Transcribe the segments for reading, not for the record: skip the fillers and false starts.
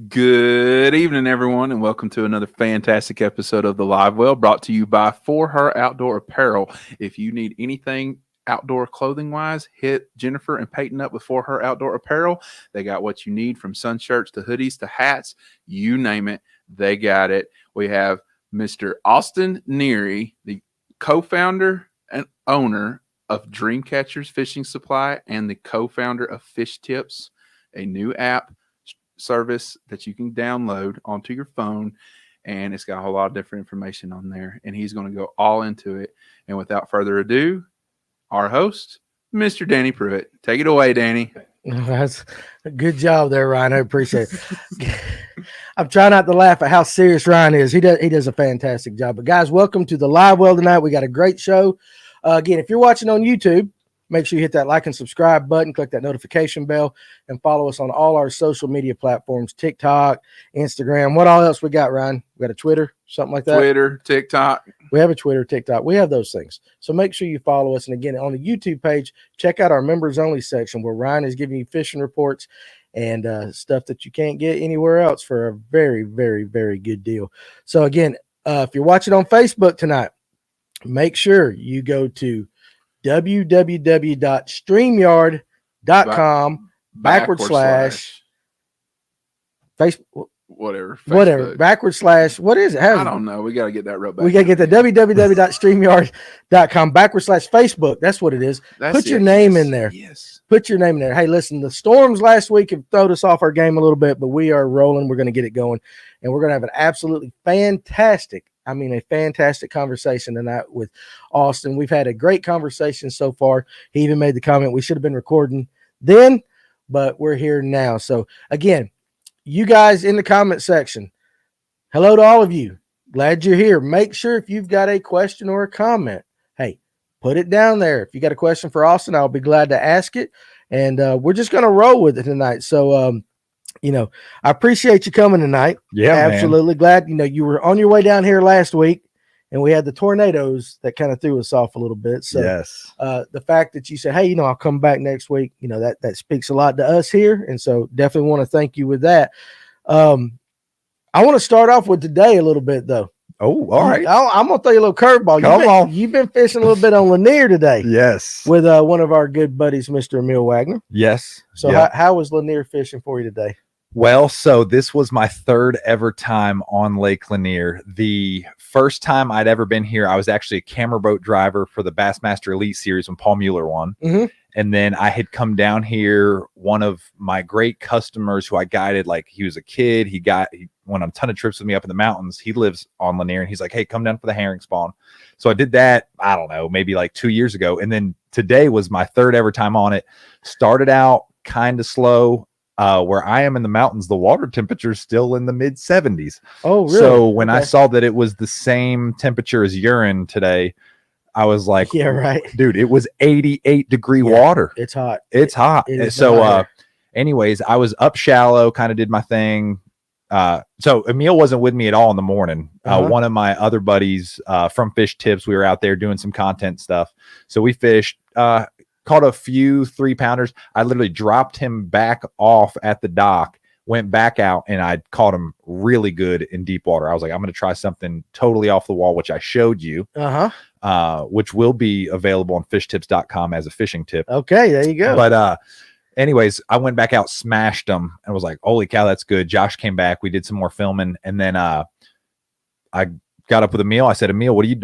Good evening, everyone, and welcome to another fantastic episode of The Live Well, brought to you by For Her Outdoor Apparel. If you need anything outdoor clothing-wise, hit Jennifer and Peyton up with For Her Outdoor Apparel. They got what you need, from sun shirts to hoodies to hats. You name it, they got it. We have Mr. Austin Neary, the co-founder and owner of DreamCatcher's Fishing Supply and the co-founder of FishTips, a new app service that you can download onto your phone, and it's got a whole lot of different information on there, and he's going to go all into it. And without further ado, our host, Mr. Danny Pruitt. Take it away, Danny. That's a good job there, Ryan. I appreciate it. I'm trying not to laugh at how serious Ryan is. He does a fantastic job. But guys, welcome to the Live Well tonight. We got a great show. Again, if you're watching on YouTube, make sure you hit that like and subscribe button, click that notification bell, and follow us on all our social media platforms, TikTok, Instagram. What all else we got, Ryan? We got a Twitter, something like that? Twitter, TikTok. We have a Twitter, TikTok. We have those things. So make sure you follow us. And again, on the YouTube page, check out our members only section where Ryan is giving you fishing reports and stuff that you can't get anywhere else for a very, very, very good deal. So again, if you're watching on Facebook tonight, make sure you go to www.streamyard.com /Facebook. Whatever. What is it? I don't know. We got to get that right back. We got to get the www.streamyard.com /Facebook. That's what it is. Put your name in there. Yes. Put your name in there. Hey, listen, the storms last week have thrown us off our game a little bit, but we are rolling. We're going to get it going, and we're going to have an absolutely fantastic conversation tonight with Austin. We've had a great conversation so far. He even made the comment we should have been recording then, but we're here now. So again, you guys in the comment section, hello to all of you. Glad you're here. Make sure if you've got a question or a comment, hey, put it down there. If you got a question for Austin, I'll be glad to ask it. And we're just going to roll with it tonight. So, I appreciate you coming tonight. Yeah, absolutely. Man. Glad, you were on your way down here last week, and we had the tornadoes that kind of threw us off a little bit. So yes, the fact that you said, hey, I'll come back next week, that speaks a lot to us here. And so definitely want to thank you with that. I want to start off with today a little bit though. Oh, all right. I'm going to throw you a little curveball. Come on. You've been fishing a little bit on Lanier today. Yes. With one of our good buddies, Mr. Emil Wagner. Yes. So how was Lanier fishing for you today? Well, so this was my third ever time on Lake Lanier. The first time I'd ever been here, I was actually a camera boat driver for the Bassmaster Elite Series when Paul Mueller won. Mm-hmm. And then I had come down here, one of my great customers who I guided, like he was a kid. He went on a ton of trips with me up in the mountains. He lives on Lanier, and he's like, hey, come down for the herring spawn. So I did that, I don't know, maybe like 2 years ago. And then today was my third ever time on it. Started out kind of slow. Where I am in the mountains, the water temperature is still in the mid 70s. Oh, really? So when I saw that it was the same temperature as urine today, I was like, yeah, right, dude, it was 88-degree water. It's hot. It's hot. So anyways, I was up shallow, kind of did my thing. So Emil wasn't with me at all in the morning. One of my other buddies from FishTips, we were out there doing some content stuff. So we fished, caught a few 3-pounders. I literally dropped him back off at the dock, went back out, and I caught him really good in deep water. I was like, I'm going to try something totally off the wall, which I showed you, which will be available on fishtips.com as a fishing tip. Okay, there you go. But anyways, I went back out, smashed them, and was like, holy cow, that's good. Josh came back. We did some more filming, and then I got up with Emil. I said, Emil, what are you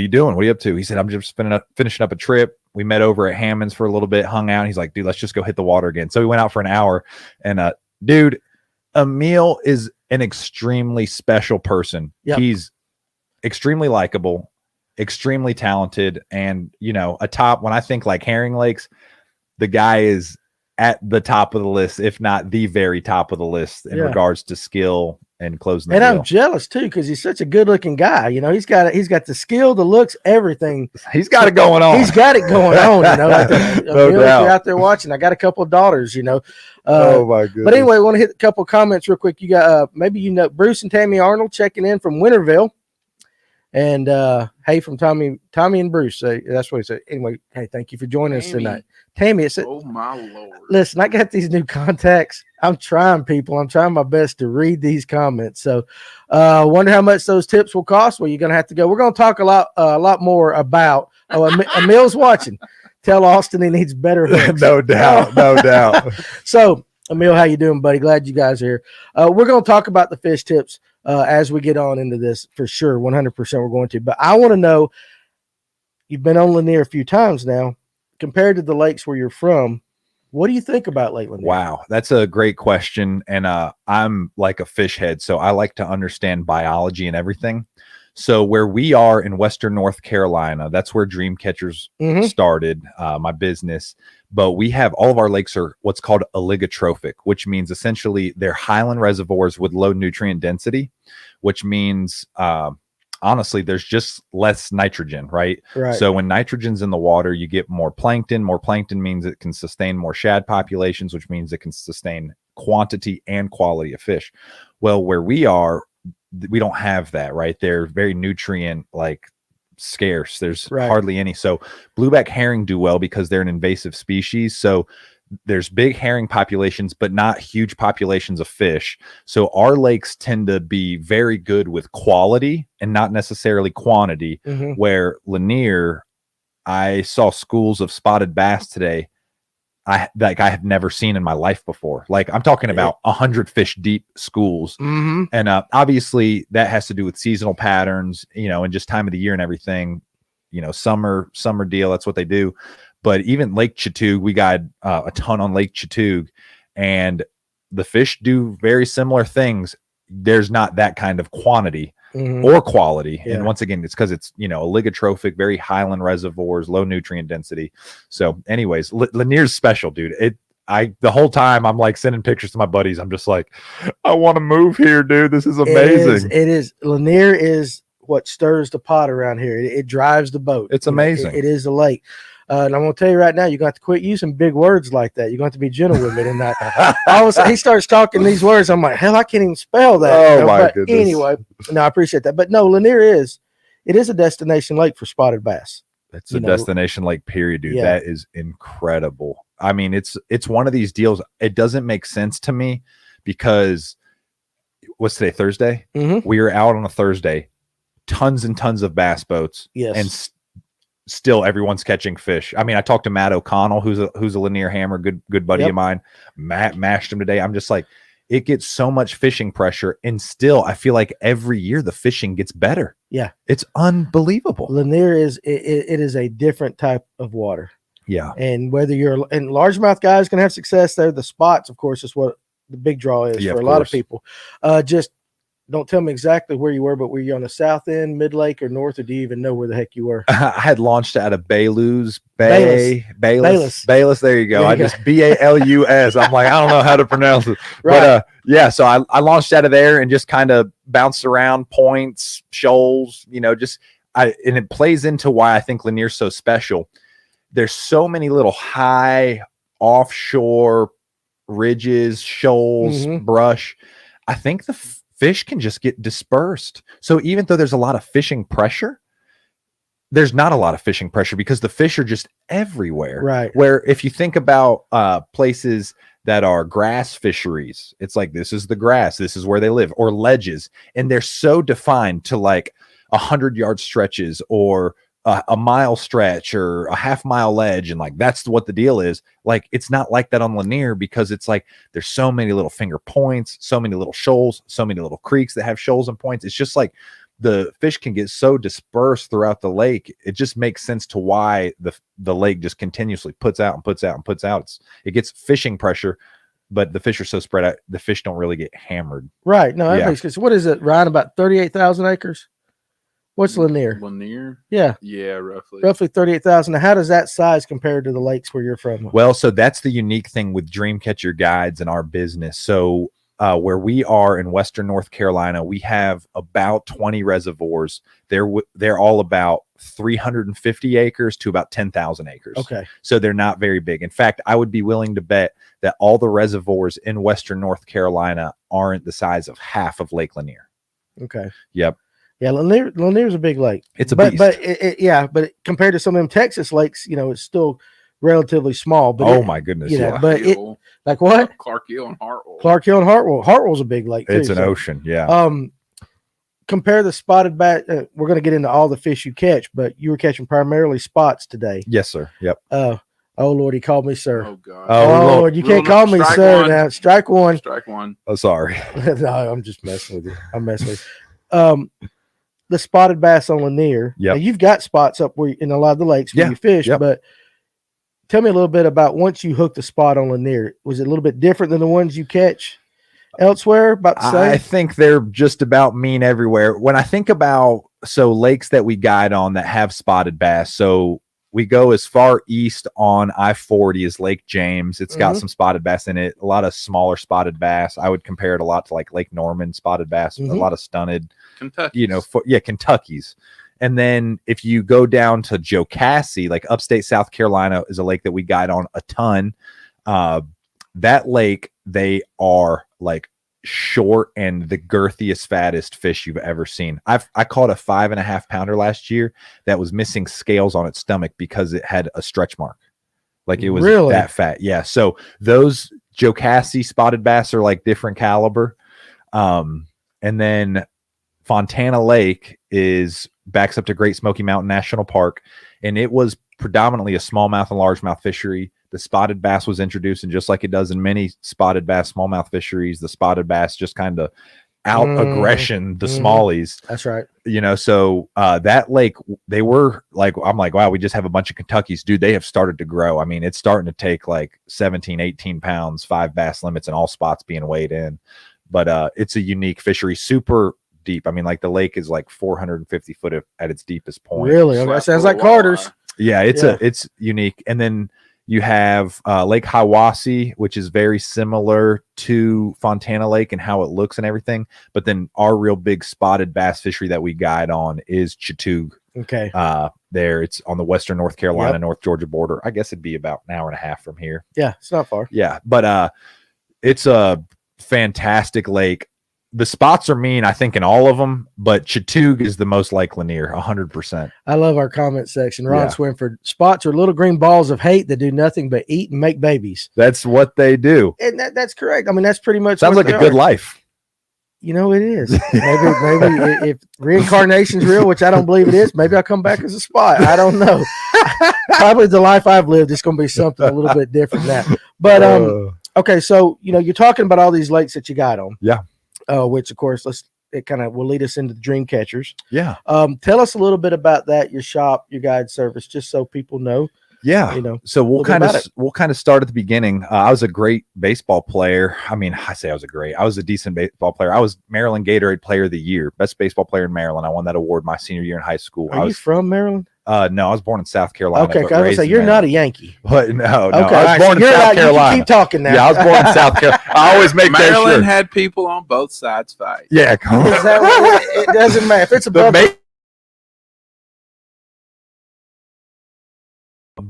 doing? What are you up to? He said, I'm just finishing up a trip. We met over at Hammond's for a little bit, hung out. He's like, dude, let's just go hit the water again. So we went out for an hour, and dude, Emil is an extremely special person. Yep. He's extremely likable, extremely talented, and a top. When I think like herring lakes, the guy is at the top of the list, if not the very top of the list in regards to skill and closing the deal. I'm jealous too, because he's such a good-looking guy. He's got the skill, the looks, everything. He's got it going on. He's got it going on. No doubt. If you're out there watching, I got a couple of daughters. Oh my goodness. But anyway, I want to hit a couple of comments real quick. You got maybe Bruce and Tammy Arnold checking in from Winterville. And hey, from Tommy and Bruce. That's what he said. Anyway, hey, thank you for joining us tonight. Tammy, it said, oh my Lord. Listen, I got these new contacts. I'm trying, people. I'm trying my best to read these comments. So wonder how much those tips will cost. Well, you're going to have to go. We're going to talk a lot more about, Emil's watching. Tell Austin he needs better hooks. No doubt. No doubt. So, Emil, how you doing, buddy? Glad you guys are here. We're going to talk about the fish tips as we get on into this for sure. 100% we're going to. But I want to know, you've been on Lanier a few times now. Compared to the lakes where you're from, what do you think about Lake Lanier? Wow, that's a great question. And I'm like a fish head, so I like to understand biology and everything. So where we are in Western North Carolina, that's where Dreamcatchers started, my business. But we have all of our lakes are what's called oligotrophic, which means essentially they're highland reservoirs with low nutrient density, which means honestly, there's just less nitrogen, right? So when nitrogen's in the water, you get more plankton. More plankton means it can sustain more shad populations, which means it can sustain quantity and quality of fish. Well, where we are, we don't have that, right? They're very nutrient scarce. There's hardly any. So blueback herring do well because they're an invasive species. So there's big herring populations, but not huge populations of fish. So our lakes tend to be very good with quality and not necessarily quantity. Where Lanier, I saw schools of spotted bass today. I have never seen in my life before. Like I'm talking about 100 fish deep schools. And obviously that has to do with seasonal patterns, and just time of the year and everything, summer deal. That's what they do. But even Lake Chattooga, we got a ton on Lake Chattooga, and the fish do very similar things. There's not that kind of quantity or quality. And once again, it's because it's, oligotrophic, very highland reservoirs, low nutrient density. So anyways, Lanier's special, dude. The whole time I'm like sending pictures to my buddies. I'm just like, I want to move here, dude. This is amazing. It is. Lanier is what stirs the pot around here. It drives the boat. It's amazing. It is a lake. And I'm going to tell you right now, you're going to have to quit using big words like that. You're going to have to be gentle with it. And he starts talking these words. I'm like, hell, I can't even spell that. Oh, my goodness. Anyway, no, I appreciate that. But no, Lanier is a destination lake for spotted bass. It's a destination lake, period, dude. That is incredible. I mean, it's one of these deals. It doesn't make sense to me because what's today, Thursday? We were out on a Thursday, tons and tons of bass boats. And still everyone's catching fish. I mean, I talked to Matt O'Connell, who's a Lanier hammer, good buddy of mine. Matt mashed him today. I'm just like, it gets so much fishing pressure, and still I feel like every year the fishing gets better. It's unbelievable. Lanier it is a different type of water. And whether and largemouth guys can have success there, the spots, of course, is what the big draw is for a lot of people. Just don't tell me exactly where you were, but were you on the south end, mid lake, or north, or do you even know where the heck you were? I had launched out of Baylus. Baylus. There you go. Just Balus. I'm like, I don't know how to pronounce it. But so I launched out of there and just kind of bounced around points, shoals, and it plays into why I think Lanier's so special. There's so many little high offshore ridges, shoals, brush. I think the fish can just get dispersed. So even though there's a lot of fishing pressure, there's not a lot of fishing pressure because the fish are just everywhere. Where if you think about places that are grass fisheries, it's like, this is the grass, this is where they live, or ledges. And they're so defined to like 100-yard stretches or a mile stretch or a half-mile ledge, and like that's what the deal is. Like it's not like that on Lanier because it's like there's so many little finger points, so many little shoals, so many little creeks that have shoals and points. It's just like the fish can get so dispersed throughout the lake. It just makes sense to why the lake just continuously puts out and puts out and puts out. It gets fishing pressure, but the fish are so spread out, the fish don't really get hammered. No, that makes sense. What is it, Ryan? About 38,000 acres? What's Lanier? Yeah, roughly 38,000. Now, how does that size compare to the lakes where you're from? Well, so that's the unique thing with Dreamcatcher guides and our business. So where we are in Western North Carolina, we have about 20 reservoirs. They're all about 350 acres to about 10,000 acres. Okay. So they're not very big. In fact, I would be willing to bet that all the reservoirs in Western North Carolina aren't the size of half of Lake Lanier. Okay. Yep. Yeah, Lanier's a big lake. It's a but beast. but compared to some of them Texas lakes, it's still relatively small. But my goodness, but Hill, like what? Clark Hill and Hartwell. Clark Hill and Hartwell. Hartwell's a big lake. It's too, an ocean. Yeah. Compare the spotted bass. We're going to get into all the fish you catch, but you were catching primarily spots today. Yes, sir. Yep. Oh Lord, he called me sir. Oh God. Oh Lord, you can't call me sir now. Strike one. Strike one. Oh, sorry. No, I'm just messing with you. I'm messing with you. The spotted bass on Lanier. Yeah. You've got spots up where in a lot of the lakes where you fish, but tell me a little bit about once you hooked a spot on Lanier. Was it a little bit different than the ones you catch elsewhere? About the same? I think they're just about mean everywhere. When I think about lakes that we guide on that have spotted bass, so we go as far east on I-40 as Lake James. It's got some spotted bass in it, a lot of smaller spotted bass. I would compare it a lot to like Lake Norman spotted bass, a lot of stunted, Kentucky. Kentucky's. And then if you go down to Jocassee, like upstate South Carolina is a lake that we guide on a ton. That lake, they are like short and the girthiest, fattest fish you've ever seen. I caught a 5.5 pounder last year that was missing scales on its stomach because it had a stretch mark. Like it was that fat. Yeah. So those Jocassee spotted bass are like different caliber. And then Fontana Lake backs up to Great Smoky Mountain National Park, and it was predominantly a smallmouth and largemouth fishery. The spotted bass was introduced, and just like it does in many spotted bass smallmouth fisheries, the spotted bass just kind of out aggression the smallies. That's right. So that lake, they were like, I'm like, wow, we just have a bunch of Kentuckys. Dude, they have started to grow. I mean, it's starting to take like 17, 18 pounds, 5 bass limits, and all spots being weighed in. But it's a unique fishery, super deep. I mean, like the lake is like 450 foot at its deepest point. Really? Okay. Sounds like Carter's. Yeah, it's unique. And then you have Lake Hiwassee, which is very similar to Fontana Lake and how it looks and everything. But then our real big spotted bass fishery that we guide on is Chatoog. Okay. There, it's on the western North Carolina, North Georgia border. I guess it'd be about an hour and a half from here. Yeah, it's not far. Yeah, but it's a fantastic lake. The spots are mean, I think, in all of them, but Chatoog is the most like Lanier, 100%. I love our comment section. Ron Swinford, spots are little green balls of hate that do nothing but eat and make babies. That's what they do. And that's correct. I mean, that's pretty much sounds like a good life. It is. Maybe if reincarnation's real, which I don't believe it is, maybe I'll come back as a spot. I don't know. Probably the life I've lived, it's going to be something a little bit different now. But okay, so you're talking about all these lakes that you got on. Yeah. Which of course it kind of will lead us into the Dreamcatchers. Yeah. Tell us a little bit about that, your shop, your guide service, just so people know. Yeah. So we'll kind of start at the beginning. I was a great baseball player. I mean, I was a decent baseball player. I was Maryland Gatorade Player of the Year, best baseball player in Maryland. I won that award my senior year in high school. Are you from Maryland? No, I was born in South Carolina. Okay, I was say you're not a Yankee. But no, okay, I was born in South Carolina. You keep talking now. Yeah, I was born in South Carolina. I always make Maryland that sure. had people on both sides fight. Yeah, come on. Is that what it doesn't matter if it's above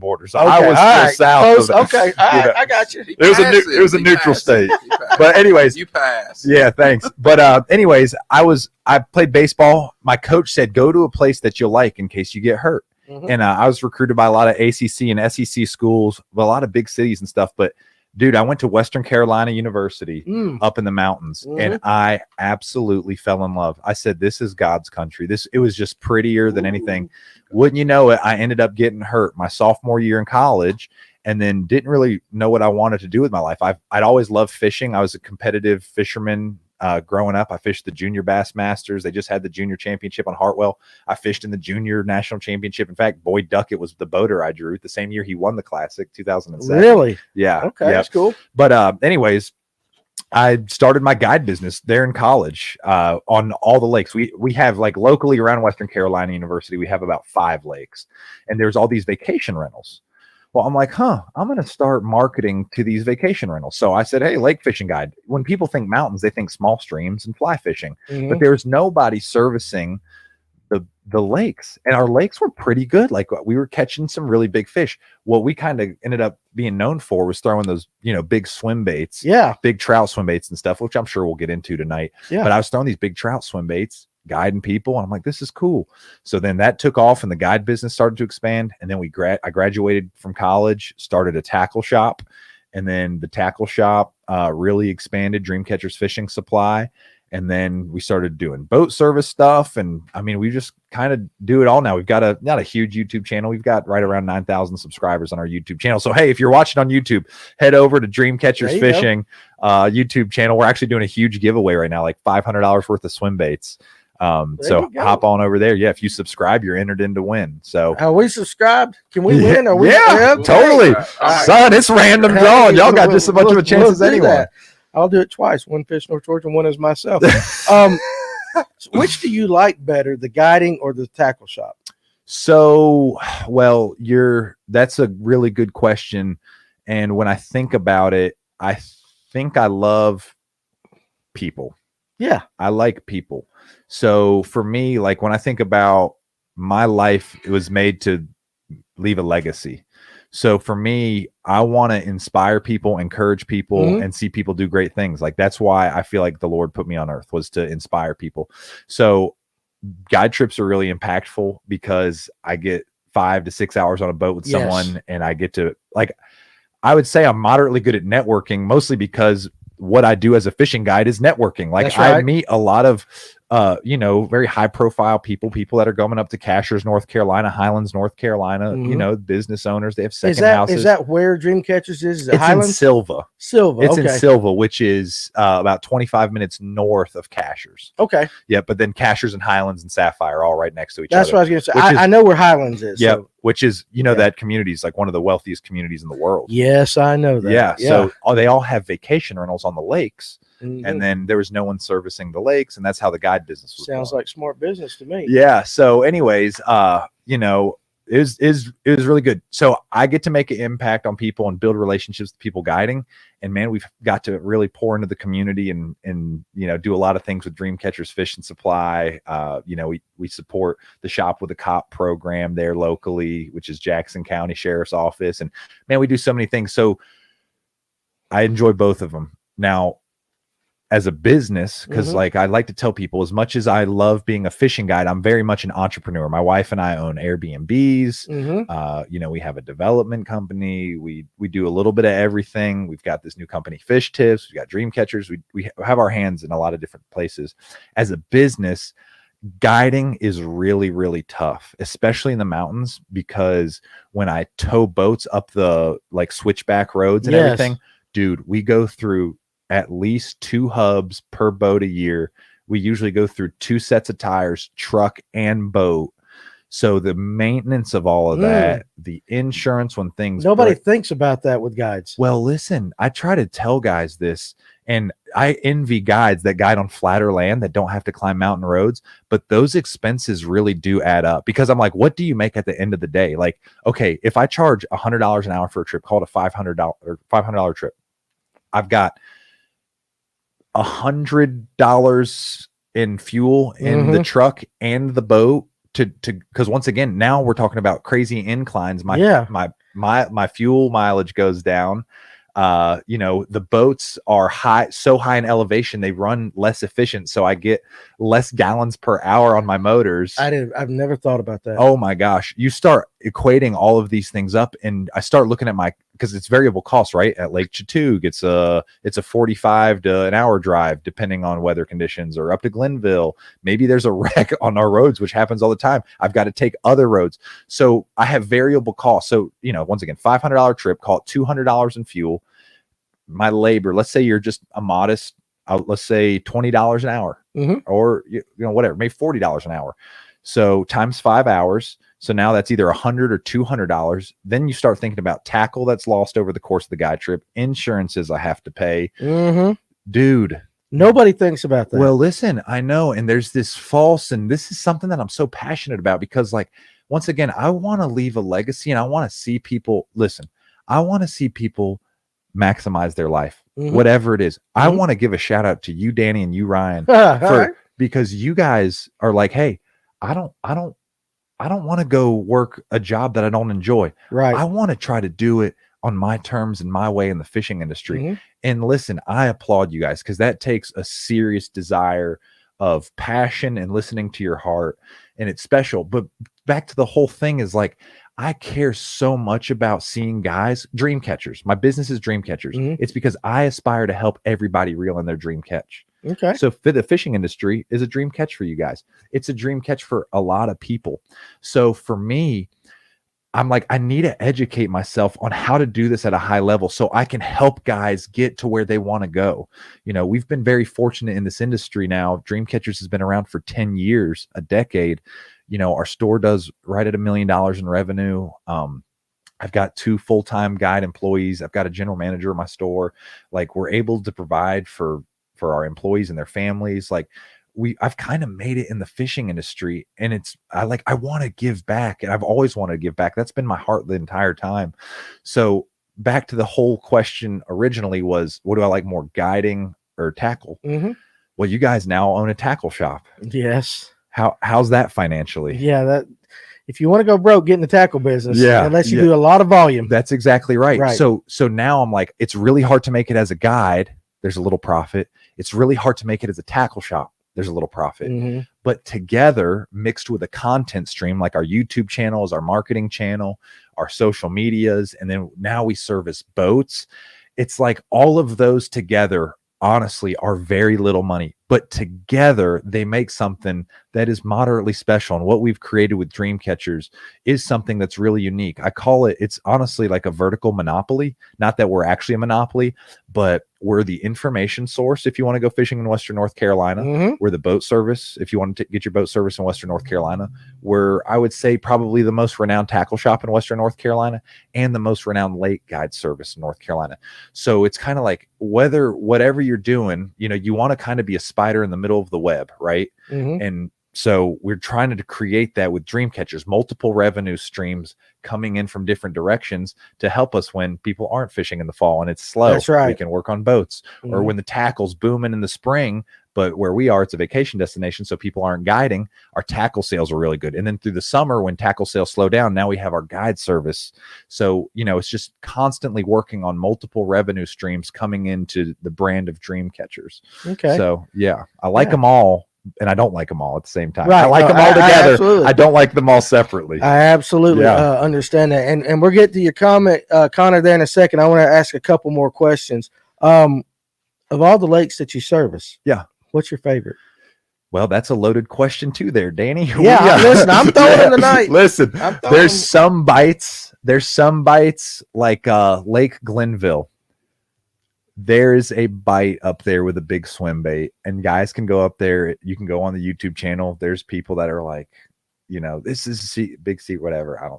borders. Okay, I was south. Okay, all right, I got you. It was a neutral state. But anyways, you passed. Yeah, thanks. But anyways, I played baseball. My coach said go to a place that you'll like in case you get hurt. And I was recruited by a lot of ACC and SEC schools, a lot of big cities and stuff. But dude, I went to Western Carolina University up in the mountains, and I absolutely fell in love. I said, this is God's country. It was just prettier than anything. Wouldn't you know it, I ended up getting hurt my sophomore year in college, and then didn't really know what I wanted to do with my life. I'd always loved fishing. I was a competitive fisherman growing up. I fished the Junior Bass Masters. They just had the Junior Championship on Hartwell. I fished in the Junior National Championship. In fact, Boyd Duckett was the boater I drew the same year he won the Classic, 2007. Really? Yeah. Okay, that's cool. But anyways, I started my guide business there in college on all the lakes. We have, like, locally around Western Carolina University, we have about 5 lakes, and there's all these vacation rentals. Well, I'm like, I'm going to start marketing to these vacation rentals. So I said, hey, lake fishing guide. When people think mountains, they think small streams and fly fishing, but there's nobody servicing the lakes, and our lakes were pretty good. Like, we were catching some really big fish. What we kind of ended up being known for was throwing those, big swim baits, big trout swim baits and stuff, which I'm sure we'll get into tonight. Yeah. But I was throwing these big trout swim baits, guiding people. And I'm like, this is cool. So then that took off and the guide business started to expand. And then I graduated from college, started a tackle shop. And then the tackle shop really expanded, Dreamcatcher's Fishing Supply. And then we started doing boat service stuff. And I mean, we just kind of do it all now. We've got not a huge YouTube channel. We've got right around 9,000 subscribers on our YouTube channel. So, hey, if you're watching on YouTube, head over to Dreamcatcher's Fishing YouTube channel. We're actually doing a huge giveaway right now, like $500 worth of swim baits. So hop on over there. Yeah, if you subscribe, you're entered in to win. So are we subscribed? Can we win? Are we? Yeah, totally. Son, it's random drawing. Y'all got just as much of a chance as anyone. I'll do it twice. One Fish North Georgia, one is myself. Which do you like better, the guiding or the tackle shop? So, well, that's a really good question. And when I think about it, I think I love people. Yeah. I like people. So for me, like when I think about my life, it was made to leave a legacy. So for me, I want to inspire people, encourage people, and see people do great things. Like that's why I feel like the Lord put me on earth, was to inspire people. So guide trips are really impactful because I get 5 to 6 hours on a boat with someone, and I get to, like, I would say I'm moderately good at networking, mostly because what I do as a fishing guide is networking. Like I meet a lot of very high profile people that are going up to Cashers, North Carolina, Highlands, North Carolina, business owners. They have second houses. Is that where Dreamcatchers is? It's Highlands? In Silva. It's okay. in Silva, which is about 25 minutes north of Cashers. Okay. Yeah, but then Cashers and Highlands and Sapphire are all right next to each other. That's what I was going to say. I know where Highlands is. Yeah, so. Which is, that community is like one of the wealthiest communities in the world. Yes, I know that. Yeah. So they all have vacation rentals on the lakes. And then there was no one servicing the lakes, and that's how the guide business was. Sounds like smart business to me. Yeah. So, anyways, it was really good. So I get to make an impact on people and build relationships with people guiding. And man, we've got to really pour into the community and do a lot of things with Dreamcatchers Fishing Supply. We support the Shop with a Cop program there locally, which is Jackson County Sheriff's Office. And man, we do so many things. So I enjoy both of them. Now, as a business, because like I like to tell people, as much as I love being a fishing guide, I'm very much an entrepreneur. My wife and I own Airbnbs. We have a development company. We do a little bit of everything. We've got this new company, FishTips. We've got Dreamcatchers. We have our hands in a lot of different places. As a business, guiding is really, really tough, especially in the mountains, because when I tow boats up the like switchback roads and everything, dude, we go through at least 2 hubs per boat a year. We usually go through 2 sets of tires, truck and boat. So the maintenance of all of that, the insurance when things nobody thinks about that with guides. Well, listen, I try to tell guys this, and I envy guides that guide on flatter land that don't have to climb mountain roads, but those expenses really do add up, because I'm like, what do you make at the end of the day? Like, okay, if I charge $100 an hour for a trip, call it a $500 trip, I've got $100 in fuel in the truck and the boat to because once again, now we're talking about crazy inclines. My fuel mileage goes down. The boats are so high in elevation, they run less efficient, so I get less gallons per hour on my motors. I've never thought about that. Oh my gosh, you start equating all of these things up, and I start looking at because it's variable cost, right? At Lake Chatoog, it's a 45 to an hour drive depending on weather conditions, or up to Glenville, maybe there's a wreck on our roads, which happens all the time. I've got to take other roads, so I have variable costs. So once again, $500 trip, call it $200 in fuel. My labor, let's say you're just a modest, let's say $20 an hour, or whatever, maybe $40 an hour. So times 5 hours. So now that's either $100 or $200. Then you start thinking about tackle that's lost over the course of the guide trip, insurances I have to pay. Dude, nobody thinks about that. Well, listen, I know, and there's this and this is something that I'm so passionate about, because like, once again, I want to leave a legacy, and I want to see people, I want to see people maximize their life, whatever it is. I want to give a shout out to you, Danny, and you, Ryan, because you guys are like, hey, I don't want to go work a job that I don't enjoy. Right. I want to try to do it on my terms and my way in the fishing industry. And listen, I applaud you guys, because that takes a serious desire of passion and listening to your heart, and it's special. But back to the whole thing is like, I care so much about seeing guys, Dreamcatchers. My business is Dreamcatchers. Mhm. It's because I aspire to help everybody reel in their dream catch. Okay. So the fishing industry is a dream catch for you guys. It's a dream catch for a lot of people. So for me, I'm like, I need to educate myself on how to do this at a high level so I can help guys get to where they want to go. You know, we've been very fortunate in this industry now. Dreamcatchers has been around for 10 years, a decade. You know, our store does right at $1 million in revenue. I've got 2 full-time guide employees. I've got a general manager in my store. Like, we're able to provide for our employees and their families. Like, I've kind of made it in the fishing industry, and I want to give back, and I've always wanted to give back. That's been my heart the entire time. So back to the whole question originally was, what do I like more, guiding or tackle? Mm-hmm. Well, you guys now own a tackle shop. Yes. How's that financially? Yeah, that if you want to go broke, get in the tackle business. Yeah, unless you do a lot of volume. That's exactly right. Right. So now I'm like, it's really hard to make it as a guide. There's a little profit. It's really hard to make it as a tackle shop. There's a little profit. Mm-hmm. But together, mixed with a content stream like our YouTube channels, our marketing channel, our social medias, and then now we service boats. It's like all of those together, honestly, are very little money, but together they make something that is moderately special. And what we've created with Dreamcatchers is something that's really unique. I call it's honestly like a vertical monopoly. Not that we're actually a monopoly, but we're the information source if you want to go fishing in Western North Carolina. Mm-hmm. We're the boat service if you want to get your boat service in Western North Carolina. We're, I would say, probably the most renowned tackle shop in Western North Carolina and the most renowned lake guide service in North Carolina. So it's kind of like whatever you're doing, you know, you want to kind of be a spider in the middle of the web, right? Mm-hmm. And so we're trying to create that with Dreamcatchers, multiple revenue streams coming in from different directions to help us when people aren't fishing in the fall and it's slow. That's right. We can work on boats. Mm-hmm. Or when the tackle's booming in the spring, but where we are, it's a vacation destination, so people aren't guiding. Our tackle sales are really good. And then through the summer, when tackle sales slow down, now we have our guide service. So, you know, it's just constantly working on multiple revenue streams coming into the brand of Dreamcatchers. Okay. So, yeah, I like them all, and I don't like them all at the same time. Right. I like them all together. I don't like them all separately. I absolutely understand that. And we'll get to your comment, Connor, there in a second. I want to ask a couple more questions. Of all the lakes that you service, what's your favorite? Well, that's a loaded question too there, Danny. Yeah, listen, I'm throwing tonight. Listen, there's some bites like Lake Glenville. There's a bite up there with a big swim bait, and guys can go up there. You can go on the YouTube channel. There's people that are like, you know, this is big sea, whatever.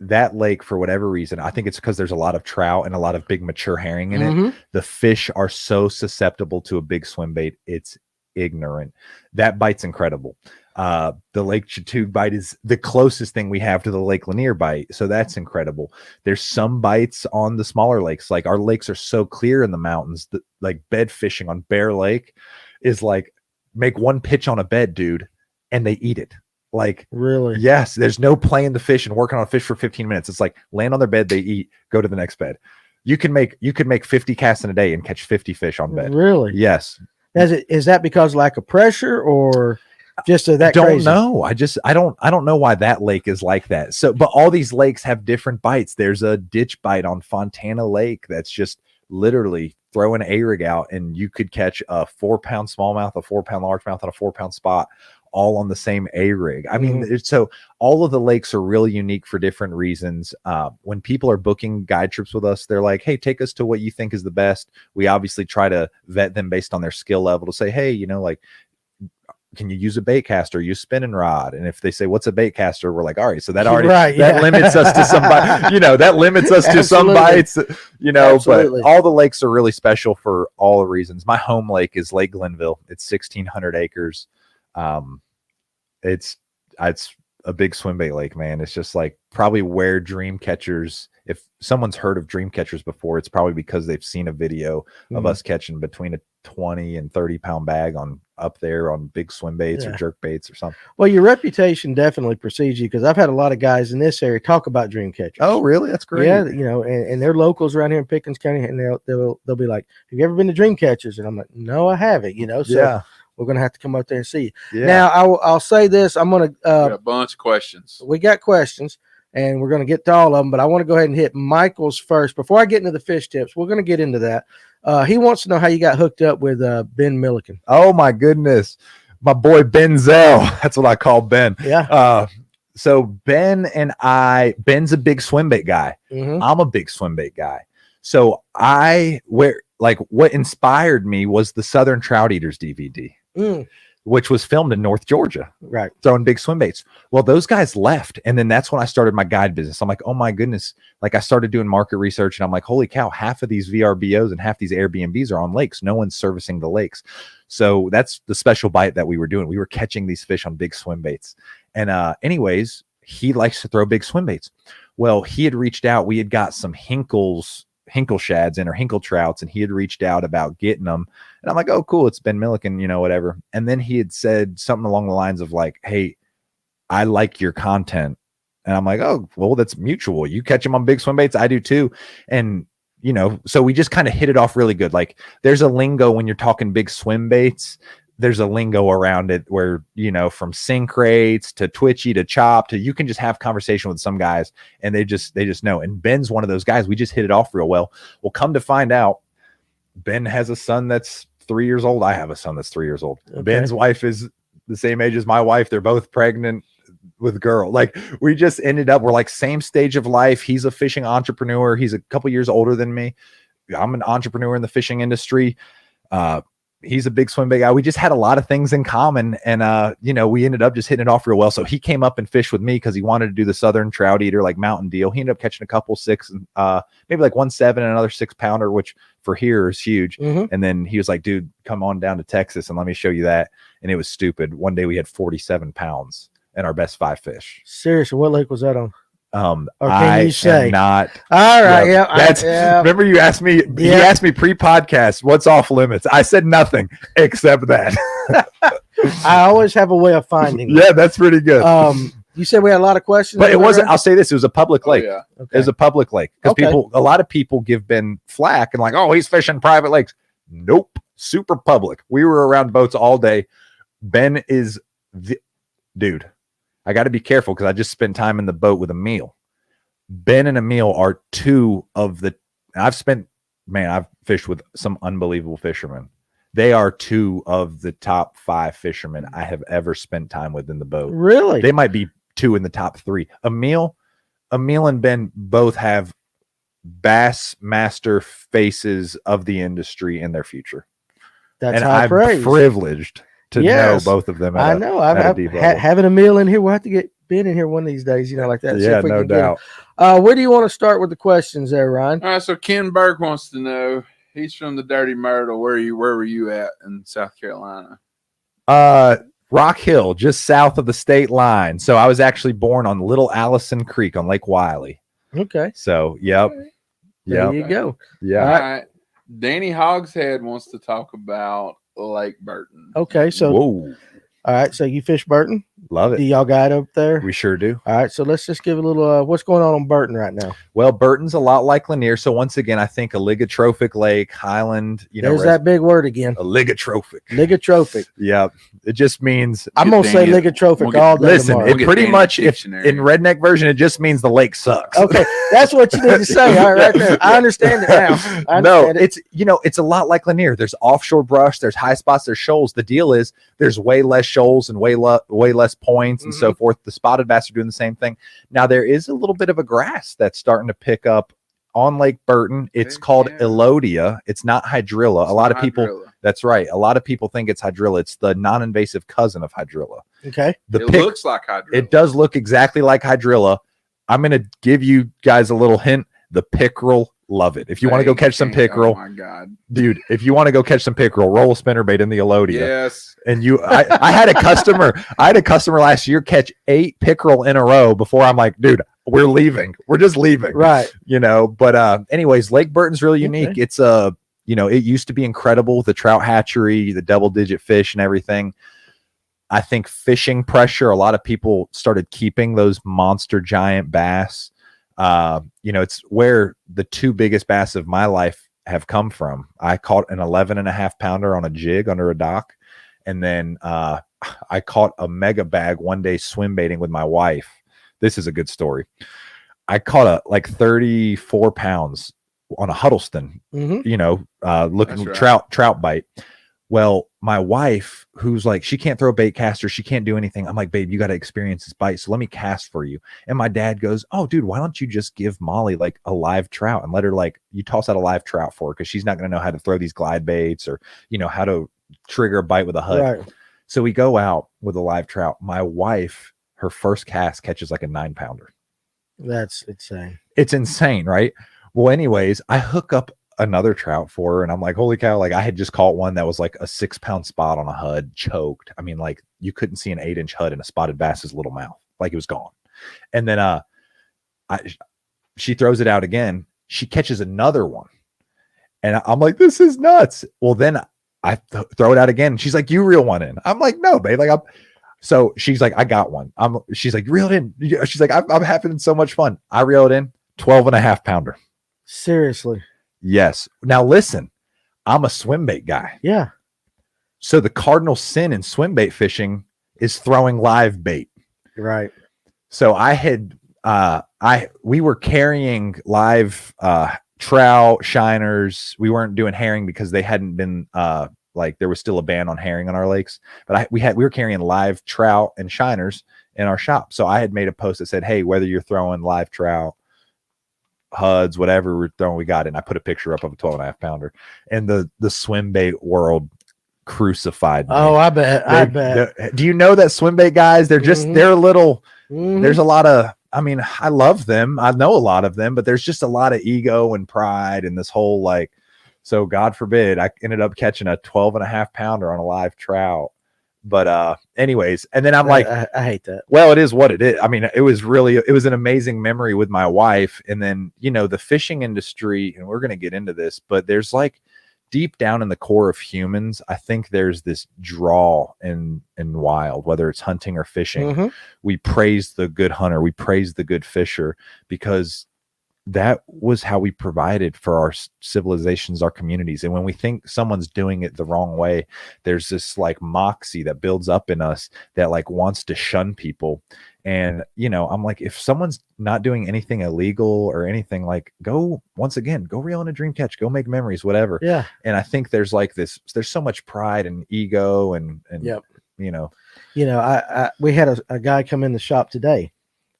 That lake, for whatever reason, I think it's because there's a lot of trout and a lot of big mature herring in it. The fish are so susceptible to a big swim bait. It's ignorant. That bite's incredible. The Lake Chattooga bite is the closest thing we have to the Lake Lanier bite. So that's incredible. There's some bites on the smaller lakes. Like, our lakes are so clear in the mountains that, like, bed fishing on Bear Lake is like, make one pitch on a bed, dude, and they eat it. Like, really? Yes. There's no playing the fish and working on a fish for 15 minutes. It's like, land on their bed, they eat, go to the next bed. You could make 50 casts in a day and catch 50 fish on bed. Really? Yes. Is that because of lack of pressure or just that don't crazy? know. I don't know why that lake is like that. So, but all these lakes have different bites. There's a ditch bite on Fontana Lake that's just literally throw an A-rig out and you could catch a 4-pound smallmouth, a 4-pound largemouth, and a 4-pound spot all on the same A-rig. I mean, so all of the lakes are really unique for different reasons. When people are booking guide trips with us, they're like, hey, take us to what you think is the best. We obviously try to vet them based on their skill level to say, hey, you know, like, can you use a bait caster, use spinning rod? And if they say, what's a bait caster? We're like, all right, so that already, limits us to some bites, you know, that limits us to some bites, you know. Absolutely. But all the lakes are really special for all the reasons. My home lake is Lake Glenville. It's 1,600 acres. It's a big swim bait lake, man. It's just like probably where Dreamcatchers if someone's heard of Dreamcatchers before, it's probably because they've seen a video of us catching between a 20 and 30 pound bag on up there on big swim baits or jerk baits or something. Well, your reputation definitely precedes you, because I've had a lot of guys in this area talk about Dreamcatchers. Oh, really? That's great. Yeah, you know, and they're locals around here in Pickens County, and they'll be like, "Have you ever been to Dreamcatchers?" And I'm like, "No, I haven't." You know, so we're gonna have to come out there and see you. Yeah. Now, I'll say this: I'm gonna We got a bunch of questions. we got questions, and we're gonna get to all of them, but I want to go ahead and hit Michael's first before I get into the fish tips. We're gonna get into that. He wants to know how you got hooked up with Ben Milliken. Oh my goodness. My boy Benzel. That's what I call Ben. Yeah. So Ben's a big swim bait guy. Mm-hmm. I'm a big swim bait guy. So what inspired me was the Southern Trout Eaters DVD, which was filmed in North Georgia, Right. throwing big swim baits. Well, those guys left. And then that's when I started my guide business. I'm like, oh my goodness. Like I started doing market research and I'm like, holy cow, half of these VRBOs and half these Airbnbs are on lakes. No one's servicing the lakes. So that's the special bite that we were doing. We were catching these fish on big swim baits. And anyways, he likes to throw big swim baits. Well, he had reached out. We had got some Hinkle shads in, or Hinkle trouts, and he had reached out about getting them. And I'm like, oh, cool. It's Ben Milliken, you know, whatever. And then he had said something along the lines of like, hey, I like your content. And I'm like, oh, well, that's mutual. You catch them on big swim baits. I do too. And, you know, so we just kind of hit it off really good. Like there's a lingo when you're talking big swim baits. There's a lingo around it where, you know, from sink rates to twitchy to chop to, you can just have conversation with some guys and they just know. And Ben's one of those guys. We just hit it off real well. Well, come to find out, Ben has a son that's 3 years old. I have a son that's 3 years old. Okay. Ben's wife is the same age as my wife. They're both pregnant with a girl. Like we just ended up, we're like same stage of life. He's a fishing entrepreneur. He's a couple years older than me. I'm an entrepreneur in the fishing industry. He's a big swim bait guy. We just had a lot of things in common. And, you know, we ended up just hitting it off real well. So he came up and fished with me because he wanted to do the Southern Trout Eater, like mountain deal. He ended up catching a couple 6 and maybe like 1.7 and another 6 pounder, which for here is huge. Mm-hmm. And then he was like, dude, come on down to Texas and let me show you that. And it was stupid. One day we had 47 pounds and our best 5 fish. Seriously, what lake was that on? Or can you say not? All right. Yeah. Remember you asked me, he asked me pre-podcast, what's off limits? I said nothing except that. I always have a way of finding. Yeah, that's pretty good. You said we had a lot of questions, but it wasn't, I'll say this, it was a public lake. Yeah. Okay. It was a public lake because a lot of people give Ben flack and like, oh, he's fishing private lakes. Nope. Super public. We were around boats all day. Ben is dude. I got to be careful because I just spent time in the boat with Emil. Ben and Emil are two of the, I've fished with some unbelievable fishermen. They are two of the top 5 fishermen I have ever spent time with in the boat. Really? They might be 2 in the top 3. Emil and Ben both have bass master faces of the industry in their future. That's and high I'm praise. Privileged to know both of them. I know. I've having a meal in here. We'll have to get Ben in here one of these days, you know, like that. Yeah, no doubt. Where do you want to start with the questions there, Ryan? All right. So Ken Burke wants to know, he's from the Dirty Myrtle. Where were you at in South Carolina? Rock Hill, just south of the state line. So I was actually born on Little Allison Creek on Lake Wiley. Okay. So, yep. There you go. Yeah. All right. Danny Hogshead wants to talk about Lake Burton. Okay, so whoa. All right, so you fish Burton? Love it. Do y'all guide up there? We sure do. All right, so let's just give a little what's going on Burton right now. Well, Burton's a lot like Lanier. So once again, I think a ligotrophic lake, highland, there's that big word again. A ligotrophic. Ligotrophic. Yeah. It just means I'm gonna say ligotrophic all day. Listen, it pretty much in redneck version, it just means the lake sucks. Okay, that's what you need to say. All right, right there. I understand it now. It's a lot like Lanier. There's offshore brush, there's high spots, there's shoals. The deal is there's way less shoals and way less points and so forth. The spotted bass are doing the same thing. Now there is a little bit of a grass that's starting to pick up on Lake Burton. It's called Elodia. It's not hydrilla. A lot of people, that's right. A lot of people think it's hydrilla. It's the non-invasive cousin of hydrilla. Okay. It looks like hydrilla. It does look exactly like hydrilla. I'm going to give you guys a little hint. The pickerel love it. If you want to go catch some pickerel, oh my God, dude, if you want to go catch some pickerel, roll a spinnerbait in the Elodia. Yes. And I had a customer last year catch 8 pickerel in a row before I'm like, dude, we're leaving. We're just leaving. Right. You know, but anyways, Lake Burton's really unique. Okay. It's you know, it used to be incredible, the trout hatchery, the double-digit fish and everything. I think fishing pressure, a lot of people started keeping those monster giant bass. You know, it's where the two biggest bass of my life have come from. I caught an 11.5 pounder on a jig under a dock. And then I caught a mega bag one day swim baiting with my wife. This is a good story. I caught like 34 pounds on a Huddleston, you know, looking trout bite. Well, my wife, who's like, she can't throw a bait caster, she can't do anything. I'm like, babe, you got to experience this bite, so let me cast for you. And my dad goes, oh, dude, why don't you just give Molly like a live trout and let her, like, you toss out a live trout for her, because she's not going to know how to throw these glide baits or, you know, how to trigger a bite with a hook. Right. So we go out with a live trout. My wife, her first cast catches like a 9-pounder. That's insane. It's insane, right? Well, anyways, I hook up another trout for her, and I'm like, holy cow, like I had just caught one that was like a 6-pound spot on a hud, choked. I mean, like you couldn't see an 8-inch hud in a spotted bass's little mouth, like it was gone. And then she throws it out again, she catches another one, and I'm like, this is nuts. Well, then I throw it out again, and she's like, you reel one in. I'm like, no, babe, like so she's like, I got one. She's like, reel it in. She's like, I'm having so much fun. I reel it in, 12.5 pounder. Seriously. Yes. Now listen, I'm a swim bait guy. Yeah. So the cardinal sin in swim bait fishing is throwing live bait. Right. So we were carrying live trout, shiners. We weren't doing herring because they hadn't been like there was still a ban on herring on our lakes. But we were carrying live trout and shiners in our shop. So I had made a post that said, hey, whether you're throwing live trout, HUDs, whatever we're throwing, we got it. And I put a picture up of a 12.5 pounder, and the swim bait world crucified me. Oh, I bet. Do you know that swim bait guys? They're just they're a little. There's a lot of. I mean, I love them. I know a lot of them, but there's just a lot of ego and pride and this whole like. So God forbid, I ended up catching a 12.5 pounder on a live trout. But anyways, and then I'm like, I hate that. Well, it is what it is. I mean, it was an amazing memory with my wife. And then, you know, the fishing industry, and we're going to get into this, but there's like deep down in the core of humans, I think there's this draw in wild, whether it's hunting or fishing. We praise the good hunter. We praise the good fisher, because that was how we provided for our civilizations, our communities. And when we think someone's doing it the wrong way, there's this like moxie that builds up in us that like wants to shun people. And, you know, I'm like, if someone's not doing anything illegal or anything, like go reel in a dream catch, go make memories, whatever. Yeah. And I think there's like there's so much pride and ego and yep. you know, we had a guy come in the shop today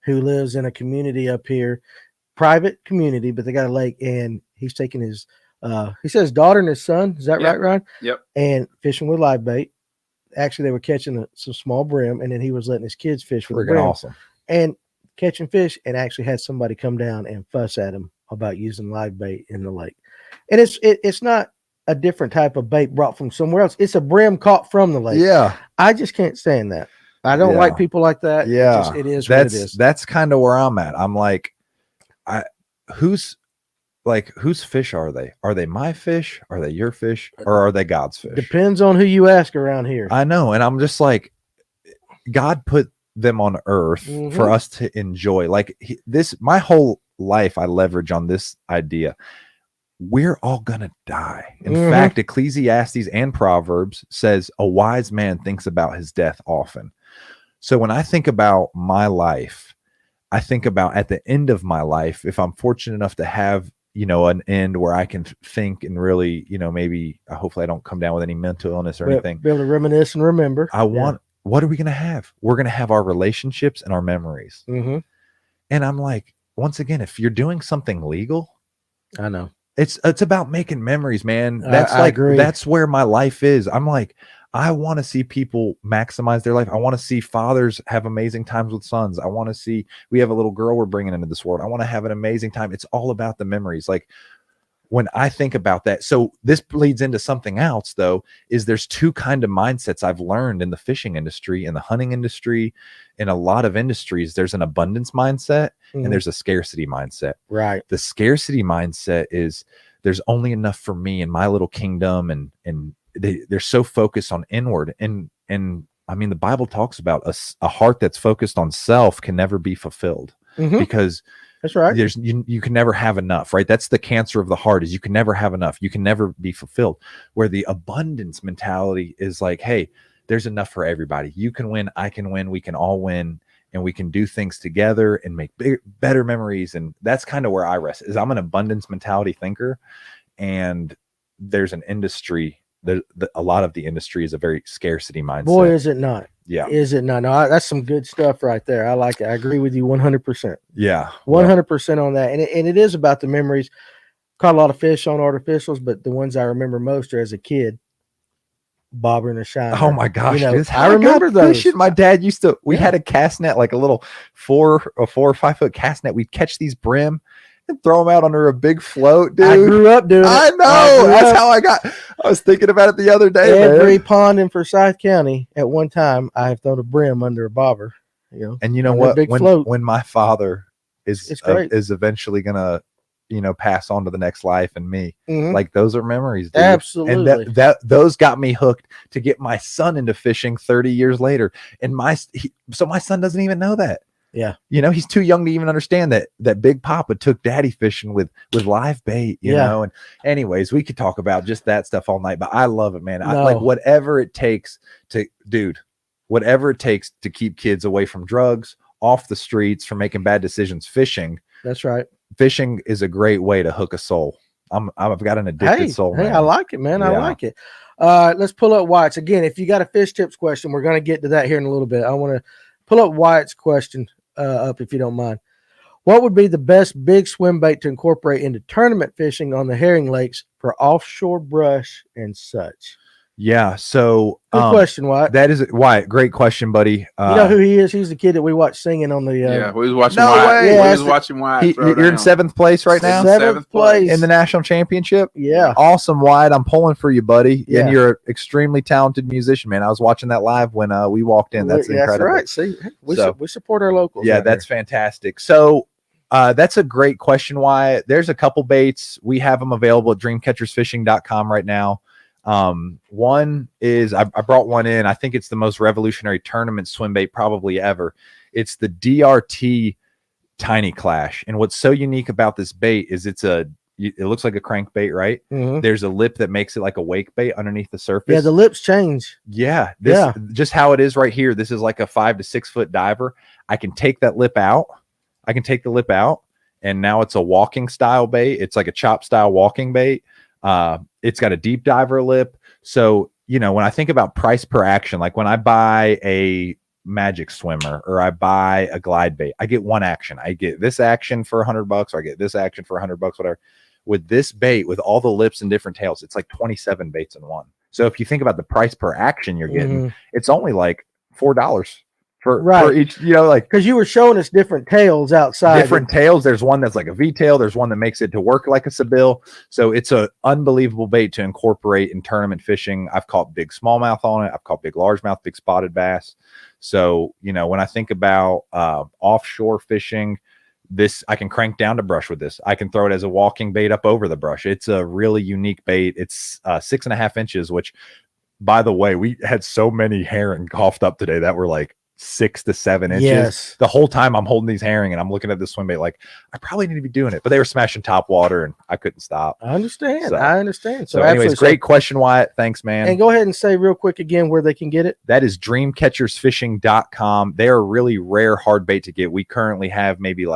who lives in a community up here, private community, but they got a lake, and he's taking his he says daughter and his son, is that right, Ryan? Yep. And fishing with live bait. Actually, they were catching some small brim, and then he was letting his kids fish with the brim. Awesome. And catching fish, and actually had somebody come down and fuss at him about using live bait in the lake. And it's not a different type of bait brought from somewhere else. It's a brim caught from the lake. Yeah. I just can't stand that. I don't like people like that. Yeah. It is what it is. That's kind of where I'm at. I'm like, whose fish are they? Are they my fish? Are they your fish? Or are they God's fish? Depends on who you ask around here. I know. And I'm just like, God put them on earth for us to enjoy. Like my whole life, I leverage on this idea. We're all going to die. In fact, Ecclesiastes and Proverbs says a wise man thinks about his death often. So when I think about my life, I think about at the end of my life, if I'm fortunate enough to have, you know, an end where I can think and really, you know, maybe hopefully I don't come down with any mental illness or anything. Be able to reminisce and remember. What are we going to have? We're going to have our relationships and our memories. And I'm like, once again, if you're doing something legal, I know it's about making memories, man. I agree. That's where my life is. I'm like, I want to see people maximize their life. I want to see fathers have amazing times with sons. I want to see, we have a little girl we're bringing into this world. I want to have an amazing time. It's all about the memories. Like when I think about that, so this leads into something else though, is there's two kind of mindsets I've learned in the fishing industry, in the hunting industry, in a lot of industries. There's an abundance mindset and there's a scarcity mindset. Right. The scarcity mindset is there's only enough for me in my little kingdom, and they're so focused on inward. And I mean, the Bible talks about a heart that's focused on self can never be fulfilled, because that's right. You can never have enough, right? That's the cancer of the heart, is you can never have enough. You can never be fulfilled. Where the abundance mentality is like, hey, there's enough for everybody. You can win, I can win, we can all win, and we can do things together and make better memories. And that's kind of where I rest, is I'm an abundance mentality thinker. And there's an industry, a lot of the industry is a very scarcity mindset. Boy, is it not. Yeah. Is it not? No, that's some good stuff right there. I like it. I agree with you 100%. Yeah. 100% on that. And it is about the memories. Caught a lot of fish on artificials, but the ones I remember most are as a kid. Bobber and a shiner. Oh my gosh, you know, dude, I remember those. Fishing. My dad used to, we had a cast net, like a little 4 or 5 foot cast net. We'd catch these brim and throw them out under a big float, dude. I grew up doing it. I know. That's how I was thinking about it the other day. Every pond in Forsyth County at one time, I have thrown a brim under a bobber. You know, and you know what? Big float. When my father is eventually gonna, pass on to the next life, and me, like, those are memories, dude. Absolutely. And those got me hooked to get my son into fishing 30 years later. And so my son doesn't even know that. Yeah. He's too young to even understand that Big Papa took daddy fishing with live bait, you know. And anyways, we could talk about just that stuff all night, but I love it, man. I like whatever it takes to keep kids away from drugs, off the streets, from making bad decisions. Fishing. That's right. Fishing is a great way to hook a soul. I've got an addicted soul. Hey, man. I like it, man. Yeah. I like it. Let's pull up Wyatt's again. If you got a fish tips question, we're going to get to that here in a little bit. I want to pull up Wyatt's question up, if you don't mind. What would be the best big swim bait to incorporate into tournament fishing on the herring lakes for offshore brush and such? Yeah, so good question, Wyatt. That is Wyatt. Great question, buddy. You know who he is? He's the kid that we watched singing on the. Yeah, we was watching. Wyatt. Yeah, we was watching Wyatt. You're in 7th place right now. 7th place in the national championship. Yeah, awesome, Wyatt. I'm pulling for you, buddy. Yeah. And you're an extremely talented musician, man. I was watching that live when we walked in. That's incredible. That's right. See, we support our locals. Yeah, that's fantastic. So. That's a great question, Wyatt. There's a couple baits. We have them available at DreamCatchersFishing.com right now. One is I brought one in. I think it's the most revolutionary tournament swim bait probably ever. It's the DRT Tiny Clash. And what's so unique about this bait is it looks like a crankbait, right? There's a lip that makes it like a wake bait underneath the surface. Yeah, the lips change. Yeah, just how it is right here. This is like a 5 to 6 foot diver. I can take that lip out. And now it's a walking style bait. It's like a chop style walking bait. It's got a deep diver lip. So, when I think about price per action, like when I buy a magic swimmer or I buy a glide bait, I get one action. I get this action for $100, or I get this action for $100, whatever. With this bait, with all the lips and different tails, it's like 27 baits in one. So if you think about the price per action you're getting, it's only like $4. For each, because you were showing us different tails outside. Different tails. There's one that's like a V tail. There's one that makes it to work like a Seville. So it's an unbelievable bait to incorporate in tournament fishing. I've caught big smallmouth on it. I've caught big largemouth, big spotted bass. So, when I think about offshore fishing, I can crank down to brush with this. I can throw it as a walking bait up over the brush. It's a really unique bait. It's 6.5 inches, which, by the way, we had so many herring coughed up today that were like 6 to 7 inches. Yes. The whole time I'm holding these herring and I'm looking at this swim bait like I probably need to be doing it, but they were smashing top water and I couldn't stop. I understand. So anyways, great question, Wyatt. Thanks, man. And go ahead and say real quick again where they can get it. That is DreamCatchersFishing.com. They are really rare hard bait to get. We currently have maybe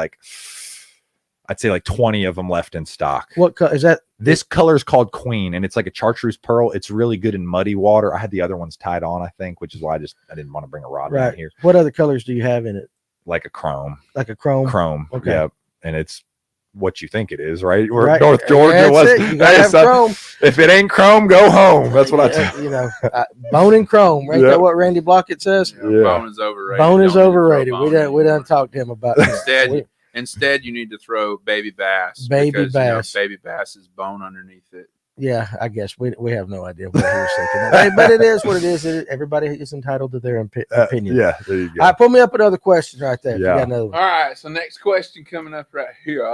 I'd say 20 of them left in stock. What is that? This color is called Queen, and it's like a chartreuse pearl. It's really good in muddy water. I had the other ones tied on, I think, which is why I didn't want to bring a rod down here. What other colors do you have in it? Like a chrome. Chrome. Okay. Yep. And it's what you think it is, right? North Georgia was. Chrome. If it ain't chrome, go home. That's what I tell bone and chrome, right? Yep. That what Randy Blockett says? Yeah. Bone is overrated. Bone is overrated. We done talked to him about that. Instead, you need to throw baby bass. Baby because, bass. Baby bass is bone underneath it. Yeah, I guess we have no idea what he was thinking. But it is what it is. Everybody is entitled to their opinion. Yeah, there you go. All right, pull me up another question right there. Yeah. You got another one. All right, so next question coming up right here.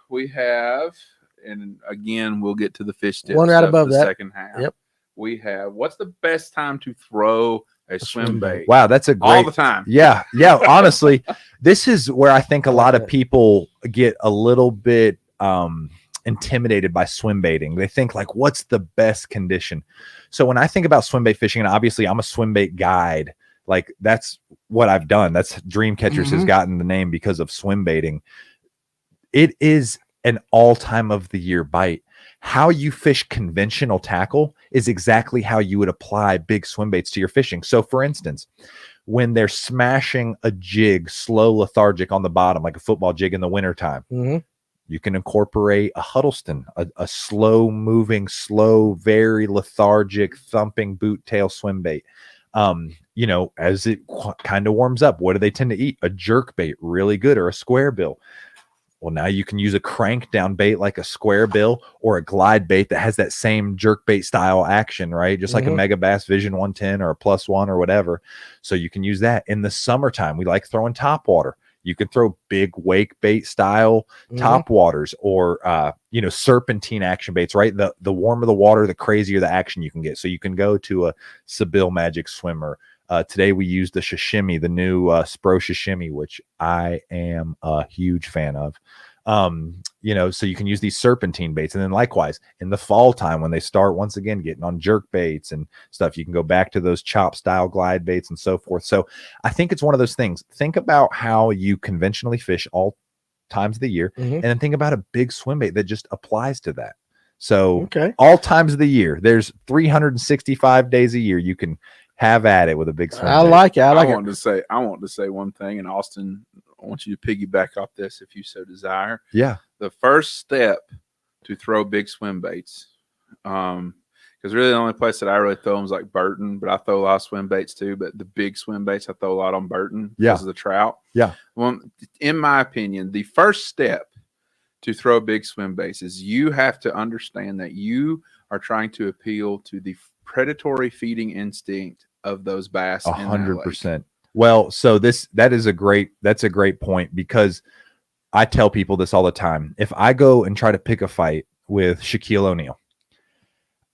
We have, and again, we'll get to the fish tips. One right above the that. second half. Yep. We have, what's the best time to throw a swim bait? Wow, that's a great. All the time. Yeah. Honestly, this is where I think a lot of people get a little bit intimidated by swim baiting. They think like, what's the best condition? So when I think about swim bait fishing, and obviously I'm a swim bait guide, like that's what I've done. That's Dreamcatchers has gotten the name because of swim baiting. It is an all time of the year bite. How you fish conventional tackle is exactly how you would apply big swim baits to your fishing. So for instance, when they're smashing a jig slow, lethargic on the bottom, like a football jig in the wintertime, you can incorporate a Huddleston, a slow moving, very lethargic, thumping boot tail swim bait. As it kind of warms up, what do they tend to eat? A jerk bait, really good, or a square bill. Well, now you can use a crank down bait like a square bill or a glide bait that has that same jerk bait style action, right? Just like a Mega Bass Vision 110 or a +1 or whatever. So you can use that. In the summertime, we like throwing top water. You can throw big wake bait style top waters or, serpentine action baits, right? The warmer the water, the crazier the action you can get. So you can go to a Seville Magic Swimmer. Today we used the Sashimi, the new Spro Sashimi, which I am a huge fan of. So you can use these serpentine baits. And then likewise, in the fall time, when they start once again getting on jerk baits and stuff, you can go back to those chop style glide baits and so forth. So I think it's one of those things. Think about how you conventionally fish all times of the year, and then think about a big swim bait that just applies to that. So all times of the year, there's 365 days a year you can have at it with a big swim bait. I like it. I want to say one thing, and Austin, I want you to piggyback off this if you so desire. Yeah. The first step to throw big swim baits, because really the only place that I really throw them is like Burton, but I throw a lot of swim baits too. But the big swim baits, I throw a lot on Burton because of the trout. Yeah. Well, in my opinion, the first step to throw big swim baits is you have to understand that you are trying to appeal to the predatory feeding instinct of those bass. 100%. Well, so that's a great point, because I tell people this all the time. If I go and try to pick a fight with Shaquille O'Neal,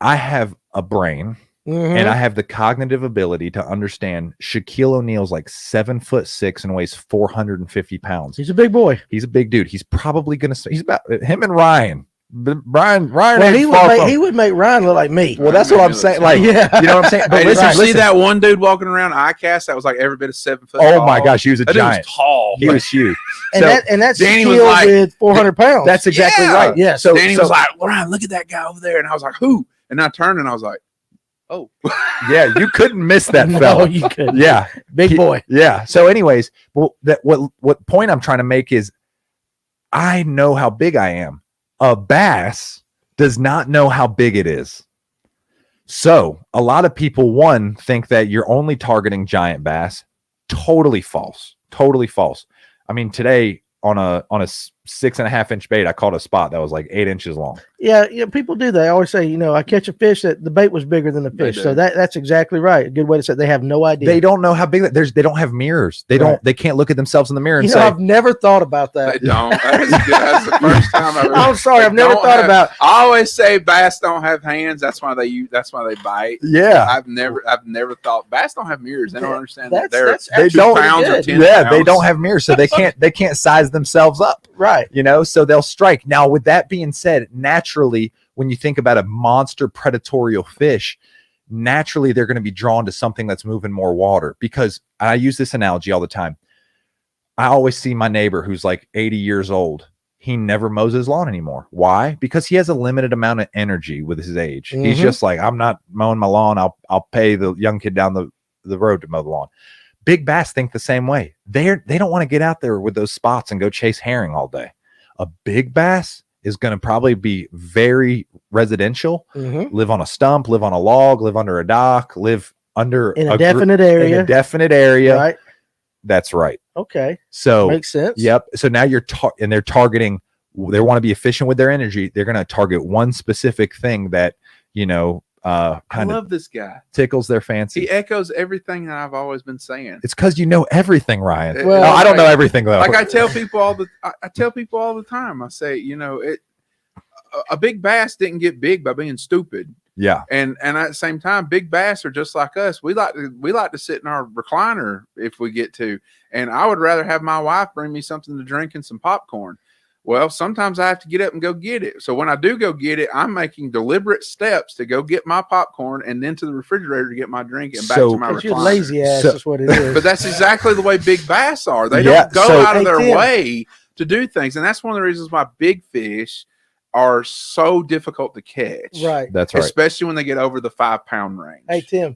I have a brain and I have the cognitive ability to understand Shaquille O'Neal's like 7'6" and weighs 450 pounds. He's a big boy. He's a big dude. He's probably he's about him and Ryan. Ryan. Well, he would make Ryan look like me. Well, that's what I'm saying. Like, you know what I'm saying? But listen, see that one dude walking around ICAST that was like every bit of 7 foot. Oh my gosh, he was a that giant. Dude was tall. He was huge. And that's Danny was like, with 400 pounds. That's exactly right. Yeah. So Danny was like, Ryan, look at that guy over there, and I was like, who? And I turned and I was like, oh, yeah, you couldn't miss that no, fella. You couldn't. Yeah, big boy. Yeah. So, anyways, what point I'm trying to make is, I know how big I am. A bass does not know how big it is. So a lot of people, think that you're only targeting giant bass. Totally false. I mean, today on a 6.5 inch bait, I caught a spot that was like 8 inches long. Yeah, people do that. I always say, I catch a fish that the bait was bigger than the fish. So that's exactly right. A good way to say it. They have no idea. They don't know how big they don't have mirrors. They can't look at themselves in the mirror and say, I've never thought about that. They don't. That's the first time I've ever. I'm sorry, I've never thought about. I always say bass don't have hands. That's why they bite. Yeah. I've never thought bass don't have mirrors. They don't understand that they don't. Pounds or 10 yeah, pounds. They don't have mirrors, so they can't size themselves up. Right. So they'll strike. Now, with that being said, naturally, when you think about a monster predatorial fish, naturally they're going to be drawn to something that's moving more water. Because I use this analogy all the time. I always see my neighbor who's like 80 years old. He never mows his lawn anymore. Why? Because he has a limited amount of energy with his age. He's just like, I'm not mowing my lawn. I'll pay the young kid down the road to mow the lawn. Big bass think the same way. They don't want to get out there with those spots and go chase herring all day. A big bass is going to probably be very residential, live on a stump, live on a log, live under a dock, live under in a definite area. Right. That's right. Okay. So Makes sense. Yep. So now and they're targeting. They want to be efficient with their energy. They're going to target one specific thing that I kind of love this guy. tickles their fancy. He echoes everything that I've always been saying. It's because you know everything, Ryan. Well, No, I don't know everything though. Like I tell people all the time. I say, a big bass didn't get big by being stupid. Yeah. And at the same time, big bass are just like us. We like to sit in our recliner if we get to. And I would rather have my wife bring me something to drink and some popcorn. Well, sometimes I have to get up and go get it. So when I do go get it, I'm making deliberate steps to go get my popcorn and then to the refrigerator to get my drink and back to my recliner. You're lazy ass. That's what it is. But that's exactly the way big bass are. They don't go out of their way to do things. And that's one of the reasons why big fish are so difficult to catch. Right. That's right. Especially when they get over the 5-pound range. Hey, Tim,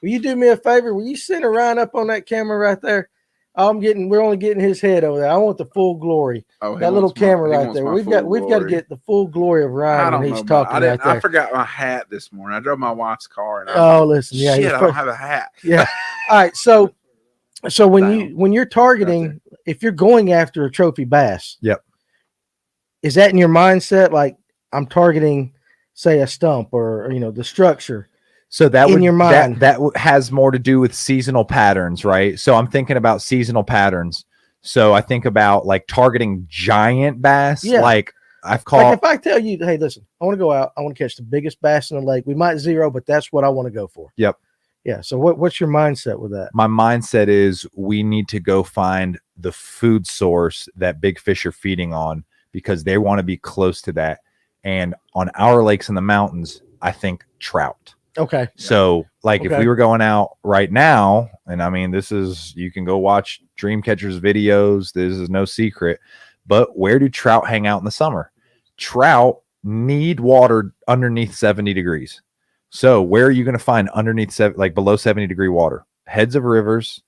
will you do me a favor? Will you send Ryan up on that camera right there? We're only getting his head over there. I want the full glory. Oh, that little camera right there. We've got to get the full glory of Ryan when he's talking right there. I forgot my hat this morning. I drove my wife's car and listen, yeah, shit, I don't have a hat. Yeah. All right, so when you're targeting, if you're going after a trophy bass, yep, is that in your mindset? Like I'm targeting, say, a stump or the structure. So that in your mind, that has more to do with seasonal patterns, right? So I'm thinking about seasonal patterns. So I think about like targeting giant bass. Yeah. Like I've caught. Like if I tell you, hey, listen, I want to go out. I want to catch the biggest bass in the lake. We might zero, but that's what I want to go for. Yep. Yeah. So what's your mindset with that? My mindset is we need to go find the food source that big fish are feeding on because they want to be close to that. And on our lakes in the mountains, I think trout. Okay. So like if we were going out right now, and I mean, you can go watch Dreamcatcher's videos. This is no secret, but where do trout hang out in the summer? Trout need water underneath 70 degrees. So where are you going to find underneath below 70-degree water? Heads of rivers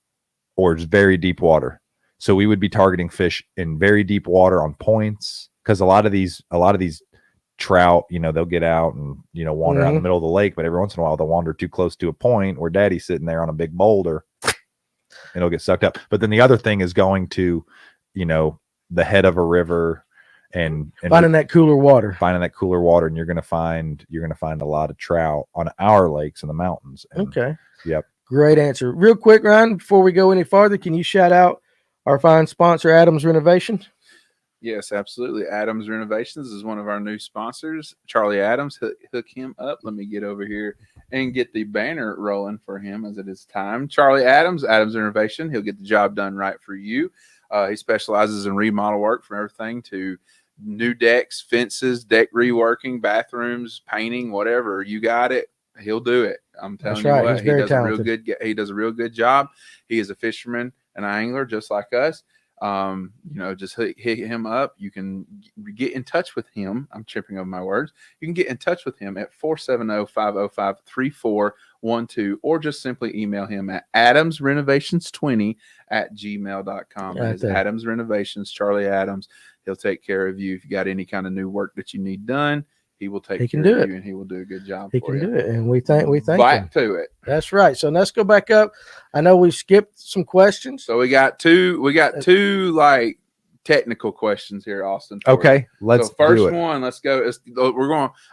or just very deep water. So we would be targeting fish in very deep water on points. Cause a lot of these trout, they'll get out and, wander out in the middle of the lake, but every once in a while they'll wander too close to a point where daddy's sitting there on a big boulder and it'll get sucked up. But then the other thing is going to, the head of a river and finding that cooler water, and you're going to find a lot of trout on our lakes in the mountains. Okay. Yep. Great answer. Real quick, Ryan, before we go any farther, can you shout out our fine sponsor, Adams Renovation? Yes, absolutely. Adams Renovations is one of our new sponsors. Charlie Adams, hook him up. Let me get over here and get the banner rolling for him as it is time. Charlie Adams, Adams Renovation. He'll get the job done right for you. He specializes in remodel work from everything to new decks, fences, deck reworking, bathrooms, painting, whatever. You got it. He'll do it. I'm telling you what, he does a real good job. He is a fisherman and an angler just like us. Just hit him up. You can get in touch with him. I'm tripping over my words. You can get in touch with him at 470-505-3412 or just simply email him at adamsrenovations20@gmail.com. That is Adams Renovations, Charlie Adams. He'll take care of you. If you got any kind of new work that you need done, he will take care of you and he will do a good job. He can do it. And we thank back to it. That's right. So let's go back up. I know we skipped some questions. So we got two like technical questions here, Austin. Okay. Let's first one. Let's go.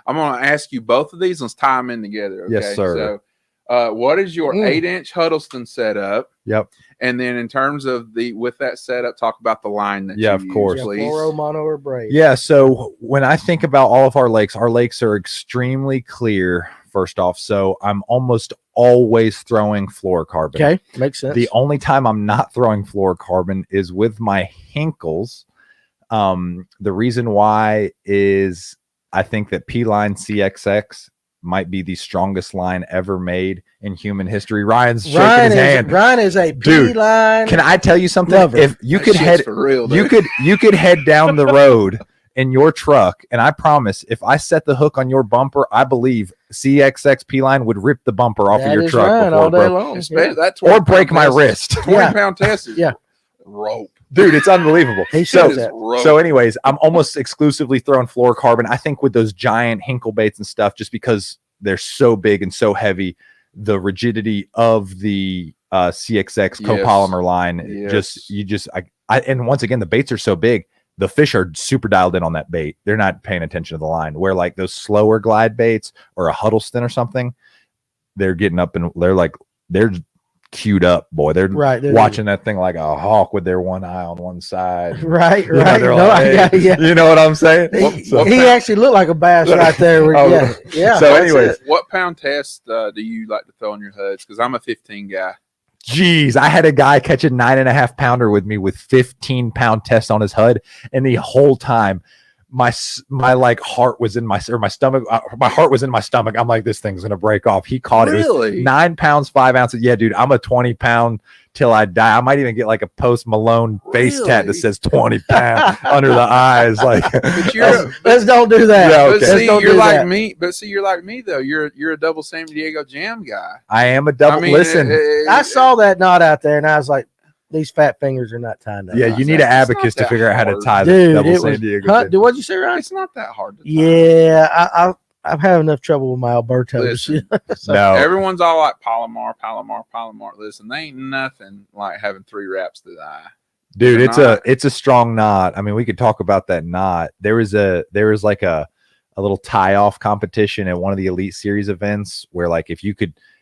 I'm going to ask you both of these. Let's tie them in together. Okay? Yes, sir. So what is your 8-inch Huddleston setup? Yep. And then in terms of with that setup, talk about the line that of course. Please. Fluoro, mono, or braid. Yeah. So when I think about all of our lakes are extremely clear. First off, so I'm almost always throwing fluorocarbon. Okay, makes sense. The only time I'm not throwing fluorocarbon is with my Hinkles. The reason why is I think that P-Line CXX might be the strongest line ever made in human history. Ryan's shaking his hand. Ryan is a P-Line. Can I tell you something? Lover. If you could head, you could head down the road in your truck, and I promise, if I set the hook on your bumper, I believe CXX P-Line would rip the bumper off of your truck all day long. That's or break my wrist. 20-pound tested. Yeah. Rope. Dude, it's unbelievable. So anyways, I'm almost exclusively throwing fluorocarbon. I think with those giant Hinkle baits and stuff, just because they're so big and so heavy, the rigidity of the CXX copolymer line. And once again, the baits are so big, the fish are super dialed in on that bait. They're not paying attention to the line. Where like those slower glide baits or a Huddleston or something, they're getting up and they're queued up, boy. They're watching that thing like a hawk with their one eye on one side. Right. You know what I'm saying? He actually looked like a bass right there. Yeah. So anyways, what pound test do you like to throw on your HUDs? Because I'm a 15 guy. Jeez, I had a guy catch a 9.5 pounder with me with 15-pound test on his HUD, and the whole time my like heart was in my stomach. My heart was in my stomach. I'm like, this thing's gonna break off. He caught it. It was 9 pounds 5 ounces. Yeah, dude, I'm a 20-pound till I die. I might even get like a Post Malone face tat that says 20 pound under the eyes. Like, let's don't do that. Yeah, okay. But see, you're like me. But see, you're like me though. You're a double San Diego Jam guy. I am a double. Listen, I saw that knot out there, and I was like, these fat fingers are not tying that. Yeah, you need an abacus to figure out how to tie the double San Diego. What'd you say, Ryan? It's not that hard to tie. Yeah, I'm having enough trouble with my Albertos. So no. Everyone's all like Palomar. Listen, they ain't nothing like having 3 wraps to the eye. Dude, it's a strong knot. I mean, we could talk about that knot. There was like a little tie-off competition at one of the Elite Series events where like it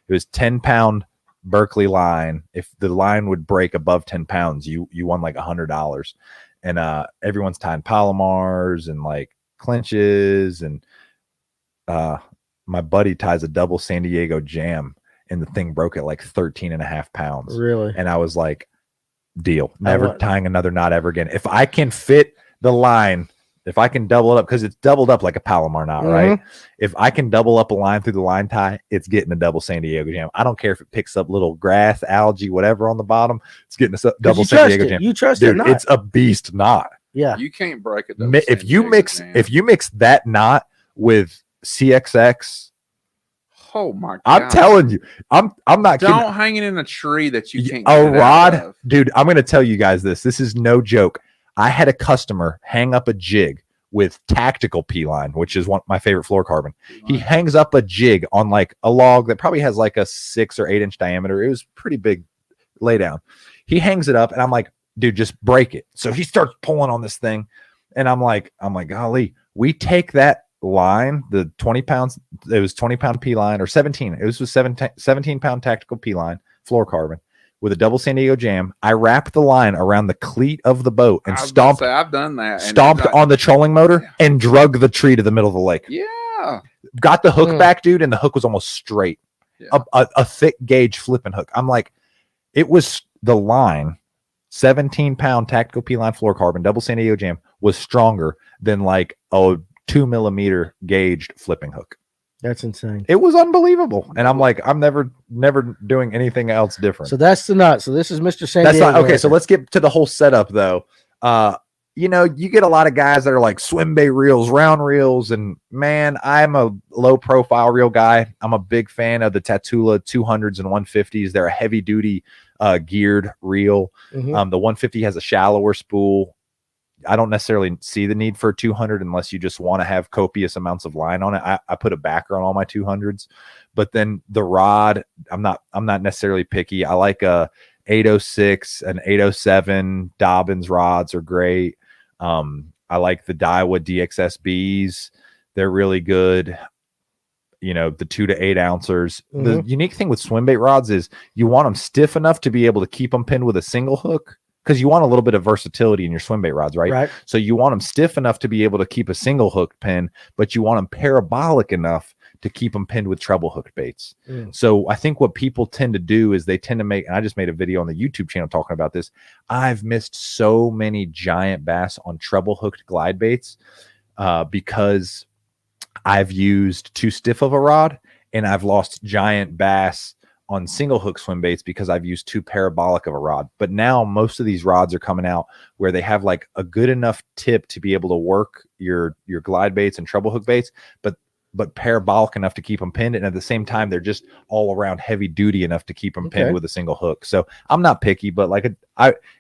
was 10-pound Berkeley line. If the line would break above 10 pounds, you won like $100. And everyone's tying Palomars and like clinches, and my buddy ties a double San Diego Jam, and the thing broke at like 13.5 pounds. Really? And I was like, deal. Never tying another knot ever again. If I can fit the line, if I can double it up, because it's doubled up like a Palomar knot, right? If I can double up a line through the line tie, it's getting a double San Diego Jam. I don't care if it picks up little grass, algae, whatever on the bottom. It's getting a double San Diego Jam. You trust it, it's a beast knot. Yeah, you can't break it. If you mix that knot with CXX, oh my god! I'm telling you, I'm not kidding. Don't hang it in a tree that you can't. A rod, dude. I'm going to tell you guys this. This is no joke. I had a customer hang up a jig with tactical P-line, which is one of my favorite fluorocarbon. He hangs up a jig on like a log that probably has like a 6 or 8 inch diameter. It was pretty big lay down. He hangs it up, and I'm like, dude, just break it. So he starts pulling on this thing, and I'm like, golly, we take that line, the 20 pounds, it was 20-pound P-line or 17. It was 17-pound tactical P-line fluorocarbon with a double San Diego Jam. I wrapped the line around the cleat of the boat and stomped. I've done that. Stomped on the trolling motor and drug the tree to the middle of the lake. Yeah. Got the hook back, dude, and the hook was almost straight. Yeah. A thick gauge flipping hook. I'm like, it was the line, 17-pound tactical P-line fluorocarbon, double San Diego Jam, was stronger than like a 2-millimeter gauged flipping hook. That's insane. It was unbelievable. And I'm like, I'm never doing anything else different. So that's the knot. So this is Mr. San Diego. That's not okay. So let's get to the whole setup though. You know, you get a lot of guys that are like Swimbait reels, round reels, and man, I'm a low profile reel guy. I'm a big fan of the Tatula 200s and 150s. They're a heavy duty geared reel. The 150 has a shallower spool. I don't necessarily see the need for a 200 unless you just want to have copious amounts of line on it. I put a backer on all my 200s, but then the rod, I'm not necessarily picky. I like a 806 and 807 Dobbins rods are great. I like the Daiwa DXSBs. They're really good. You know, the 2 to 8 ouncers. The unique thing with Swimbait rods is you want them stiff enough to be able to keep them pinned with a single hook, because you want a little bit of versatility in your Swimbait rods, right? So you want them stiff enough to be able to keep a single hook pin, but you want them parabolic enough to keep them pinned with treble hooked baits. So I think what people tend to do is they tend to make, and I just made a video on the YouTube channel talking about this. I've missed so many giant bass on treble hooked glide baits because I've used too stiff of a rod, and I've lost giant bass on single hook swim baits because I've used too parabolic of a rod. But now most of these rods are coming out where they have like a good enough tip to be able to work your glide baits and treble hook baits, but parabolic enough to keep them pinned, and at the same time they're just all around heavy duty enough to keep them pinned with a single hook. So I'm not picky, but like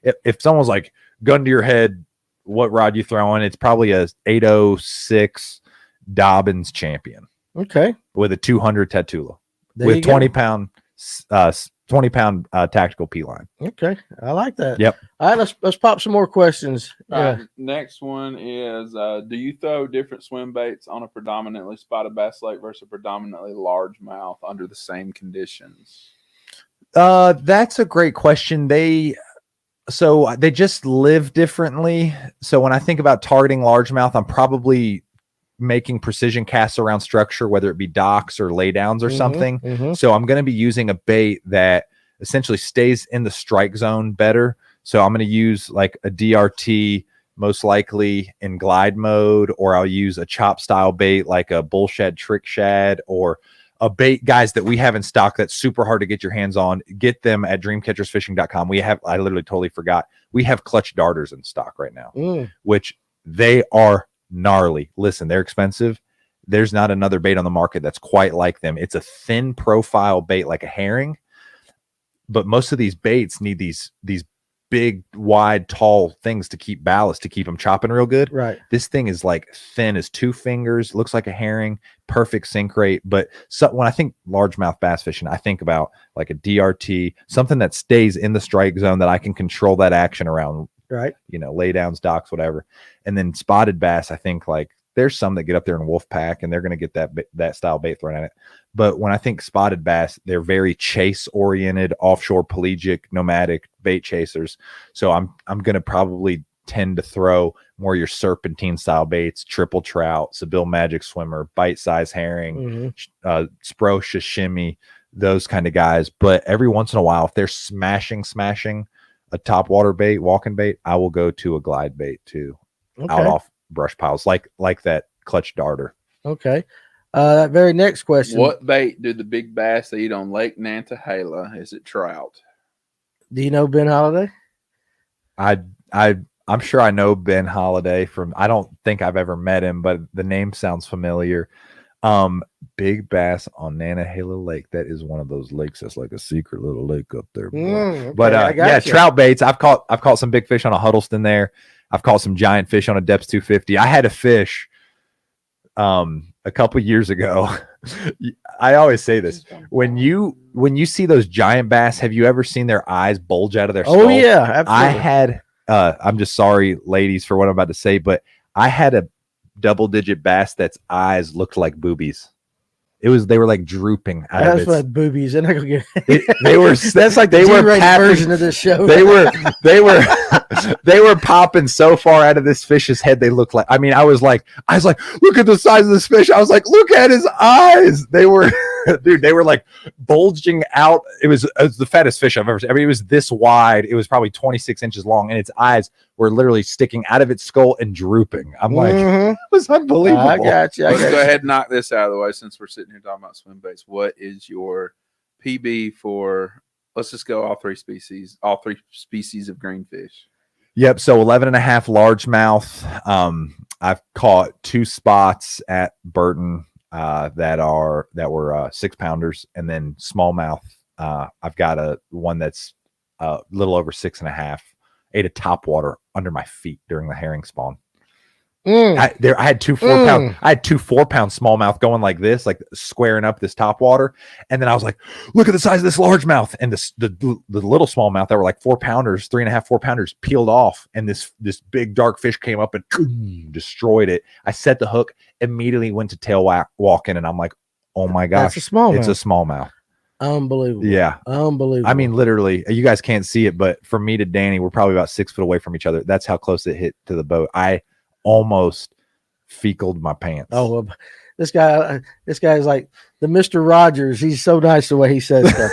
if someone's like, gun to your head, what rod you throwing, it's probably a 806 Dobbins Champion with a 200 Tatula with 20-pound 20-pound tactical P line. Okay, I like that. Yep. All right, let's pop some more questions. Next one is: do you throw different swim baits on a predominantly spotted bass lake versus a predominantly largemouth under the same conditions? That's a great question. They just live differently. So when I think about targeting largemouth, I'm probably making precision casts around structure, whether it be docks or laydowns or something. So I'm going to be using a bait that essentially stays in the strike zone better. So I'm going to use like a DRT, most likely in glide mode, or I'll use a chop style bait like a bull shad, trick shad, or a bait, guys, that we have in stock that's super hard to get your hands on. Get them at DreamCatchersFishing.com. I literally totally forgot. We have clutch darters in stock right now, which they are gnarly. Listen, they're expensive. There's not another bait on the market that's quite like them. It's a thin profile bait like a herring, but most of these baits need these big, wide, tall things to keep ballast, to keep them chopping real good. Right. This thing is like thin as 2 fingers, looks like a herring, perfect sink rate. But when I think largemouth bass fishing, I think about like a DRT, something that stays in the strike zone that I can control that action around. Right. Laydowns, docks, whatever. And then spotted bass, I think like there's some that get up there in wolf pack and they're going to get that style bait thrown at it. But when I think spotted bass, they're very chase oriented, offshore pelagic, nomadic bait chasers. So I'm going to probably tend to throw more your serpentine style baits, triple trout, Seville magic swimmer, bite size herring, spro sashimi, those kind of guys. But every once in a while, if they're smashing a top water bait, walking bait, I will go to a glide bait too, out off brush piles, like that clutch darter. Okay. That very next question. What bait do the big bass eat on Lake Nantahala? Is it trout? Do you know Ben Holiday? I'm sure I know Ben Holiday I don't think I've ever met him, but the name sounds familiar. Big bass on Nantahala Lake. That is one of those lakes that's like a secret little lake up there. Okay, but yeah, trout baits. I've caught some big fish on a Huddleston there. I've caught some giant fish on a Depths 250. I had a fish a couple years ago. I always say this. When you see those giant bass, have you ever seen their eyes bulge out of their skull? Oh yeah, absolutely. I had I'm just sorry, ladies, for what I'm about to say, but I had a double-digit bass that's eyes looked like boobies. They were like drooping out of it. That's like boobies. They're not gonna get they were that's like they were version of this show. They were popping so far out of this fish's head. They looked like, I was like, look at the size of this fish. I was like, look at his eyes. They were they were like bulging out. It was the fattest fish I've ever seen. It was this wide. It was probably 26 inches long, and its eyes were literally sticking out of its skull and drooping. I'm like, it was unbelievable. I got you. Let's go ahead and knock this out of the way since we're sitting here talking about swim baits. What is your PB for? Let's just go all three species of greenfish. Yep. So 11.5 largemouth. I've caught 2 spots at Burton that were 6-pounders, and then smallmouth. I've got one that's a little over 6.5. Ate a topwater under my feet during the herring spawn. I had 2 4-pound. I had 2 4-pound smallmouth going like this, like squaring up this topwater, and then I was like, "Look at the size of this largemouth!" And the little smallmouth that were like 4-pounders, 3.5 4-pounders peeled off, and this big dark fish came up and destroyed it. I set the hook, immediately went to tail walking, and I'm like, "Oh my gosh, it's a smallmouth!" It's a smallmouth. Unbelievable. Yeah. Unbelievable. I mean, literally, you guys can't see it, but from me to Danny, we're probably about 6 foot away from each other. That's how close it hit to the boat. I almost fecaled my pants. Oh, well, this guy's like the Mr. Rogers. He's so nice the way he says stuff.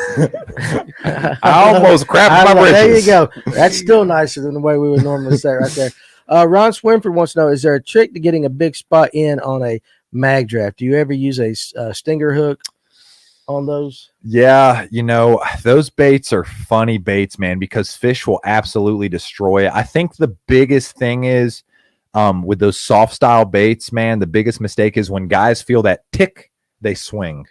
I almost crapped my britches. There you go. That's still nicer than the way we would normally say right there. Ron Swinford wants to know, is there a trick to getting a big spot in on a mag draft? Do you ever use a stinger hook on those? Yeah, those baits are funny baits, man, because fish will absolutely destroy it. I think the biggest thing is with those soft style baits, man, the biggest mistake is when guys feel that tick, they swing.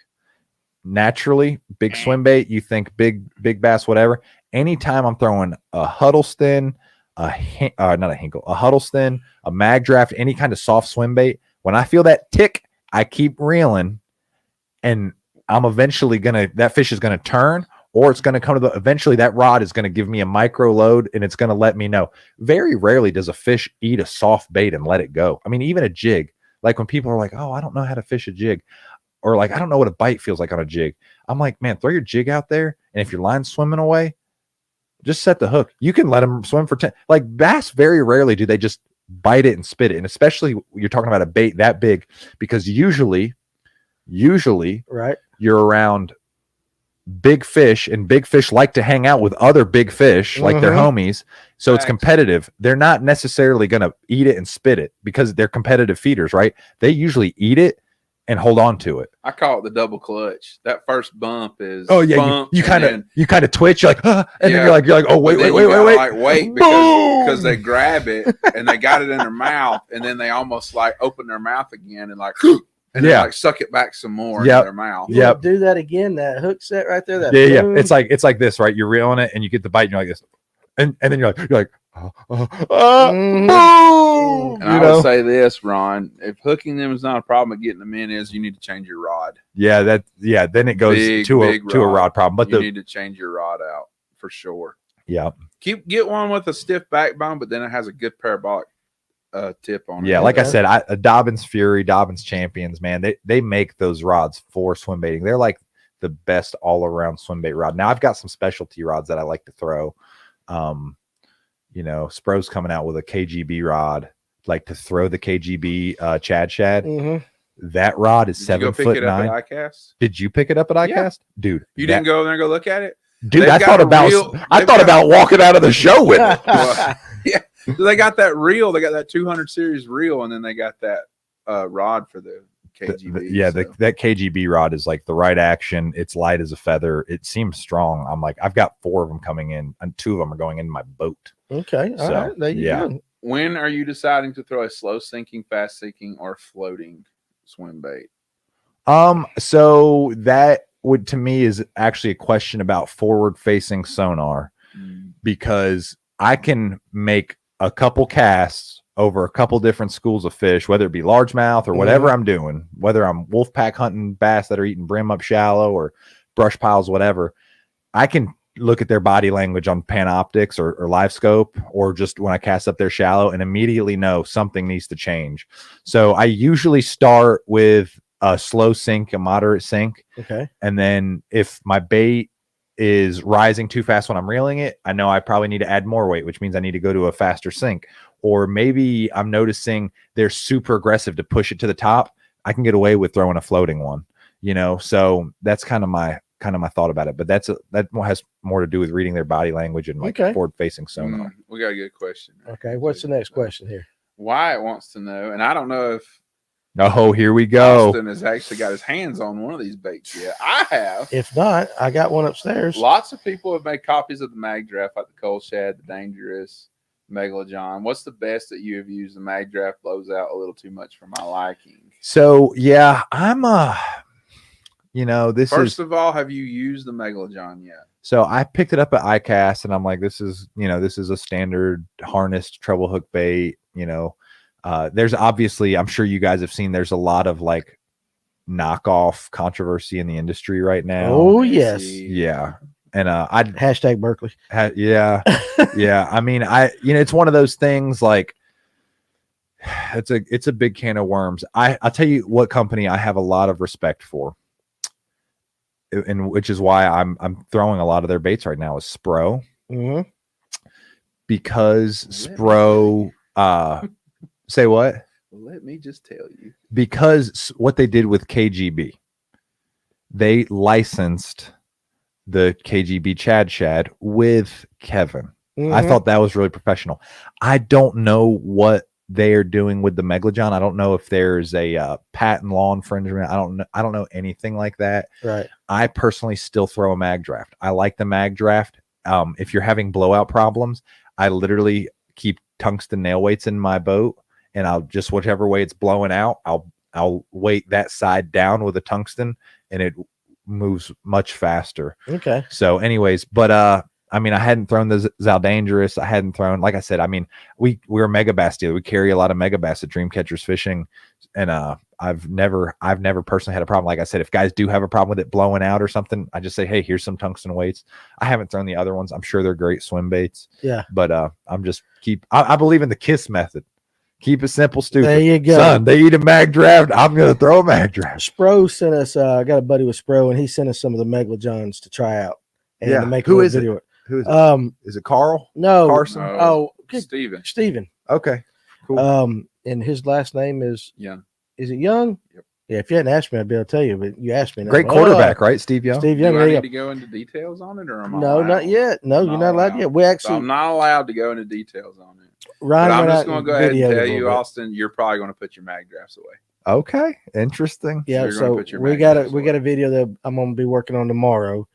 Naturally, big swim bait, you think big bass, whatever. Anytime I'm throwing a Huddleston, not a Hinkle, a Huddleston, a mag draft, any kind of soft swim bait, when I feel that tick, I keep reeling, and I'm eventually that fish is gonna turn, or it's going to come to eventually that rod is going to give me a micro load and it's going to let me know. Very rarely does a fish eat a soft bait and let it go. I mean, even a jig, like when people are like, oh, I don't know how to fish a jig, or like, I don't know what a bite feels like on a jig. I'm like, man, throw your jig out there. And if your line's swimming away, just set the hook. You can let them swim for 10. Like bass, very rarely do they just bite it and spit it. And especially you're talking about a bait that big, because usually right, you're around big fish, and big fish like to hang out with other big fish, like their homies. So it's competitive. They're not necessarily going to eat it and spit it because they're competitive feeders, right? They usually eat it and hold on to it. I call it the double clutch. That first bump is you kind of twitch, you're like, and then you're like, oh wait, like wait because they grab it and they got it in their mouth, and then they almost like open their mouth again and like and then like suck it back some more in their mouth. Yeah, do that again. That hook set right there. That It's like this, right? You're reeling it and you get the bite and you're like this, and then you're like. And I would say this, Ron, if hooking them is not a problem, but getting them in is, you need to change your rod. Then it goes to a rod problem. But you need to change your rod out for sure. Yeah. Get one with a stiff backbone, but then it has a good parabolic tip on it. Yeah, like I said, Dobbins Fury, Dobbins Champions, man, they make those rods for swim baiting. They're like the best all around swim bait rod. Now I've got some specialty rods that I like to throw. Spro's coming out with a KGB rod, like to throw the KGB Chad Shad. That rod is 7'9". Did you pick it up at ICAST? Yeah. Dude, you didn't go there and go look at it? Dude, I thought about walking out of the show with it. Yeah. So they got that reel. They got that 200 series reel, and then they got that rod for the KGB. That KGB rod is like the right action. It's light as a feather. It seems strong. I'm like, I've got 4 of them coming in, and 2 of them are going into my boat. Okay, all right. There you go. When are you deciding to throw a slow sinking, fast sinking, or floating swim bait? So that would, to me, is actually a question about forward facing sonar, because I can make a couple casts over a couple different schools of fish, whether it be largemouth or whatever I'm doing, whether I'm wolf pack hunting bass that are eating brim up shallow or brush piles, whatever. I can look at their body language on Panoptics or live scope, or just when I cast up their shallow, and immediately know something needs to change. So I usually start with a slow sink, a moderate sink. Okay. And then if my bait is rising too fast when I'm reeling it, I know I probably need to add more weight, which means I need to go to a faster sink. Or maybe I'm noticing they're super aggressive to push it to the top. I can get away with throwing a floating one, so that's kind of my thought about it. But that has more to do with reading their body language and forward facing sonar. We got a good question. Okay. What's the next question here? Wyatt wants to know, and I don't know if here we go. Austin has actually got his hands on one of these baits yet. I have. If not, I got one upstairs. Lots of people have made copies of the mag draft, like the Cold Shad, the Dangerous, Megalojohn. What's the best that you have used? The mag draft blows out a little too much for my liking. So yeah, I'm First of all, have you used the Megalojohn yet? So I picked it up at ICAST, and I'm like, this is a standard harnessed treble hook bait. There's obviously, I'm sure you guys have seen, there's a lot of like knockoff controversy in the industry right now. Oh yes. Yeah. And I'd hashtag Berkeley. Yeah. I mean, it's one of those things, like it's a big can of worms. I'll tell you what company I have a lot of respect for, and which is why I'm throwing a lot of their baits right now, is Spro. Because Spro say what? Well, let me just tell you. Because what they did with KGB, they licensed the KGB Chad Shad with Kevin. I thought that was really professional. I don't know what they are doing with the Megalojohn. I don't know if there's a patent law infringement. I don't know anything like that. Right. I personally still throw a mag draft. I like the mag draft. If you're having blowout problems, I literally keep tungsten nail weights in my boat, and I'll just, whichever way it's blowing out, I'll weight that side down with a tungsten, and it moves much faster. Okay. So anyways, but I mean, I hadn't thrown the Zal Dangerous. I hadn't thrown, like I said, I mean, we're a mega bass dealer. We carry a lot of mega bass at Dreamcatcher's Fishing. And I've never personally had a problem. Like I said, if guys do have a problem with it blowing out or something, I just say, hey, here's some tungsten weights. I haven't thrown the other ones. I'm sure they're great swim baits. Yeah. But I'm just I believe in the KISS method. Keep it simple, stupid. There you go. Son, they eat a mag draft. I'm going to throw a mag draft. Spro sent us, I got a buddy with Spro, and he sent us some of the Megalojons to try out. And Yeah. to make Who a is video. it? Who is it? Is it Carl? No. Carson? Steven. Okay. Cool. And his last name is Young. Is it Young? Yep. Yeah, if you hadn't asked me, I'd be able to tell you, but you asked me. Great quarterback, right? Steve Young? Steve Young. Do There I you need go. to go into details on it, or am I No, allowed? not yet. No, you're not allowed yet. We So actually, I'm not allowed to go into details on it. Ryan, But I'm went just out going to and go ahead and videoed tell a little you, bit. Austin, you're probably going to put your mag drafts away. Okay. Interesting. Yeah, You're gonna so put your we mag got drafts we got away. a video that I'm going to be working on tomorrow,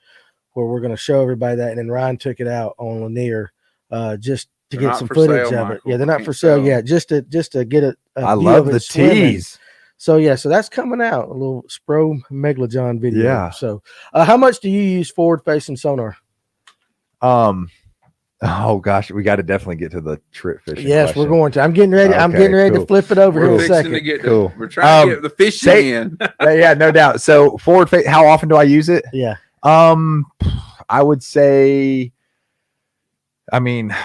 where we're going to show everybody that, and then Ryan took it out on Lanier, just to They're get not some for footage sale, of it. Michael. Yeah, they're not Can't for sale sell. yet. Just to get a I view love of the it swimming. tease. So yeah, so that's coming out, a little Spro Megalojon video. Yeah. So, how much do you use forward-facing sonar? Oh gosh, we got to definitely get to the trip fishing. Yes, question. we're going to. I'm getting ready. I'm Okay, getting ready to cool. flip it over We're here in a fixing second. to get Cool. we're trying to get the fishing in. Yeah, no doubt. So forward face, how often do I use it? Yeah. I would say, I mean,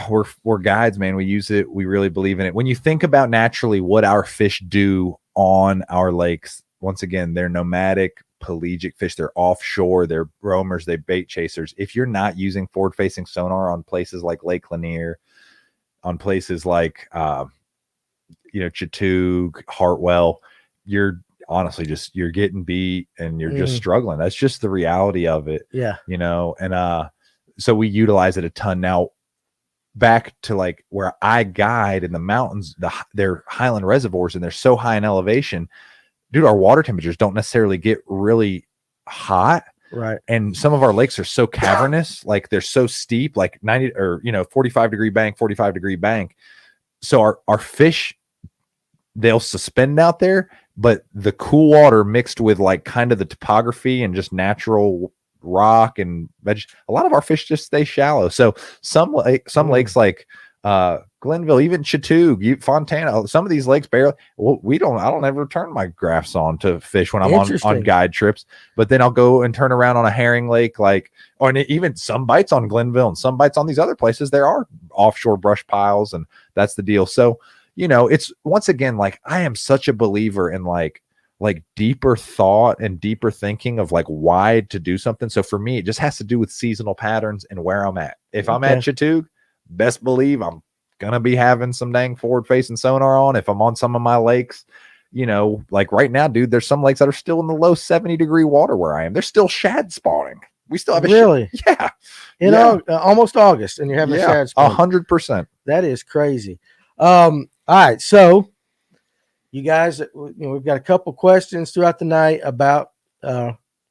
we're guides, man. We use it. We really believe in it. When you think about naturally what our fish do on our lakes, once again, they're nomadic, pelagic fish. They're offshore. They're roamers. They're bait chasers. If you're not using forward-facing sonar on places like Lake Lanier, on places like, Chatoog, Hartwell, you're honestly you're getting beat and you're just struggling. That's just the reality of it. Yeah. And so we utilize it a ton. Now back to like where I guide in the mountains, they're highland reservoirs and they're so high in elevation, dude, our water temperatures don't necessarily get really hot. Right. And some of our lakes are so cavernous, like they're so steep, like 90 or 45-degree bank, 45-degree bank. So our fish, they'll suspend out there, but the cool water mixed with like kind of the topography and just natural rock and a lot of our fish just stay shallow. So some lakes like Glenville, even Chatoog, Fontana, some of these lakes barely. Well, I don't ever turn my graphs on to fish when I'm on guide trips, but then I'll go and turn around on a herring lake, and even some bites on Glenville and some bites on these other places. There are offshore brush piles, and that's the deal. So, it's once again, like I am such a believer in like deeper thought and deeper thinking of like why to do something. So for me, it just has to do with seasonal patterns and where I'm at. If I'm at Chatoog, best believe I'm gonna be having some dang forward facing sonar on. If I'm on some of my lakes, like right now, dude, there's some lakes that are still in the low 70-degree water where I am. They're still shad spawning. We still have almost August, and you're having a shad spawn. 100%. That is crazy. All right, so you guys, we've got a couple questions throughout the night about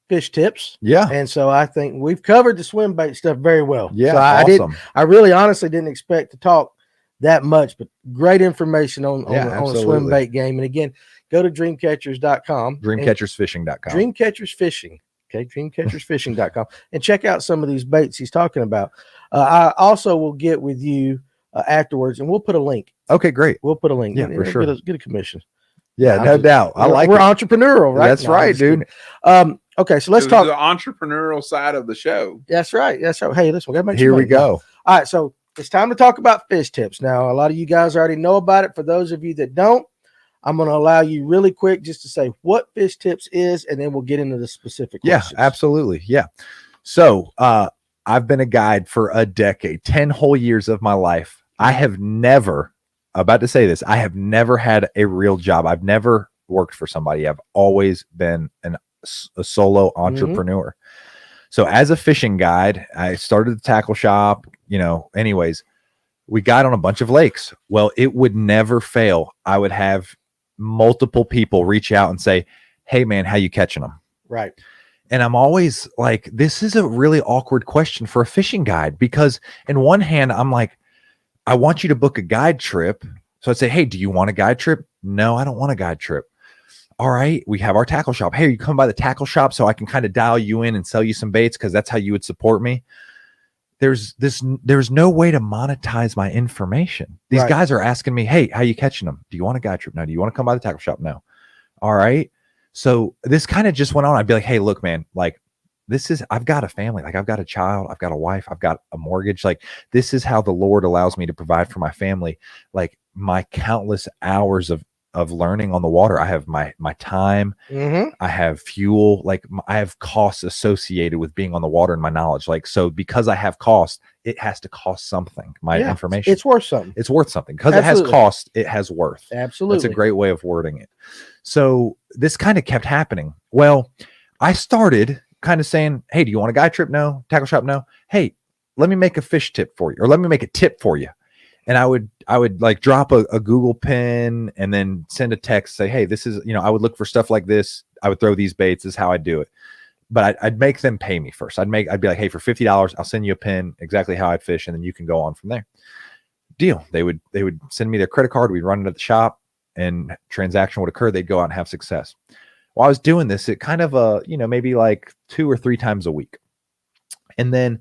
fish tips. Yeah. And so I think we've covered the swim bait stuff very well. Yeah. So I really honestly didn't expect to talk that much, but great information on the swim bait game. And again, go to dreamcatchers.com. DreamCatchersFishing.com. Dreamcatchers Fishing. Okay. DreamCatchersFishing.com. And check out some of these baits he's talking about. I also will get with you afterwards, and we'll put a link. Okay, great. We'll put a link. Yeah, for sure. Get a commission. Yeah, no doubt. We're entrepreneurial, right? That's right, dude. Okay, so let's talk the entrepreneurial side of the show. That's right. Hey, listen, we gotta make Here we go. All right, so it's time to talk about fish tips. Now, a lot of you guys already know about it. For those of you that don't, I'm going to allow you really quick just to say what fish tips is, and then we'll get into the specific questions. Yeah, absolutely. Yeah. So I've been a guide for a decade, 10 whole years of my life. I have never, about to say this, I have never had a real job. I've never worked for somebody. I've always been a solo entrepreneur. So as a fishing guide, I started the tackle shop, anyways, we got on a bunch of lakes. Well, it would never fail. I would have multiple people reach out and say, hey man, how you catching them? Right. And I'm always like, this is a really awkward question for a fishing guide, because in one hand, I'm like, I want you to book a guide trip. So I'd say, hey, do you want a guide trip? No, I don't want a guide trip. All right, we have our tackle shop. Hey, you come by the tackle shop so I can kind of dial you in and sell you some baits, because that's how you would support me. There's no way to monetize my information. These guys are asking me, hey, how you catching them? Do you want a guide trip? No. Do you want to come by the tackle shop? No. All right. So this kind of just went on. I'd be like, hey, look, man, like I've got a family, like I've got a child, I've got a wife, I've got a mortgage. Like this is how the Lord allows me to provide for my family. Like my countless hours of learning on the water. I have my time, I have fuel, like I have costs associated with being on the water and my knowledge. Like, so because I have cost, it has to cost something. My information, it's worth something. It's worth something because it has cost. It has worth. Absolutely. That's a great way of wording it. So this kind of kept happening. Well, I started kind of saying, hey, do you want a guide trip? No. Tackle shop? No. Hey, let me make a fish tip for you, or let me make a tip for you. And I would like drop a Google pin and then send a text, say, hey, this is, I would look for stuff like this. I would throw these baits. This is how I do it. But I'd make them pay me first. I'd be like, hey, for $50, I'll send you a pin, exactly how I fish. And then you can go on from there. Deal. They would send me their credit card. We'd run it at the shop and transaction would occur. They'd go out and have success. While I was doing this, it kind of, maybe like 2 or 3 times a week. And then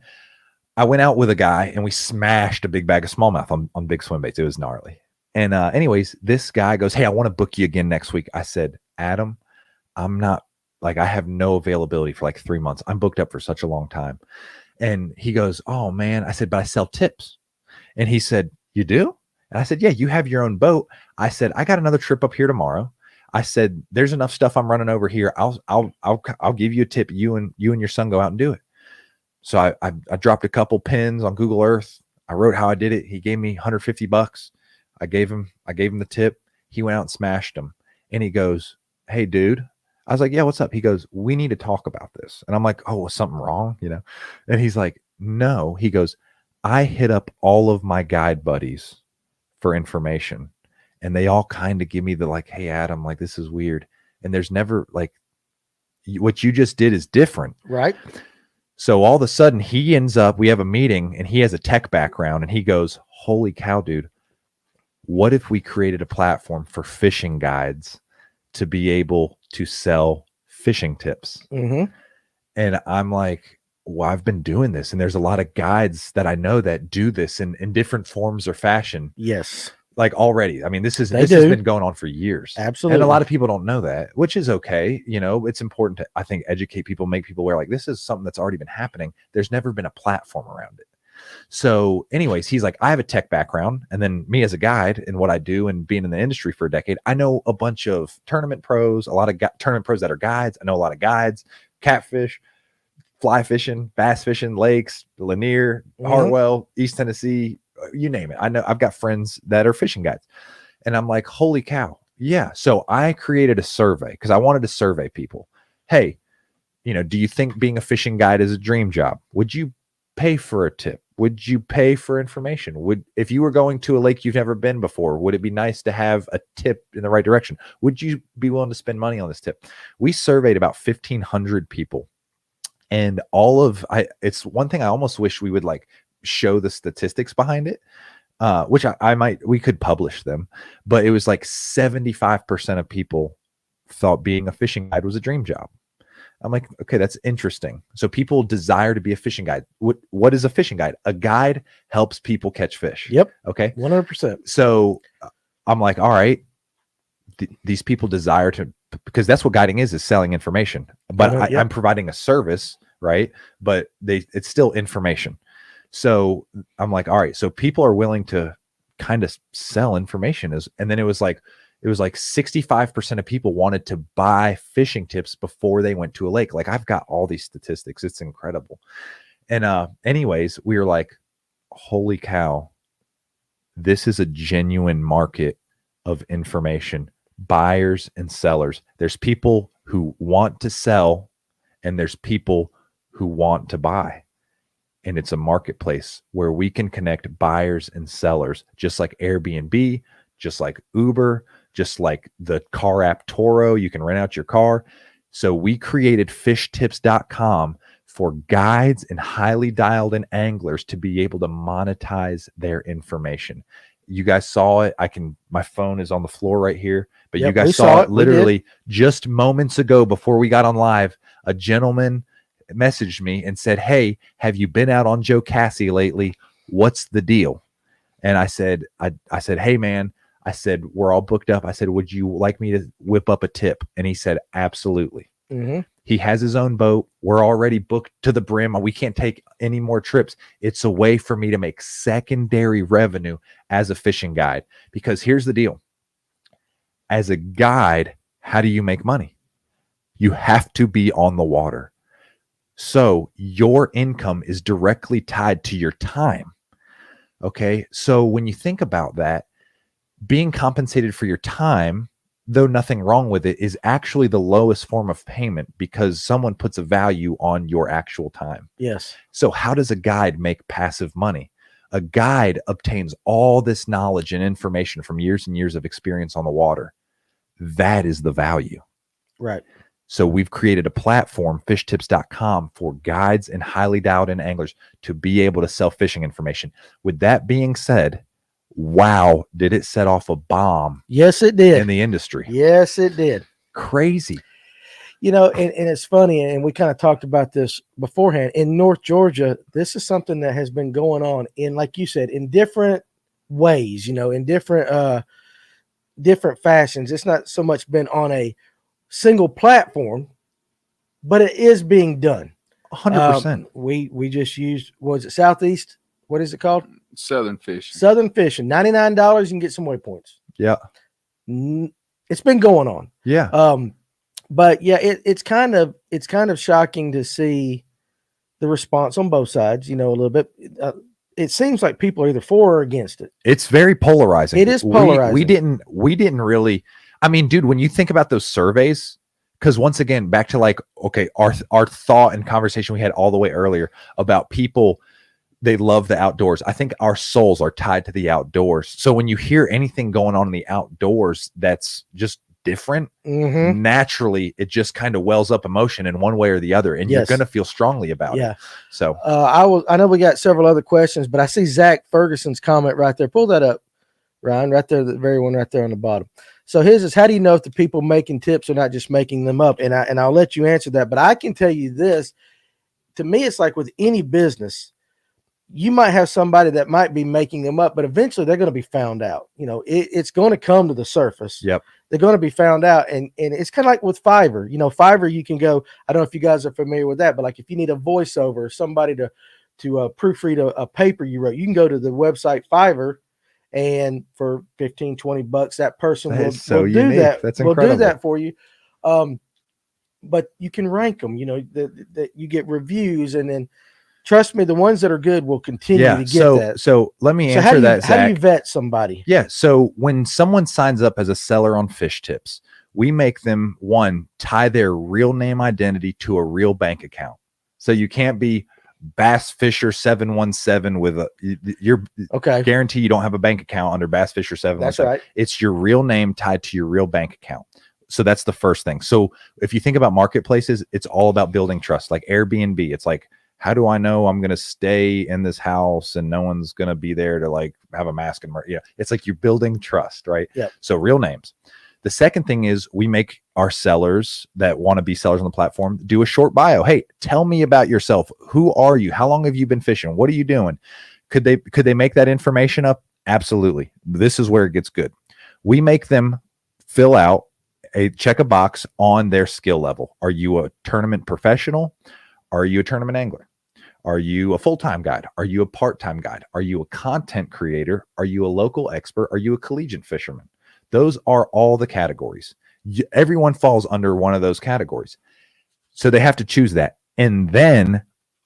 I went out with a guy and we smashed a big bag of smallmouth on big swim baits. It was gnarly. And anyways, this guy goes, hey, I want to book you again next week. I said, Adam, I'm not, like, I have no availability for like 3 months. I'm booked up for such a long time. And he goes, oh man. I said, but I sell tips. And he said, you do? And I said, yeah, you have your own boat. I said, I got another trip up here tomorrow. I said, there's enough stuff I'm running over here. I'll give you a tip. You and your son go out and do it. So I dropped a couple pins on Google Earth. I wrote how I did it. He gave me $150. I gave him the tip. He went out and smashed them. And he goes, hey, dude. I was like, yeah, what's up? He goes, we need to talk about this. And I'm like, oh, was something wrong? And he's like, no. He goes, I hit up all of my guide buddies for information. And they all kind of give me the like, hey, Adam, like, this is weird. And there's never like, what you just did is different. Right. So all of a sudden he ends up, we have a meeting and he has a tech background and he goes, holy cow, dude, what if we created a platform for fishing guides to be able to sell fishing tips? And I'm like, well, I've been doing this. And there's a lot of guides that I know that do this in different forms or fashion. Yes. Like already. I mean, this has been going on for years. Absolutely. And a lot of people don't know that, which is okay. It's important to, I think, educate people, make people aware, like, this is something that's already been happening. There's never been a platform around it. So anyways, he's like, I have a tech background. And then me as a guide and what I do and being in the industry for a decade, I know a bunch of tournament pros, a lot of tournament pros that are guides. I know a lot of guides, catfish, fly fishing, bass fishing, lakes, Lanier, Hartwell, East Tennessee, you name it. I know I've got friends that are fishing guides. And I'm like, holy cow. Yeah. So I created a survey because I wanted to survey people. Hey, do you think being a fishing guide is a dream job? Would you pay for a tip? Would you pay for information? If you were going to a lake you've never been before, would it be nice to have a tip in the right direction? Would you be willing to spend money on this tip? We surveyed about 1,500 people. And it's one thing I almost wish we would like show the statistics behind it, which we could publish them, but it was like 75% of people thought being a fishing guide was a dream job. I'm like, okay, that's interesting. So people desire to be a fishing guide. What is a fishing guide? A guide helps people catch fish. Yep. Okay. 100%. So I'm like, all right, these people desire to, because that's what guiding is selling information, but I'm providing a service, right? But it's still information. So I'm like, all right, so people are willing to kind of sell information. And then it was like 65% of people wanted to buy fishing tips before they went to a lake. Like, I've got all these statistics. It's incredible. And anyways, we were like, holy cow, this is a genuine market of information, buyers and sellers. There's people who want to sell and there's people who want to buy. And it's a marketplace where we can connect buyers and sellers, just like Airbnb, just like Uber, just like the car app Toro. You can rent out your car. So we created FishTips.com for guides and highly dialed in anglers to be able to monetize their information. You guys saw it. My phone is on the floor right here, but you guys saw it literally just moments ago before we got on live. A gentleman messaged me and said, hey, have you been out on Joe Cassie lately? What's the deal? And I said, hey man, I said, we're all booked up. I said, would you like me to whip up a tip? And he said, absolutely. Mm-hmm. He has his own boat. We're already booked to the brim. We can't take any more trips. It's a way for me to make secondary revenue as a fishing guide. Because here's the deal. As a guide, how do you make money? You have to be on the water. So your income is directly tied to your time. Okay. So when you think about that, being compensated for your time, though nothing wrong with it, is actually the lowest form of payment because someone puts a value on your actual time. Yes. So how does a guide make passive money? A guide obtains all this knowledge and information from years and years of experience on the water. That is the value. Right. So we've created a platform, FishTips.com, for guides and highly dialed in anglers to be able to sell fishing information. With that being said, wow, did it set off a bomb? Yes, it did. In the industry. Yes, it did. Crazy. You know, and it's funny, and we kind of talked about this beforehand. In North Georgia, this is something that has been going on in, like you said, in different ways, you know, in different fashions. It's not so much been on a single platform, but it is being done. 100%. We just used, was it Southeast? What is it called? Southern Fishing. Southern Fishing. $99, you can get some waypoints. Yeah. It's been going on. Yeah. But yeah, it's kind of shocking to see the response on both sides, you know, a little bit. It seems like people are either for or against it. It's very polarizing. It is polarizing. We didn't really, I mean, dude, when you think about those surveys, because once again, back to like, okay, our thought and conversation we had all the way earlier about people, they love the outdoors. I think our souls are tied to the outdoors. So when you hear anything going on in the outdoors that's just different, naturally it just kind of wells up emotion in one way or the other, and you're going to feel strongly about it. So I know we got several other questions, but I see Zach Ferguson's comment right there. Pull that up, Ryan, right there, the very one right there on the bottom. So his is, how do you know if the people making tips are not just making them up? And I'll let you answer that, but I can tell you this. To me, it's like with any business, you might have somebody that might be making them up, but eventually they're going to be found out. You know, it's going to come to the surface. Yep. They're going to be found out. And it's kind of like with Fiverr. You know, Fiverr, you can go, I don't know if you guys are familiar with that, but like if you need a voiceover or somebody to proofread a paper you wrote, you can go to the website Fiverr, and for $15-20, that person will do that. That's will incredible. do that for you. But you can rank them, you know, that you get reviews, and then trust me, the ones that are good will continue to get that. So let me answer that, Zach. How do you vet somebody? Yeah. So when someone signs up as a seller on FishTips, we make them, one, tie their real name identity to a real bank account. So you can't be Bass Fisher 717 with you're guarantee you don't have a bank account under Bass Fisher 717. That's right. It's your real name tied to your real bank account. So that's the first thing. So if you think about marketplaces, it's all about building trust. Like Airbnb, it's like, how do I know I'm going to stay in this house and no one's going to be there to like have a mask and it's like you're building trust, right? Yeah. So real names. The second thing is we make our sellers that want to be sellers on the platform do a short bio. Hey, tell me about yourself. Who are you? How long have you been fishing? What are you doing? Could they make that information up? Absolutely. This is where it gets good. We make them fill out check a box on their skill level. Are you a tournament professional? Are you a tournament angler? Are you a full-time guide? Are you a part-time guide? Are you a content creator? Are you a local expert? Are you a collegiate fisherman? Those are all the categories. Everyone falls under one of those categories. So they have to choose that. And then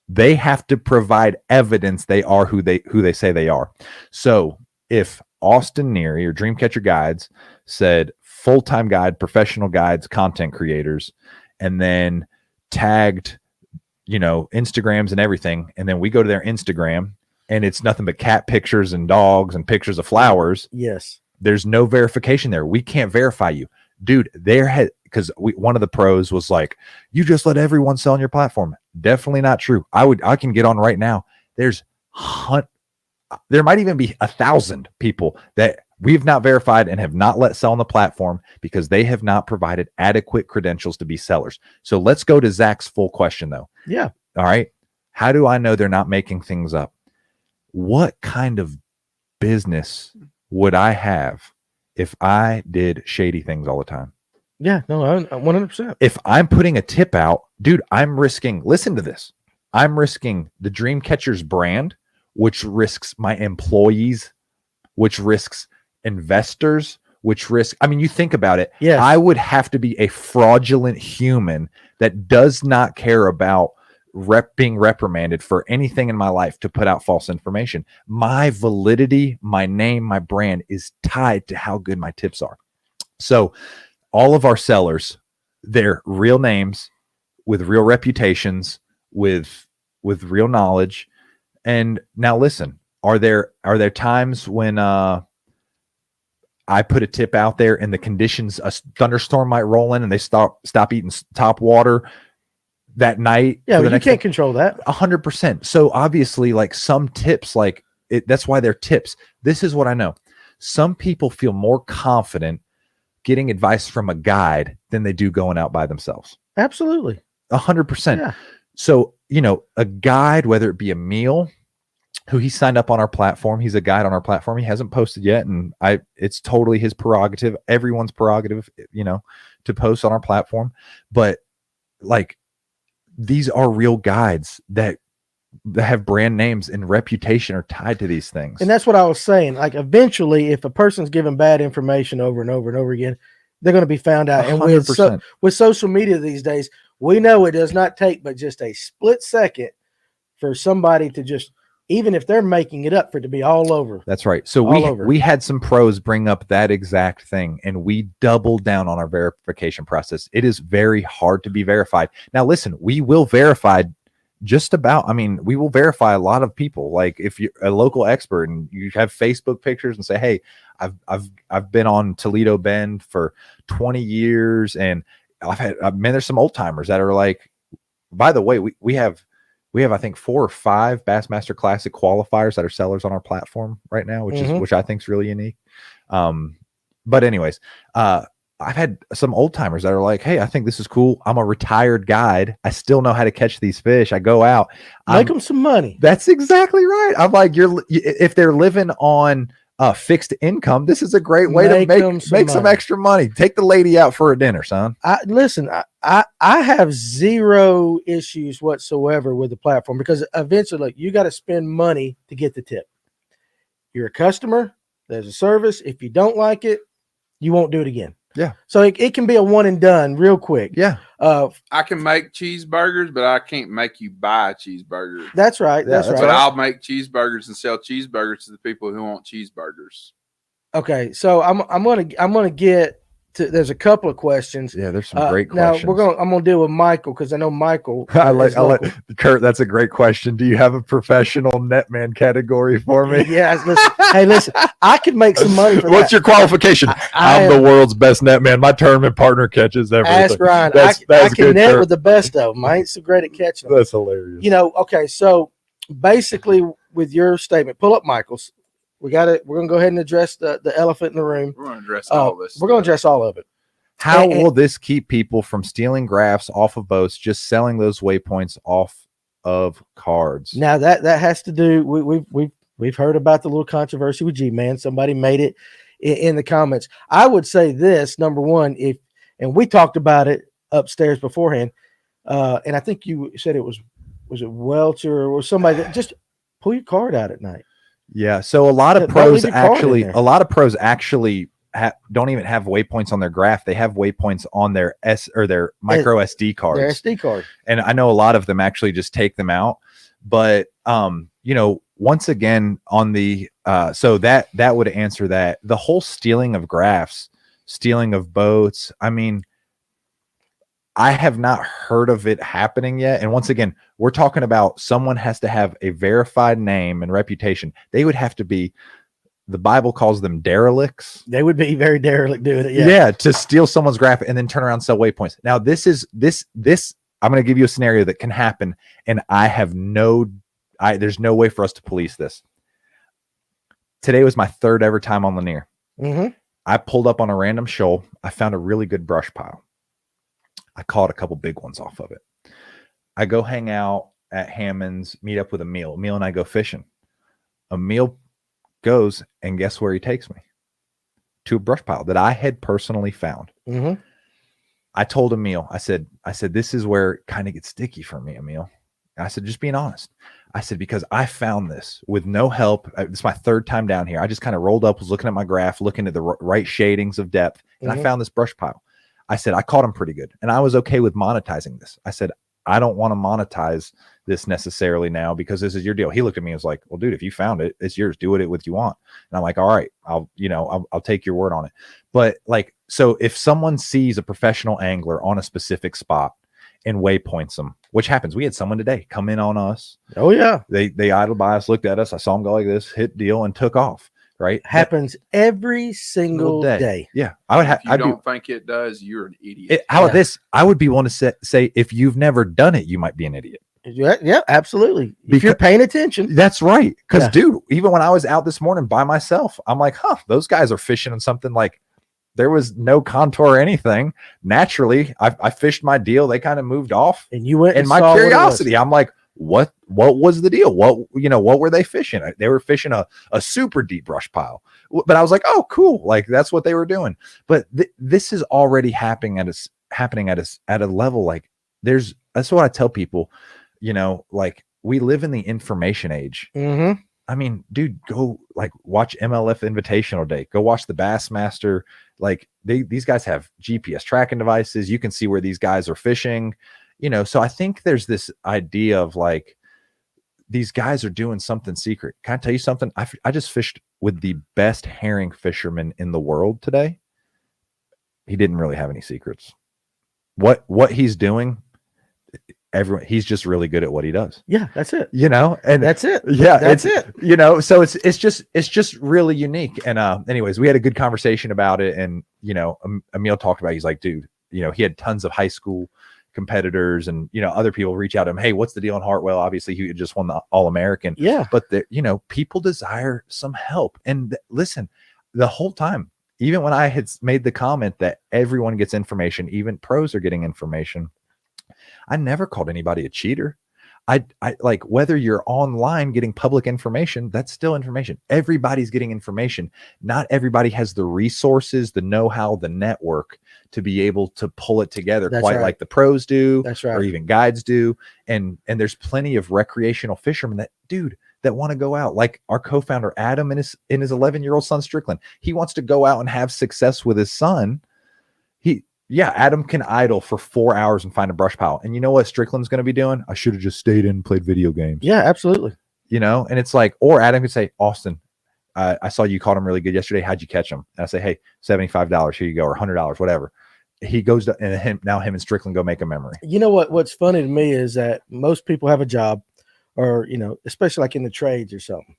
they have to provide evidence they are who they say they are. So if Austin Neary or Dreamcatcher Guides said full-time guide, professional guides, content creators, and then tagged, you know, Instagrams and everything, and then we go to their Instagram and it's nothing but cat pictures and dogs and pictures of flowers. Yes. There's no verification there. We can't verify you. Dude, because one of the pros was like, you just let everyone sell on your platform. Definitely not true. I can get on right now. There might even be 1,000 people that we've not verified and have not let sell on the platform because they have not provided adequate credentials to be sellers. So let's go to Zach's full question though. Yeah. All right. How do I know they're not making things up? What kind of business would I have if I did shady things all the time. Yeah, no, 100%. If I'm putting a tip out, dude, I'm risking, listen to this. I'm risking the Dreamcatcher's brand, which risks my employees, which risks investors, which risk. I mean, you think about it. Yes. I would have to be a fraudulent human that does not care about being reprimanded for anything in my life to put out false information. My validity, my name, my brand is tied to how good my tips are. So all of our sellers, they're real names with real reputations, with real knowledge. And now listen, are there times when I put a tip out there and the conditions, a thunderstorm might roll in and they stop eating top water that night? Yeah, you can't control that. 100%. So obviously, like some tips, like that's why they're tips. This is what I know. Some people feel more confident getting advice from a guide than they do going out by themselves. Absolutely. 100%. Yeah. So, a guide, whether it be Emil, who he signed up on our platform, he's a guide on our platform. He hasn't posted yet. And it's totally his prerogative. Everyone's prerogative, to post on our platform. But like, these are real guides that have brand names and reputation are tied to these things. And that's what I was saying. Like, eventually, if a person's giving bad information over and over and over again, they're going to be found out. 100%. And with social media these days, we know it does not take but just a split second for somebody to just, even if they're making it up, for it to be all over. That's right. So we had some pros bring up that exact thing, and we doubled down on our verification process. It is very hard to be verified. Now, listen, we will verify we will verify a lot of people. Like if you're a local expert and you have Facebook pictures and say, hey, I've been on Toledo Bend for 20 years. And there's some old timers that are like, by the way, we have, I think 4 or 5 Bassmaster Classic qualifiers that are sellers on our platform right now, which I think is really unique. But anyways, I've had some old timers that are like, hey, I think this is cool. I'm a retired guide. I still know how to catch these fish. I go out, make them some money. That's exactly right. I'm like, if they're living on fixed income, this is a great way to make some extra money. Take the lady out for a dinner, son. I have zero issues whatsoever with the platform, because eventually you got to spend money to get the tip. You're a customer. There's a service. If you don't like it, you won't do it again. Yeah. So it can be a one and done real quick. Yeah. I can make cheeseburgers, but I can't make you buy a cheeseburger. That's right. That's right. But I'll make cheeseburgers and sell cheeseburgers to the people who want cheeseburgers. Okay. So I'm gonna get to, there's a couple of questions. Yeah, there's some great questions. Now I'm gonna deal with Michael, because I know Michael. I'll let Kurt. That's a great question. Do you have a professional netman category for me? Yeah. Listen. I could make some money for What's your qualification? I'm the world's best netman. My tournament partner catches everything. Ask Ryan. I can net with the best of them. I ain't so great at catching them. That's hilarious. Okay. So basically, with your statement, pull up Michael's. We're gonna go ahead and address the elephant in the room. We're gonna address all this. We're gonna address all of it. How will this keep people from stealing graphs off of boats, just selling those waypoints off of cards? Now that has to do. We've heard about the little controversy with G-Man. Somebody made it in the comments. I would say this, number one, and we talked about it upstairs beforehand, and I think you said was it Welcher or somebody that just pull your card out at night. Yeah. So a lot of pros actually don't even have waypoints on their graph. They have waypoints on their their micro SD cards. Their SD card. And I know a lot of them actually just take them out. But once again on the so that would answer that. The whole stealing of graphs, stealing of boats. I mean, I have not heard of it happening yet. And once again, we're talking about someone has to have a verified name and reputation. They would have to be, the Bible calls them derelicts. They would be very derelict doing it. Yeah, to steal someone's graph and then turn around and sell waypoints. Now, this I'm going to give you a scenario that can happen, and there's no way for us to police this. Today was my 3rd ever time on Lanier. Mm-hmm. I pulled up on a random shoal. I found a really good brush pile. I caught a couple big ones off of it. I go hang out at Hammond's, meet up with Emil. Emil and I go fishing. Emil goes, and guess where he takes me? to a brush pile that I had personally found. Mm-hmm. I told Emil, I said, this is where it kind of gets sticky for me, Emil. I said, just being honest. I said, because I found this with no help. It's my third time down here. I just kind of rolled up, was looking at my graph, looking at the right shadings of depth, and I found this brush pile. I said, I caught him pretty good, and I was okay with monetizing this. I said, I don't want to monetize this necessarily now because this is your deal. He looked at me and was like, well, dude, if you found it, it's yours. Do with it what you want. And I'm like, all right, I'll take your word on it. But like, so if someone sees a professional angler on a specific spot and waypoints them, which happens, we had someone today come in on us. Oh yeah. They idled by us, looked at us. I saw him go like this, hit deal, and took off. Right. Happens every single day. Yeah. I would have, if you don't think it does, you're an idiot. How about this? I would be one to say, if you've never done it, you might be an idiot. Yeah, absolutely. If you're paying attention. That's right. Because dude, even when I was out this morning by myself, I'm like, those guys are fishing on something like there was no contour or anything. Naturally, I fished my deal. They kind of moved off. And you went and my curiosity, I'm like, what was the deal? What were they fishing? They were fishing a super deep brush pile. But I was like, oh, cool. Like that's what they were doing. But this is already happening at a level like that's what I tell people, like we live in the information age. Mm-hmm. I mean, dude, go like watch MLF Invitational Day. Go watch the Bassmaster. Like these guys have GPS tracking devices. You can see where these guys are fishing. So I think there's this idea of like these guys are doing something secret. Can I tell you something? I just fished with the best herring fisherman in the world today. He didn't really have any secrets. What he's doing, he's just really good at what he does. Yeah, that's it. And that's it. Yeah, that's it. So it's just really unique. And anyways, we had a good conversation about it. And Emil talked about, he's like, dude, he had tons of high school competitors and other people reach out to him. Hey, what's the deal in Hartwell? Obviously, he just won the All-American. Yeah, but people desire some help. And listen, the whole time, even when I had made the comment that everyone gets information, even pros are getting information, I never called anybody a cheater. I like whether you're online getting public information, that's still information. Everybody's getting information. Not everybody has the resources, the know-how, the network to be able to pull it together like the pros do. That's right. Or even guides do. And there's plenty of recreational fishermen that want to go out. Like our co-founder Adam and his 11-year-old son Strickland. He wants to go out and have success with his son. Adam can idle for 4 hours and find a brush pile. And you know what Strickland's going to be doing? I should have just stayed in and played video games. Yeah, absolutely. And it's like, or Adam could say, Austin, I saw you caught him really good yesterday. How'd you catch him? And I say, hey, $75, here you go, or $100, whatever. He goes to, and him and Strickland go make a memory. You know what's funny to me is that most people have a job or, especially like in the trades or something.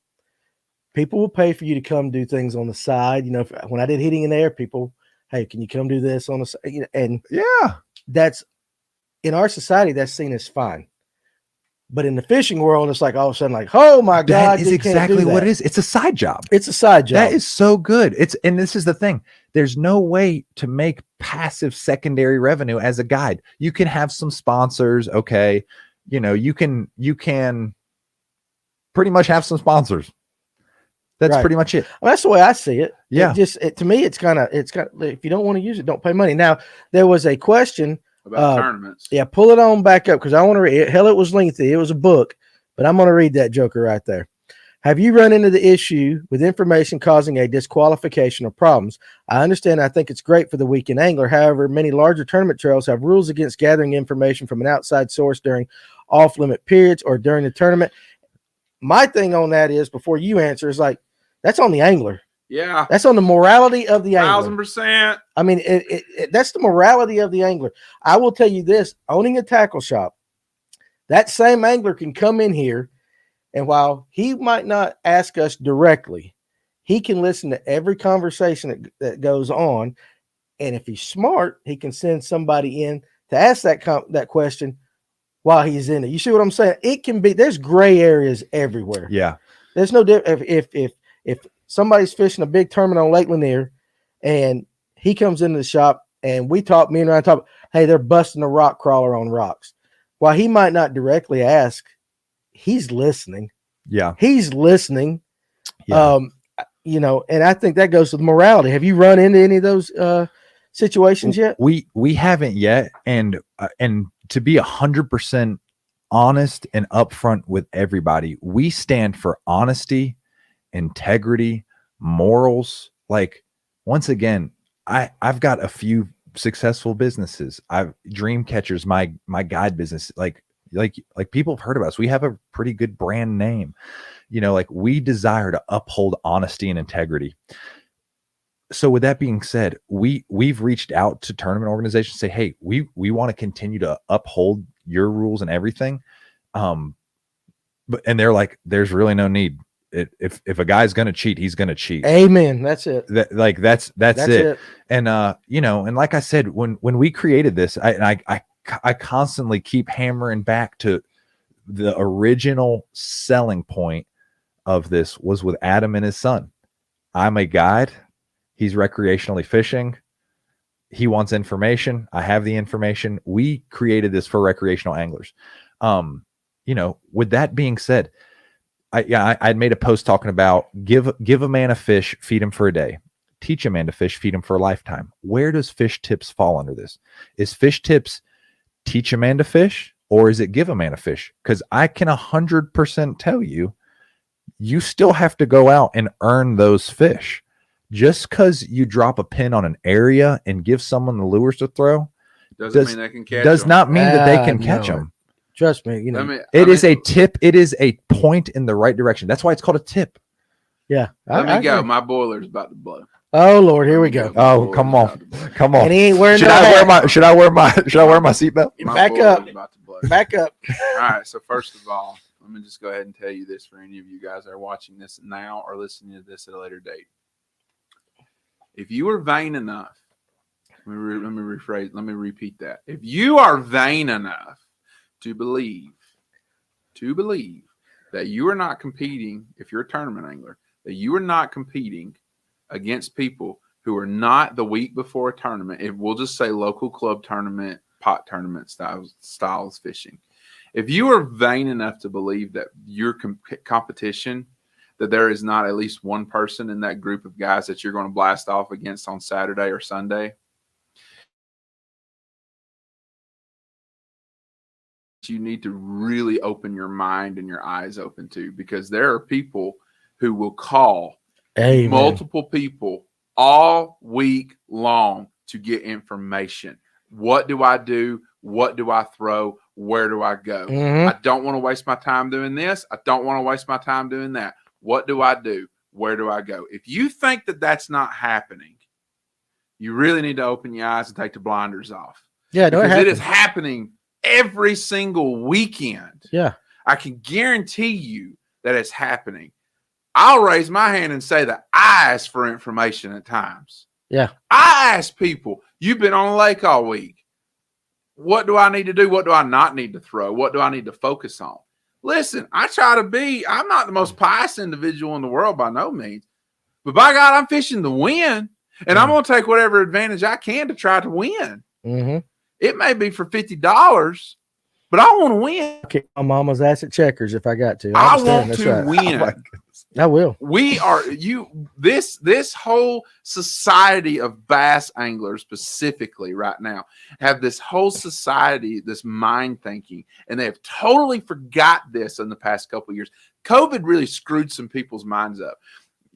People will pay for you to come do things on the side. When I did Hitting in the Air, people, hey, can you come do this on the side? And that's in our society, that's seen as fine. But in the fishing world, it's like all of a sudden, like, oh my God, that is exactly what it is. It's a side job. It's a side job. That is so good. And this is the thing. There's no way to make passive secondary revenue as a guide. You can have some sponsors. Okay. You can pretty much have some sponsors. That's pretty much it. Well, that's the way I see it. Yeah. To me, it's kind of, if you don't want to use it, don't pay money. Now, there was a question about tournaments. Yeah. Pull it on back up. Cause I want to read it. Hell, it was lengthy. It was a book, but I'm going to read that joker right there. Have you run into the issue with information causing a disqualification or problems? I understand. I think it's great for the weekend angler. However, many larger tournament trails have rules against gathering information from an outside source during off limit periods or during the tournament. My thing on that is, before you answer, is like, that's on the angler. Yeah. That's on the morality of the angler. 1,000%. I mean, that's the morality of the angler. I will tell you this, owning a tackle shop, that same angler can come in here, and while he might not ask us directly, he can listen to every conversation that goes on. And if he's smart, he can send somebody in to ask that question while he's in it. You see what I'm saying? It can be, there's gray areas everywhere. Yeah. There's no difference. If somebody's fishing a big tournament on Lake Lanier and he comes into the shop and me and Ryan talk, hey, they're busting a rock crawler on rocks. While he might not directly ask, he's listening. Yeah. He's listening. Yeah. you know, and I think that goes with morality. Have you run into any of those situations yet? We haven't yet, and to be 100% honest and upfront with everybody, we stand for honesty, integrity, morals. Like, once again, I've got a few successful businesses. Dreamcatcher's my guide business. Like people have heard of us. We have a pretty good brand name. You know, like, we desire to uphold honesty and integrity. So with that being said, we've reached out to tournament organizations, say, hey, we want to continue to uphold your rules and everything. And they're like, there's really no need. If a guy's going to cheat, he's going to cheat. Amen. That's it. That's it. And you know, and like I said, when we created this, I constantly keep hammering back to the original selling point of this was with Adam and his son. I'm a guide. He's recreationally fishing. He wants information. I have the information. We created this for recreational anglers. You know, with that being said, I'd made a post talking about give a man a fish, feed him for a day. Teach a man to fish, feed him for a lifetime. Where does FishTips fall under this? Is FishTips teach a man to fish, or is it give a man a fish? Because I can 100% tell you, you still have to go out and earn those fish. Just because you drop a pin on an area and give someone the lures to throw doesn't mean they can catch does them. not mean that they can catch them. Trust me, you know. It is a tip. It is a point in the right direction. That's why it's called a tip. Yeah. Let me go. My boiler's about to blow. Oh Lord, here we go. Oh, come on. Come on. And he ain't wearing should I wear my seatbelt? Back up. Back up. All right. So first of all, let me just go ahead and tell you this for any of you guys that are watching this now or listening to this at a later date. If you are vain enough, let me repeat that. If you are vain enough to believe that you are not competing, if you're a tournament angler, that you are not competing against people who are not the week before a tournament, if we'll just say local club tournament, pot tournament styles fishing. If you are vain enough to believe that your competition, that there is not at least one person in that group of guys that you're going to blast off against on Saturday or Sunday, you need to really open your mind and your eyes open to, because there are people who will call multiple people all week long to get information. What do I do? What do I throw? Where do I go? I don't want to waste my time doing this. I don't want to waste my time doing that. What do I do? Where do I go? If you think that that's not happening, you really need to open your eyes and take the blinders off. Yeah, because it is happening every single weekend. Yeah. I can guarantee you that it's happening. I'll raise my hand and say that I ask for information at times. Yeah. I ask people, you've been on a lake all week. What do I need to do? What do I not need to throw? What do I need to focus on? Listen, I'm not the most pious individual in the world by no means, but by God, I'm fishing to win, and I'm going to take whatever advantage I can to try to win. It may be for $50, but I want to win. Okay, my mama's ass at Checkers if I got to. I want to win. I will. We are this whole society of bass anglers specifically right now have this whole society, this mind thinking, and they have totally forgot this in the past couple of years. COVID really screwed some people's minds up.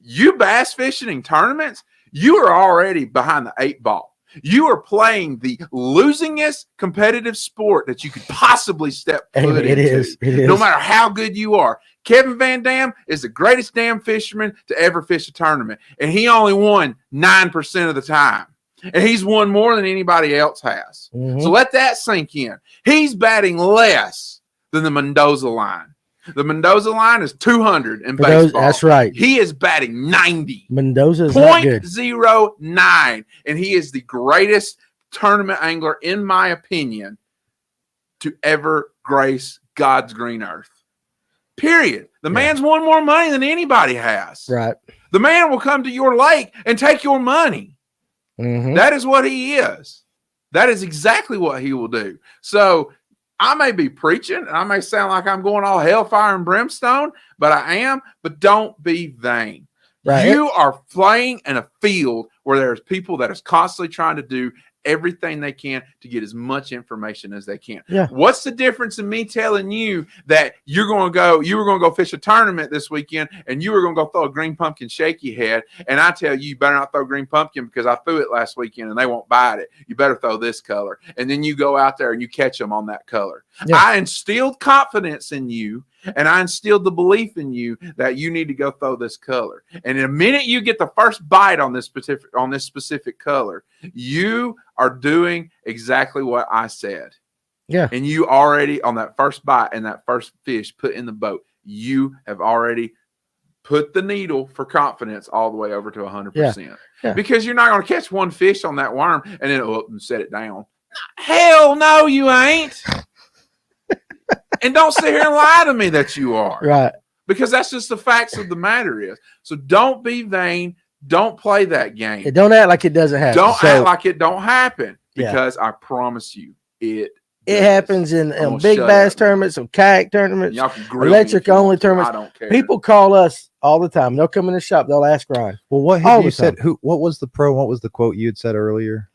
You bass fishing in tournaments, you are already behind the 8 ball. You are playing the losingest competitive sport that you could possibly step foot into. It is. No matter how good you are. Kevin Van Dam is the greatest damn fisherman to ever fish a tournament. And he only won 9% of the time. And he's won more than anybody else has. So let that sink in. He's batting less than the Mendoza line. The Mendoza line is 200 in baseball. That's right. He is batting 90. Mendoza's not good. 0.09. And he is the greatest tournament angler, in my opinion, to ever grace God's green earth. Period. The man's won more money than anybody has. Right. The man will come to your lake and take your money. That is what he is. That is exactly what he will do. So I may be preaching, and I may sound like I'm going all hellfire and brimstone, but I am. But don't be vain. Right. You are playing in a field where there's people that is constantly trying to do everything they can to get as much information as they can. Yeah. What's the difference in me telling you that you were going to go fish a tournament this weekend and you were going to go throw a green pumpkin shaky head, and I tell you better not throw green pumpkin because I threw it last weekend and they won't bite it. You better throw this color. And then you go out there and you catch them on that color. Yeah. I instilled confidence in you, and I instilled the belief in you that you need to go throw this color. And in a minute you get the first bite on this specific color, you are doing exactly what I said. Yeah. And you already, on that first bite and that first fish put in the boat, you have already put the needle for confidence all the way over to 100%. Yeah. Because you're not going to catch one fish on that worm and then and set it down. Hell no, you ain't. And don't sit here and lie to me that you are. Right. Because that's just the facts of the matter is. So don't be vain. Don't play that game. Don't act like it doesn't happen. Don't act like it don't happen. Yeah. Because I promise you, it happens in big bass tournaments, some kayak tournaments, Y'all can grill electric me if you only want to. tournaments. I don't care. People call us all the time. They'll come in the shop. They'll ask Ryan. Well, what All have you the time. said? What was the pro? What was the quote you had said earlier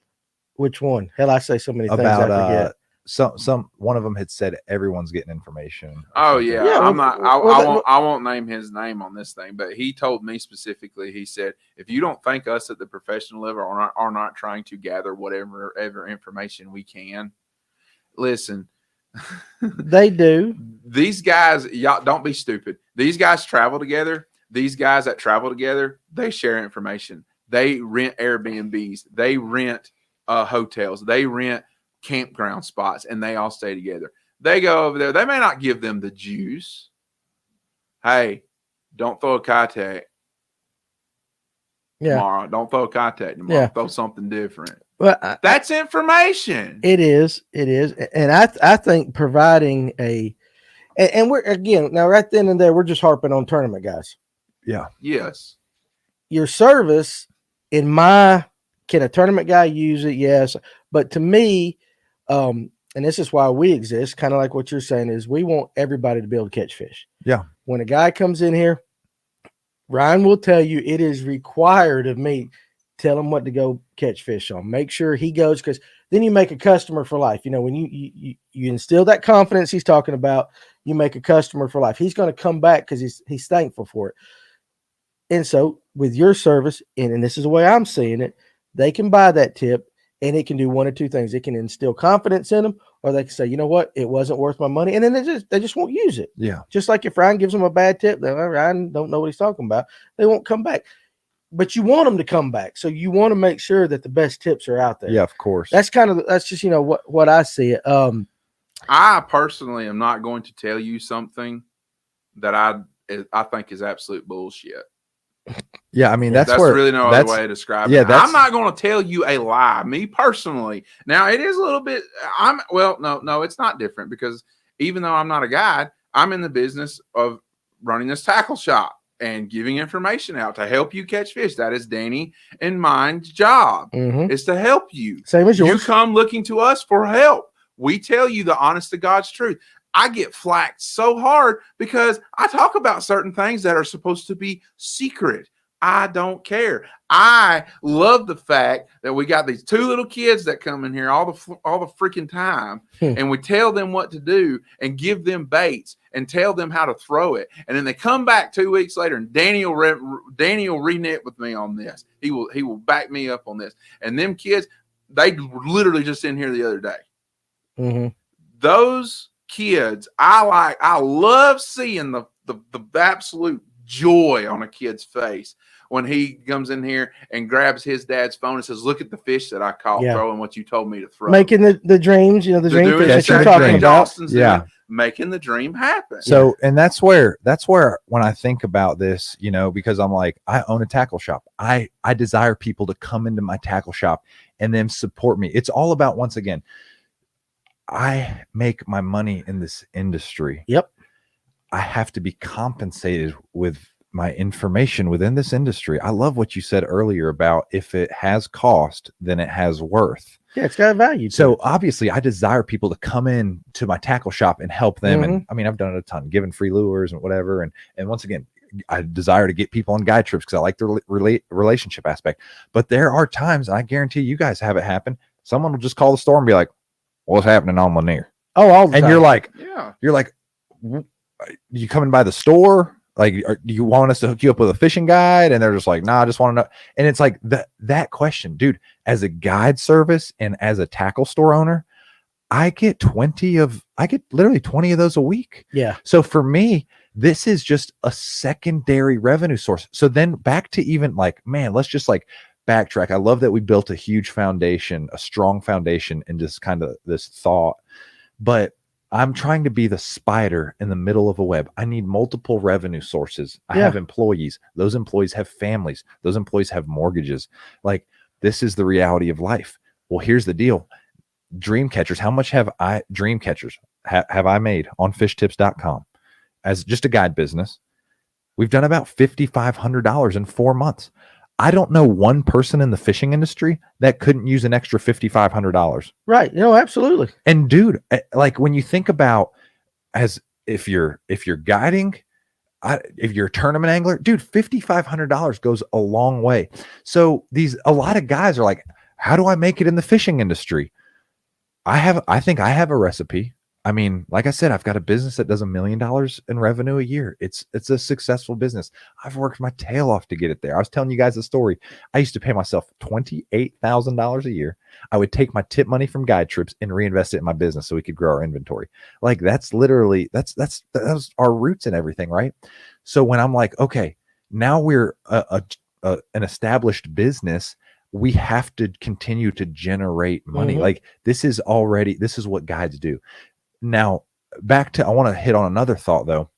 Which one? Hell, I say so many things about I forget. some one of them had said everyone's getting information. or Oh something. yeah, Yeah, I'm not. well, I won't name his name on this thing, but he told me specifically. He said, if you don't think us at the professional level are not trying to gather whatever information we can, listen. They do. These guys, y'all don't be stupid. These guys travel together. These guys that travel together, they share information. They rent Airbnbs. They rent hotels. They rent campground spots, and they all stay together. They go over there. They may not give them the juice. Hey, don't throw a kayak tomorrow. Don't throw a kayak tomorrow. Yeah. Throw something different. Well, That's information. it is, and I think providing and we're again now right then and there we're just harping on tournament guys. Yeah. Yes. Your service, can a tournament guy use it? Yes, but to me, and this is why we exist, kind of like what you're saying, is we want everybody to be able to catch fish. Yeah. When a guy comes in here, Ryan will tell you it is required of me. Tell him what to go catch fish on. Make sure he goes, because then you make a customer for life. You know, when you instill that confidence he's talking about, you make a customer for life. He's going to come back because he's thankful for it. And so with your service, and this is the way I'm seeing it, they can buy that tip and it can do one or two things. It can instill confidence in them, or they can say, you know what, it wasn't worth my money. And then they just won't use it. Yeah. Just like if Ryan gives them a bad tip, Ryan don't know what he's talking about. They won't come back. But you want them to come back. So you want to make sure that the best tips are out there. Yeah, of course. That's just, what I see it. I personally am not going to tell you something that I think is absolute bullshit. Yeah, I mean that's where really no other way to describe it. I'm not going to tell you a lie. Me personally, now it is a little bit. No, it's not different, because even though I'm not a guide, I'm in the business of running this tackle shop and giving information out to help you catch fish. That is Danny and mine's job, is to help you. Same as yours. You come looking to us for help. We tell you the honest to God's truth. I get flacked so hard because I talk about certain things that are supposed to be secret. I don't care. I love the fact that we got these two little kids that come in here all the freaking time, and we tell them what to do and give them baits and tell them how to throw it. And then they come back 2 weeks later, and Danny will renege with me on this. He will back me up on this. And them kids, they were literally just in here the other day. Those kids, I love seeing the absolute joy on a kid's face when he comes in here and grabs his dad's phone and says, look at the fish that I caught throwing what you told me to throw. Making the dreams, the dream fish that you're talking about. Making the dream happen. So, and that's where when I think about this, because I'm like, I own a tackle shop. I desire people to come into my tackle shop and then support me. It's all about, once again, I make my money in this industry. Yep. I have to be compensated with my information within this industry. I love what you said earlier about if it has cost, then it has worth. Yeah, it's got a value. So obviously I desire people to come in to my tackle shop and help them. And I mean, I've done it a ton, giving free lures and whatever. And once again, I desire to get people on guide trips because I like the relationship aspect. But there are times, and I guarantee you guys have it happen. Someone will just call the store and be like, "What's happening on Lanier?" Oh, all the time. And Yeah. you're like, you coming by the store? Like, do you want us to hook you up with a fishing guide? And they're just like, nah, I just want to know. And it's like that question, dude, as a guide service and as a tackle store owner, I get literally 20 of those a week. Yeah. So for me, this is just a secondary revenue source. So then back to even like, man, let's just like backtrack. I love that we built a huge foundation, a strong foundation in just kind of this thought, but I'm trying to be the spider in the middle of a web. I need multiple revenue sources. I have employees. Those employees have families. Those employees have mortgages. Like, this is the reality of life. Well, here's the deal. Dreamcatchers, how much have I made on FishTips.com as just a guide business? We've done about $5,500 in 4 months. I don't know one person in the fishing industry that couldn't use an extra $5,500. Right. No, absolutely. And dude, like when you think about as if you're guiding, if you're a tournament angler, dude, $5,500 goes a long way. So a lot of guys are like, how do I make it in the fishing industry? I think I have a recipe. I mean, like I said, I've got a business that does $1 million in revenue a year. It's a successful business. I've worked my tail off to get it there. I was telling you guys the story. I used to pay myself $28,000 a year. I would take my tip money from guide trips and reinvest it in my business so we could grow our inventory. Like that's literally that's our roots and everything, right? So when I'm like, okay, now we're an established business, we have to continue to generate money. Like this is what guides do. Now, I want to hit on another thought though.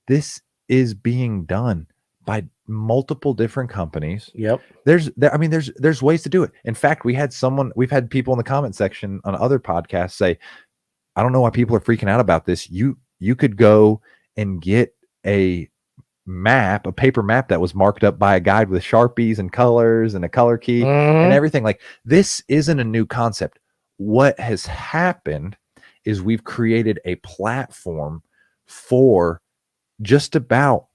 This is being done by multiple different companies. Yep. There's ways to do it. In fact, we've had people in the comment section on other podcasts say, I don't know why people are freaking out about this. You could go and get a paper map that was marked up by a guide with Sharpies and colors and a color key and everything. Like, this isn't a new concept. What has happened is we've created a platform for just about,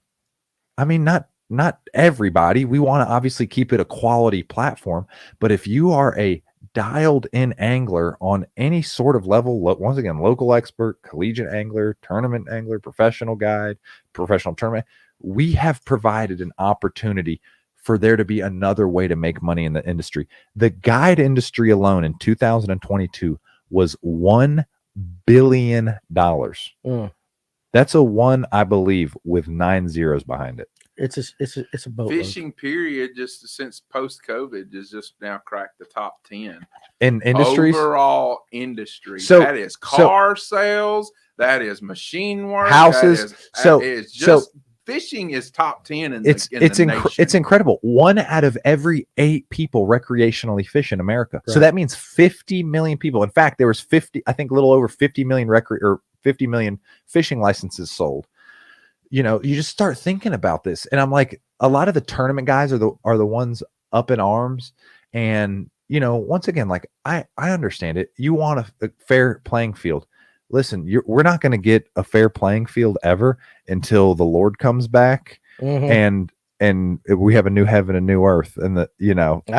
not everybody. We want to obviously keep it a quality platform, but if you are a dialed in angler on any sort of level, once again, local expert, collegiate angler, tournament angler, professional guide, professional tournament, we have provided an opportunity for there to be another way to make money in the industry. The guide industry alone in 2022 was $1 billion. That's a one, I believe, with 9 zeros behind it. It's a boat. Fishing period, just since post COVID, has just now cracked the top 10 in industries. Overall industry. So that is car sales. That is machine work. Houses. Fishing is top 10 in it's the nation. It's incredible. 1 out of every 8 people recreationally fish in America. Right. So that means 50 million people. In fact, there was a little over 50 million 50 million fishing licenses sold. You know, you just start thinking about this, and I'm like, a lot of the tournament guys are the ones up in arms. And you know, once again, like I understand it. You want a fair playing field. Listen, we're not going to get a fair playing field ever until the Lord comes back and we have a new heaven and new earth. And I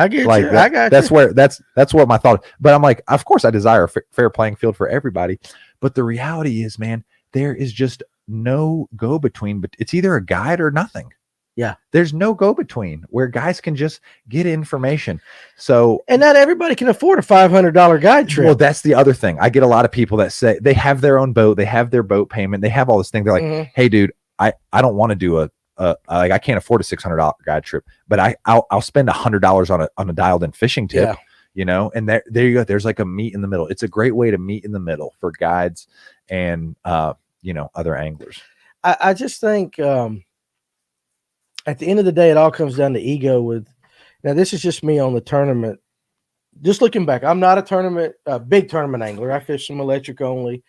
get like you. I got that's you. Where that's what my thought. But I'm like, of course I desire a fair playing field for everybody. But the reality is, man, there is just no go between. But it's either a guide or nothing. Yeah, there's no go between where guys can just get information. So, and not everybody can afford a $500 guide trip. Well, that's the other thing. I get a lot of people that say they have their own boat, they have their boat payment, they have all this thing. They're like, hey, dude, I don't want to do I can't afford a $600 guide trip, but I'll spend $100 on a dialed in fishing tip. Yeah. You know, and there you go. There's like a meet in the middle. It's a great way to meet in the middle for guides and other anglers. I just think. At the end of the day, it all comes down to ego. Now, this is just me on the tournament. Just looking back, I'm not a big tournament angler. I fish some electric only,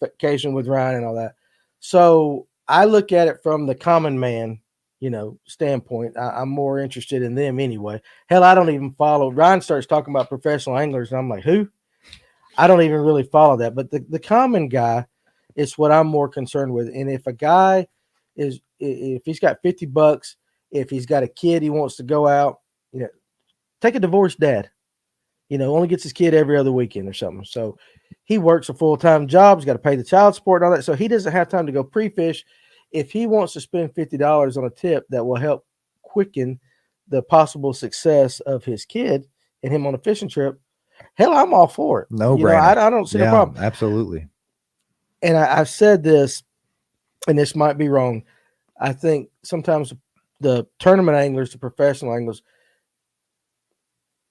occasionally with Ryan and all that. So I look at it from the common man, standpoint. I'm more interested in them anyway. Hell, I don't even follow. Ryan starts talking about professional anglers, and I'm like, who? I don't even really follow that. But the common guy is what I'm more concerned with. And if a guy is if he's got $50, if he's got a kid he wants to go out, take a divorced dad. Only gets his kid every other weekend or something. So he works a full-time job. He's got to pay the child support and all that. So he doesn't have time to go pre-fish. If he wants to spend $50 on a tip that will help quicken the possible success of his kid and him on a fishing trip, hell, I'm all for it. No brainer. I don't see no problem. Absolutely. And I've said this, and this might be wrong. I think sometimes the tournament anglers, the professional anglers,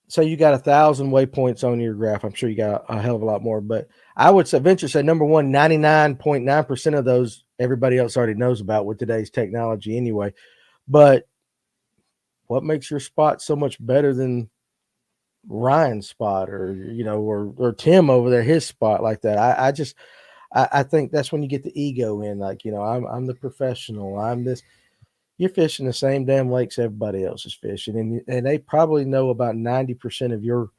so you got 1,000 waypoints on your graph. I'm sure you got a hell of a lot more, but I would venture say number one, 99.9% of those everybody else already knows about with today's technology anyway. But what makes your spot so much better than Ryan's spot or Tim over there, his spot like that? I think that's when you get the ego in, like, I'm the professional. I'm this. You're fishing the same damn lakes everybody else is fishing, and they probably know about 90% of your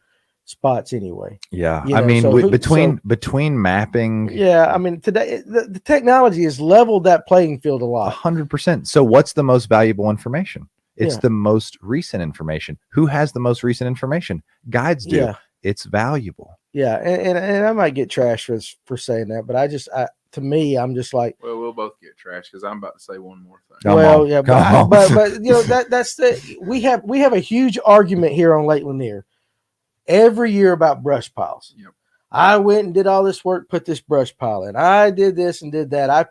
spots anyway. Yeah, I mean, between mapping. Yeah, I mean, today the technology has leveled that playing field a lot. 100%. So what's the most valuable information? It's the most recent information. Who has the most recent information? Guides do. Yeah. It's valuable. Yeah, and I might get trashed for saying that, but to me, I'm just like, well, we'll both get trashed because I'm about to say one more thing. But that's we have a huge argument here on Lake Lanier every year about brush piles. Yep. I went and did all this work, put this brush pile in. I did this and did that.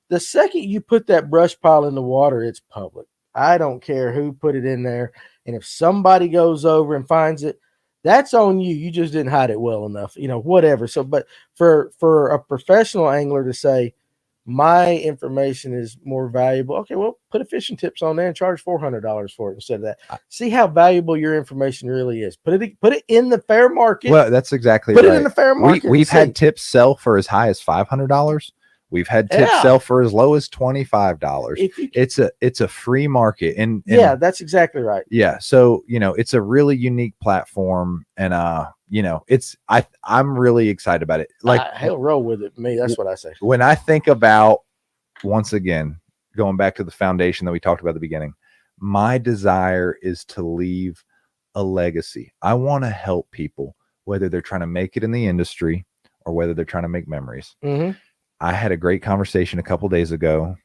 The second you put that brush pile in the water, it's public. I don't care who put it in there, and if somebody goes over and finds it, that's on you. You just didn't hide it well enough, whatever. So, but for a professional angler to say my information is more valuable, okay, well, put a fishing tips on there and charge $400 for it instead of that. See how valuable your information really is. Put it in the fair market. Well, that's exactly put right. it in the fair market. We've had tips sell for as high as $500. We've had tips sell for as low as $25. It's a free market, and yeah, that's exactly right. Yeah, so it's a really unique platform, and I'm really excited about it. Like, hell, roll with it, me. That's what I say. When I think about, once again, going back to the foundation that we talked about at the beginning, my desire is to leave a legacy. I want to help people, whether they're trying to make it in the industry or whether they're trying to make memories. Mm-hmm. I had a great conversation a couple days ago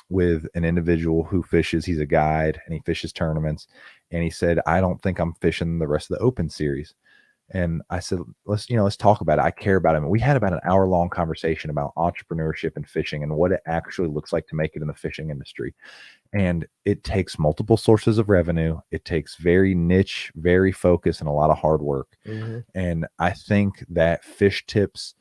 with an individual who fishes. He's a guide and he fishes tournaments. And he said, I don't think I'm fishing the rest of the Open Series. And I said, let's talk about it. I care about him. And we had about an hour-long conversation about entrepreneurship and fishing and what it actually looks like to make it in the fishing industry. And it takes multiple sources of revenue. It takes very niche, very focused, and a lot of hard work. Mm-hmm. And I think that FishTips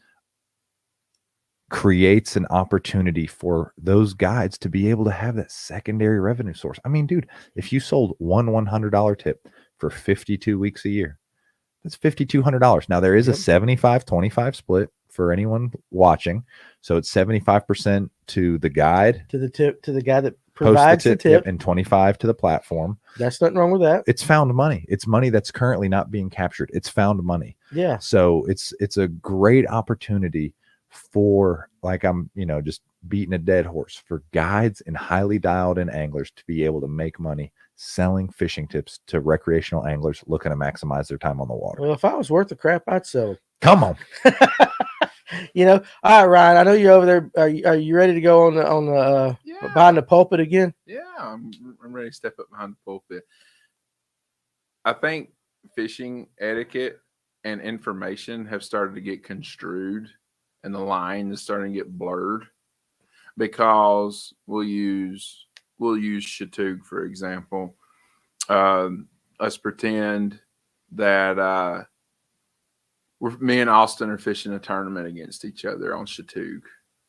creates an opportunity for those guides to be able to have that secondary revenue source. I mean, dude, if you sold one $100 tip for 52 weeks a year, that's $5,200. Now there is a 75-25 split for anyone watching. So it's 75% to the guide, to the guy that provides the tip, and 25 to the platform. That's nothing wrong with that. It's found money. It's money that's currently not being captured. It's found money. Yeah. So it's a great opportunity for, like, I'm just beating a dead horse, for guides and highly dialed in anglers to be able to make money selling fishing tips to recreational anglers looking to maximize their time on the water. Well, if I was worth the crap, I'd sell it. Come on. All right, Ryan, I know you're over there. Are you ready to go on the behind the pulpit again? Yeah, I'm ready to step up behind the pulpit. I think fishing etiquette and information have started to get construed, and the line is starting to get blurred, because we'll use Shattuck, for example. Let's pretend that me and Austin are fishing a tournament against each other on Shattuck,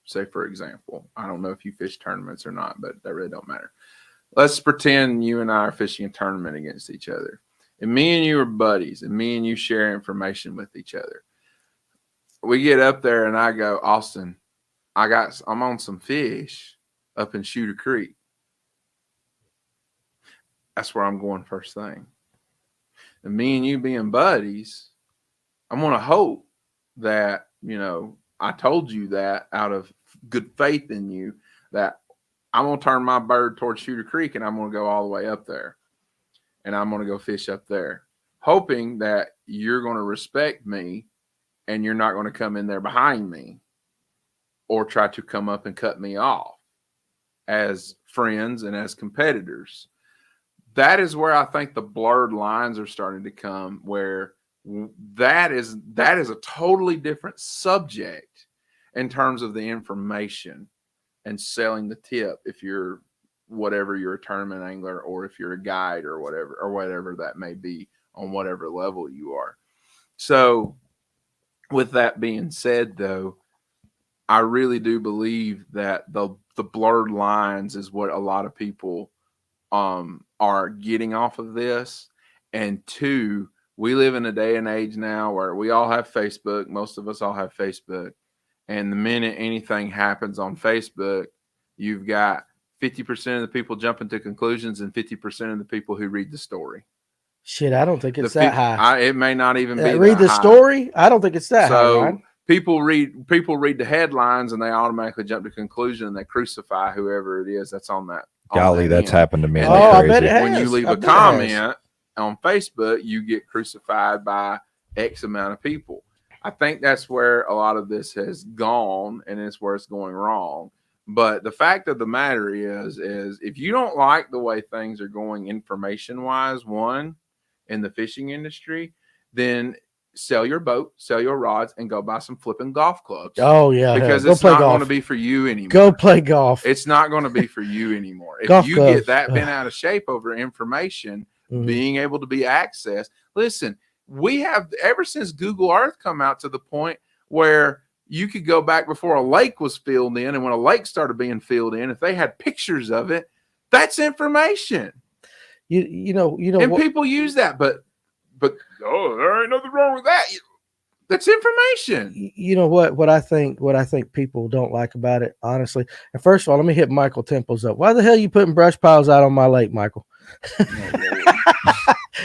say, for example. I don't know if you fish tournaments or not, but that really don't matter. Let's pretend you and I are fishing a tournament against each other, and me and you are buddies, and me and you share information with each other. We get up there and I go, Austin, I'm on some fish up in Shooter Creek. That's where I'm going first thing. And me and you being buddies, I'm going to hope that, I told you that out of good faith in you, that I'm going to turn my bird towards Shooter Creek and I'm going to go all the way up there. And I'm going to go fish up there, hoping that you're going to respect me and you're not going to come in there behind me or try to come up and cut me off as friends and as competitors. That is where I think the blurred lines are starting to come, where that is a totally different subject in terms of the information and selling the tip if you're whatever you're a tournament angler or if you're a guide or whatever that may be on whatever level you are. So with that being said, though, I really do believe that the blurred lines is what a lot of people are getting off of this. And two, we live in a day and age now where we all have Facebook. Most of us all have Facebook. And the minute anything happens on Facebook, you've got 50% of the people jumping to conclusions and 50% of the people who read the story. Shit, I don't think it's that high. It may not even be read that the high. Story. I don't think it's that high. Ryan. People read the headlines and they automatically jump to conclusion and they crucify whoever it is that's on that. Golly, that's happened to me. I bet it has. When you leave a comment on Facebook, you get crucified by X amount of people. I think that's where a lot of this has gone, and it's where it's going wrong. But the fact of the matter is if you don't like the way things are going information-wise, one, in the fishing industry, then sell your boat, sell your rods, and go buy some flipping golf clubs. Oh, yeah. Because it's not going to be for you anymore. Go play golf. It's not going to be for you anymore. If you get that bent out of shape over information, being able to be accessed. Listen, we have, ever since Google Earth come out to the point where you could go back before a lake was filled in, and when a lake started being filled in, if they had pictures of it, that's information. You know, and people use that, but there ain't nothing wrong with that. That's information. You know what I think people don't like about it, honestly. And first of all, let me hit Michael Temples up. Why the hell are you putting brush piles out on my lake, Michael?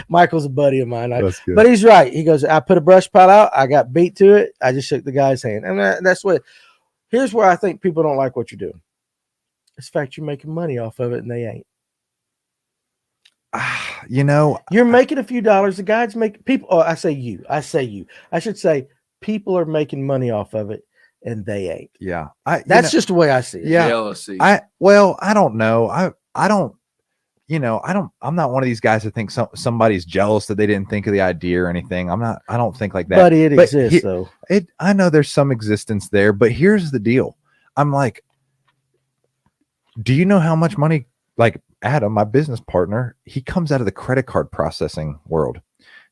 Michael's a buddy of mine. But he's right. He goes, I put a brush pile out. I got beat to it. I just shook the guy's hand. And that's what, here's where I think people don't like what you're doing. It's the fact you're making money off of it and they ain't. You're making a few dollars. The guys make people. Oh, I say you. I should say people are making money off of it and they ain't. Yeah. That's just the way I see it. Yeah. Jealousy. I don't know. I'm not one of these guys that think somebody's jealous that they didn't think of the idea or anything. I don't think like that. But it exists though. I know there's some existence there, but here's the deal. I'm like, do you know how much money, like Adam, my business partner, he comes out of the credit card processing world.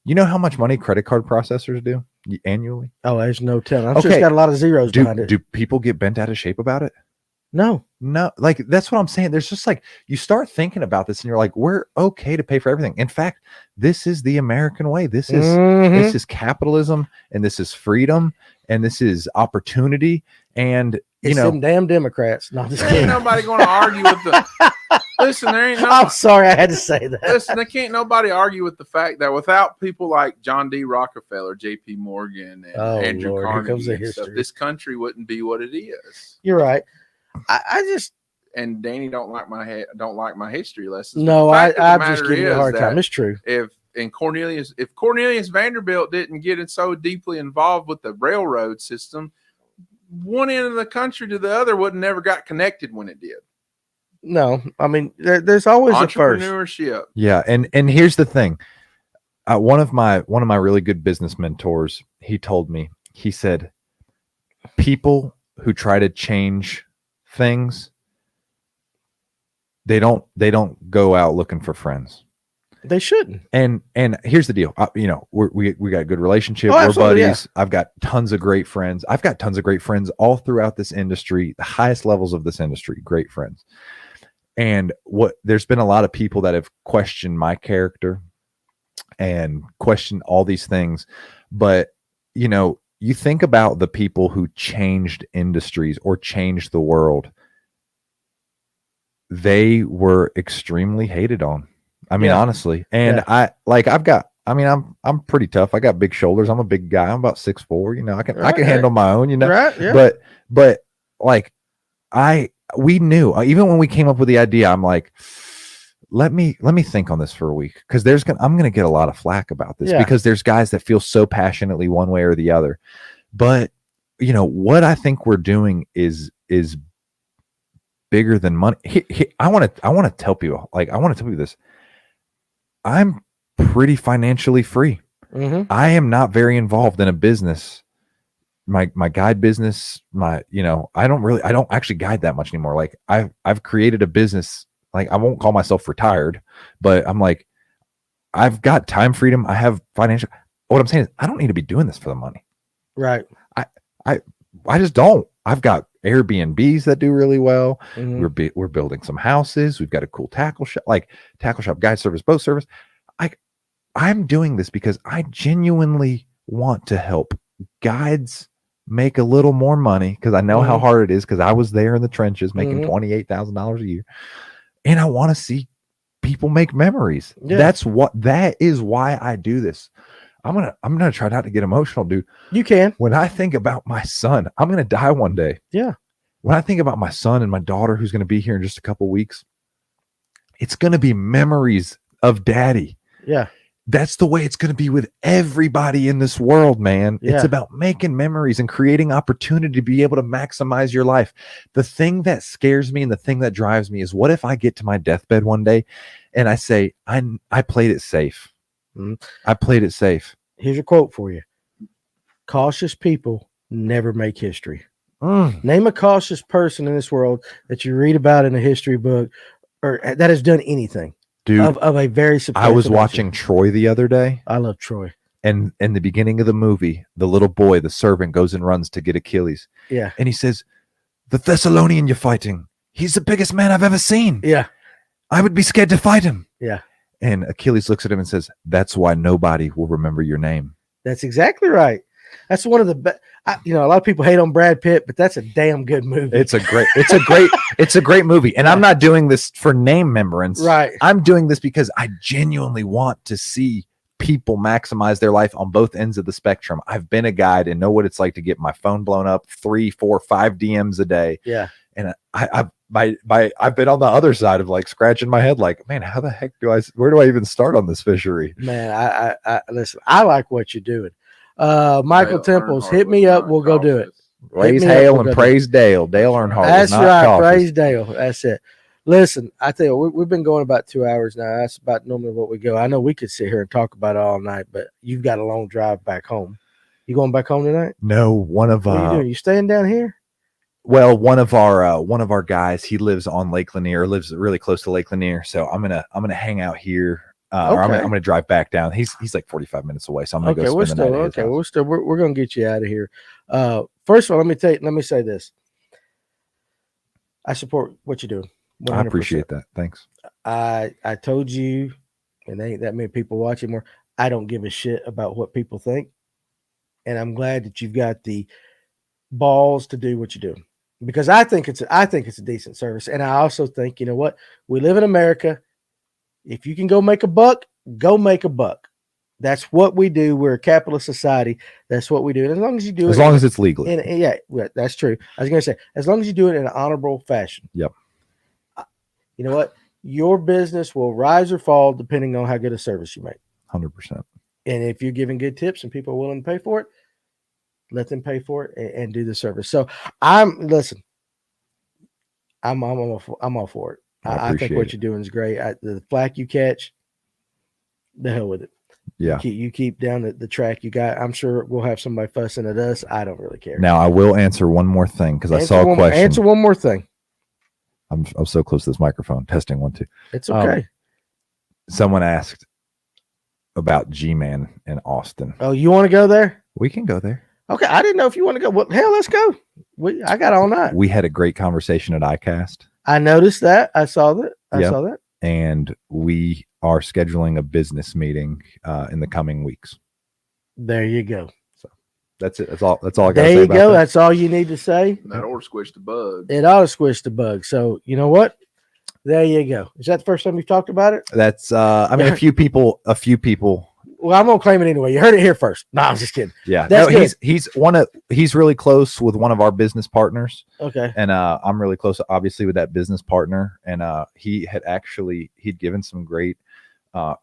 You know how much money credit card processors do annually? Oh, there's no telling. I'm sure it's got a lot of zeros behind it. Do people get bent out of shape about it? No, like that's what I'm saying. There's just like, you start thinking about this and you're like, we're okay to pay for everything. In fact, this is the American way. This is capitalism, and this is freedom, and this is opportunity. And it's them damn Democrats. Not just kidding. Ain't nobody going to argue with the. Listen, there ain't no. I'm sorry, I had to say that. Listen, they can't nobody argue with the fact that without people like John D. Rockefeller, J.P. Morgan, and Andrew Carnegie, and stuff, this country wouldn't be what it is. You're right. I just and Danny don't like my history lessons. No, I'm just giving you a hard time. It's true. If Cornelius Vanderbilt didn't get so deeply involved with the railroad system, one end of the country to the other would never got connected when it did. No, I mean there's always a first. Entrepreneurship. Yeah, and here's the thing. One of my really good business mentors, he told me, he said, people who try to change things, they don't go out looking for friends. They shouldn't. And here's the deal. We got a good relationship. We're buddies. Yeah. I've got tons of great friends. I've got tons of great friends all throughout this industry, the highest levels of this industry, great friends. And there's been a lot of people that have questioned my character and questioned all these things. But, you think about the people who changed industries or changed the world. They were extremely hated on. I mean, honestly. And I'm pretty tough. I got big shoulders. I'm a big guy. I'm about 6'4". I can handle my own, Right, yeah. But like I we knew, even when we came up with the idea, I'm like, let me think on this for a week, because I'm gonna get a lot of flack about this, because there's guys that feel so passionately one way or the other. But what I think we're doing is bigger than money. I want to tell people, this. I'm pretty financially free. Mm-hmm. I am not very involved in a business. My guide business, I don't actually guide that much anymore. Like I've created a business. Like, I won't call myself retired, but I'm like, I've got time freedom. I have financial. What I'm saying is, I don't need to be doing this for the money. Right. I just don't. I've got Airbnbs that do really well. Mm-hmm. We're building some houses. We've got a cool tackle shop, guide service, boat service. I'm doing this because I genuinely want to help guides make a little more money, because I know how hard it is, because I was there in the trenches making $28,000 a year. And I want to see people make memories. Yeah. That is why I do this. I'm gonna try not to get emotional, dude. You can. When I think about my son, I'm gonna die one day. Yeah. When I think about my son and my daughter, who's gonna be here in just a couple weeks, it's gonna be memories of daddy. Yeah. That's the way it's going to be with everybody in this world, man. Yeah. It's about making memories and creating opportunity to be able to maximize your life. The thing that scares me and the thing that drives me is, what if I get to my deathbed one day and I say, I played it safe. Mm-hmm. I played it safe. Here's a quote for you. Cautious people never make history. Name a cautious person in this world that you read about in a history book, or that has done anything. Dude, of a very substantial I was nature. watching Troy the other day. I love Troy. And in the beginning of the movie, the little boy, the servant, goes and runs to get Achilles. Yeah. And he says, "The Thessalonian you're fighting, he's the biggest man I've ever seen. Yeah. I would be scared to fight him." Yeah. And Achilles looks at him and says, "That's why nobody will remember your name." That's exactly right. That's one of the best. A lot of people hate on Brad Pitt, but that's a damn good movie. It's a great movie. And I'm not doing this for name remembrance. Right. I'm doing this because I genuinely want to see people maximize their life on both ends of the spectrum. I've been a guide and know what it's like to get my phone blown up 3, 4, 5 DMs a day. Yeah. And I've been on the other side of like scratching my head, like, man, how the heck where do I even start on this fishery? Man, I listen, I like what you're doing. Michael Temples, hit me up. We'll go do it. Raise hail and praise Dale. Dale Earnhardt. That's right. Praise Dale. That's it. Listen, I tell you, we've been going about 2 hours now. That's about normally what we go. I know we could sit here and talk about it all night, but you've got a long drive back home. You going back home tonight? No, what are you doing? You staying down here? Well, one of our guys, he lives on Lake Lanier, lives really close to Lake Lanier. So I'm gonna hang out here. Or I'm gonna drive back down. He's like 45 minutes away, so I'm gonna go spend the night at his house. We're gonna get you out of here. First of all, let me say this. I support what you're doing. 100%. I appreciate that. Thanks. I told you, and there ain't that many people watching more. I don't give a shit about what people think, and I'm glad that you've got the balls to do what you're doing, because I think it's a decent service, and I also think, you know what, we live in America. If you can go make a buck, go make a buck. That's what we do. We're a capitalist society. That's what we do. And as long as you do it, as long as it's legal. Yeah, that's true. I was going to say, as long as you do it in an honorable fashion. Yep. You know what? Your business will rise or fall depending on how good a service you make. 100%. And if you're giving good tips and people are willing to pay for it, let them pay for it and do the service. So I'm all for it. I think what you're doing is great. The flack you catch, the hell with it. Yeah. You keep down the track you got. I'm sure we'll have somebody fussing at us. I don't really care. Now I will answer one more thing, because I saw a question. Answer one more thing. I'm so close to this microphone. Testing 1, 2. It's okay. Someone asked about G-Man in Austin. Oh, you want to go there? We can go there. Okay. I didn't know if you want to go. Well, hell, let's go. I got all night. We had a great conversation at ICAST. I noticed that. I saw that. I saw that. And we are scheduling a business meeting in the coming weeks. There you go. So that's it. That's all I got to say. There you go. That's all you need to say. That ought to squish the bug. It ought to squish the bug. So you know what? There you go. Is that the first time you've talked about it? That's a few people Well, I'm gonna claim it anyway. You heard it here first. No, I'm just kidding. Yeah, That's no, good. he's really close with one of our business partners. Okay. And I'm really close, obviously, with that business partner. And he'd given some great.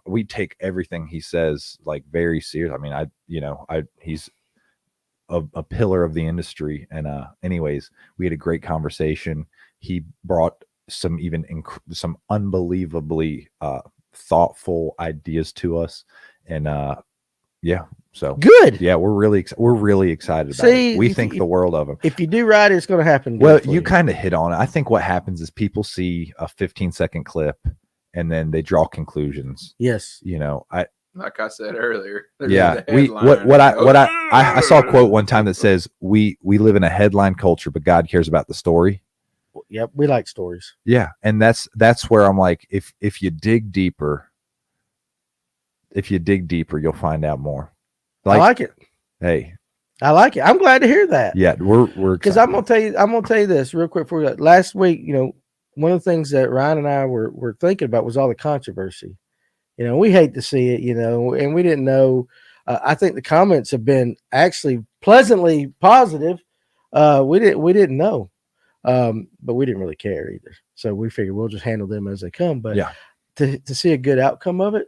We take everything he says like very serious. I mean, he's a pillar of the industry. And anyways, we had a great conversation. He brought some some unbelievably thoughtful ideas to us, and yeah, so Good. yeah, we're really excited about it. We think the world of him. If you do right, it's going to happen. Well, you kind of hit on it. I think what happens is people see a 15-second clip and then they draw conclusions. Yes. Like I said earlier. Yeah, I saw a quote one time that says we live in a headline culture, but God cares about the story. Yep, we like stories. Yeah, and that's where I'm like, if you dig deeper, you'll find out more. I like it. Hey, I like it. I'm glad to hear that. Yeah, we're because I'm gonna tell you this real quick for you. Last week, one of the things that Ryan and I were thinking about was all the controversy. We hate to see it, and we didn't know. I think the comments have been actually pleasantly positive. We didn't know. But we didn't really care either. So we figured we'll just handle them as they come. But yeah, to see a good outcome of it,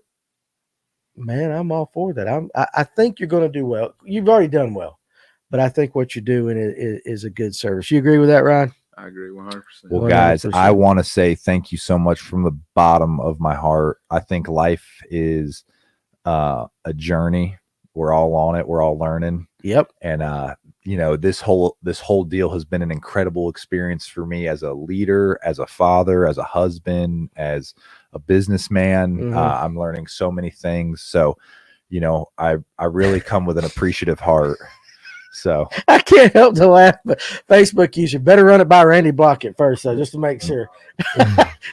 man, I'm all for that. I think you're going to do well. You've already done well, but I think what you're doing is a good service. You agree with that, Ryan? I agree 100%. Well, guys, 100%. I want to say thank you so much from the bottom of my heart. I think life is a journey. We're all on it. We're all learning. Yep. And this whole deal has been an incredible experience for me as a leader, as a father, as a husband, as a businessman. Mm-hmm. I'm learning so many things. So, I really come with an appreciative heart. So I can't help to laugh, but Facebook user better run it by Randy Blockett first, though, just to make sure.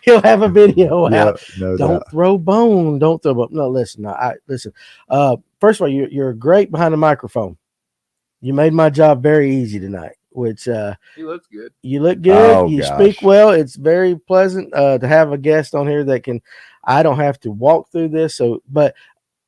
He'll have a video out. No Don't doubt. throw bone. Don't throw bone. No, listen. Listen. First of all, you're great behind the microphone. You made my job very easy tonight. Which he looks good. You look good. Oh, you gosh. Speak well. It's very pleasant to have a guest on here that can. I don't have to walk through this. So, but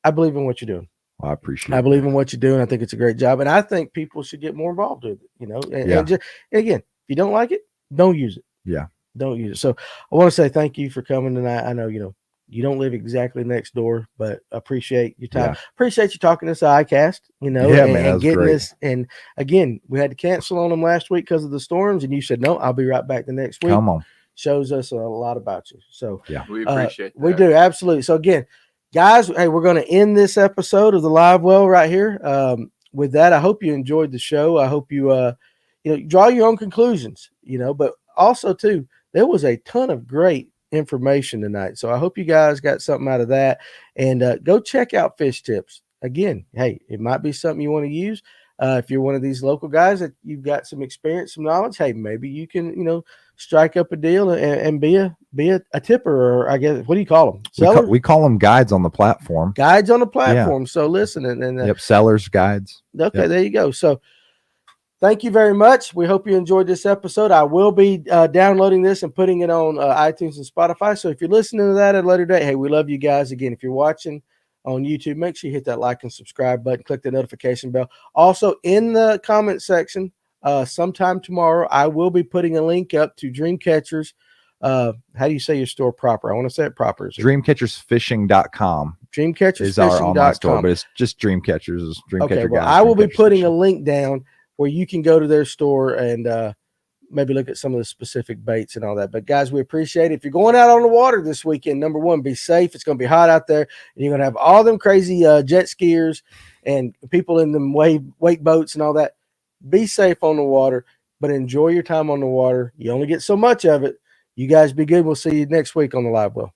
I believe in what you're doing. Well, I appreciate. I believe in what you're doing. I think it's a great job, and I think people should get more involved with it. And just, again, if you don't like it, don't use it. Yeah, don't use it. So I want to say thank you for coming tonight. I know you don't live exactly next door, but appreciate your time. Yeah. Appreciate you talking to us ICAST, man, and getting great. this. And again, we had to cancel on them last week because of the storms, and you said, no, I'll be right back the next week. Come on. Shows us a lot about you. So yeah, we appreciate that. We do. Absolutely. So again, guys, hey, we're going to end this episode of the Live Well right here. With that, I hope you enjoyed the show. I hope you, draw your own conclusions, but also too, there was a ton of great information tonight. So I hope you guys got something out of that, and go check out FishTips. Again, hey, it might be something you want to use. If you're one of these local guys that you've got some experience, some knowledge, hey, maybe you can, strike up a deal and be a tipper, or I guess, what do you call them? Sellers? We call them guides on the platform. Guides on the platform. Yeah. So listen, and sellers guides. Okay, There you go. So thank you very much. We hope you enjoyed this episode. I will be downloading this and putting it on iTunes and Spotify. So if you're listening to that at a later date, hey, we love you guys. Again, if you're watching on YouTube, make sure you hit that like and subscribe button, click the notification bell. Also, in the comment section, sometime tomorrow, I will be putting a link up to Dreamcatchers. How do you say your store proper? I want to say it proper. DreamCatchersFishing.com. DreamCatchersFishing.com. Is our online store, but it's just Dreamcatchers. Okay, well, I will be putting a link down where you can go to their store and maybe look at some of the specific baits and all that. But guys, we appreciate it. If you're going out on the water this weekend, number one, be safe. It's going to be hot out there, and you're going to have all them crazy jet skiers and people in them wake boats and all that. Be safe on the water, but enjoy your time on the water. You only get so much of it. You guys be good. We'll see you next week on the Live Well.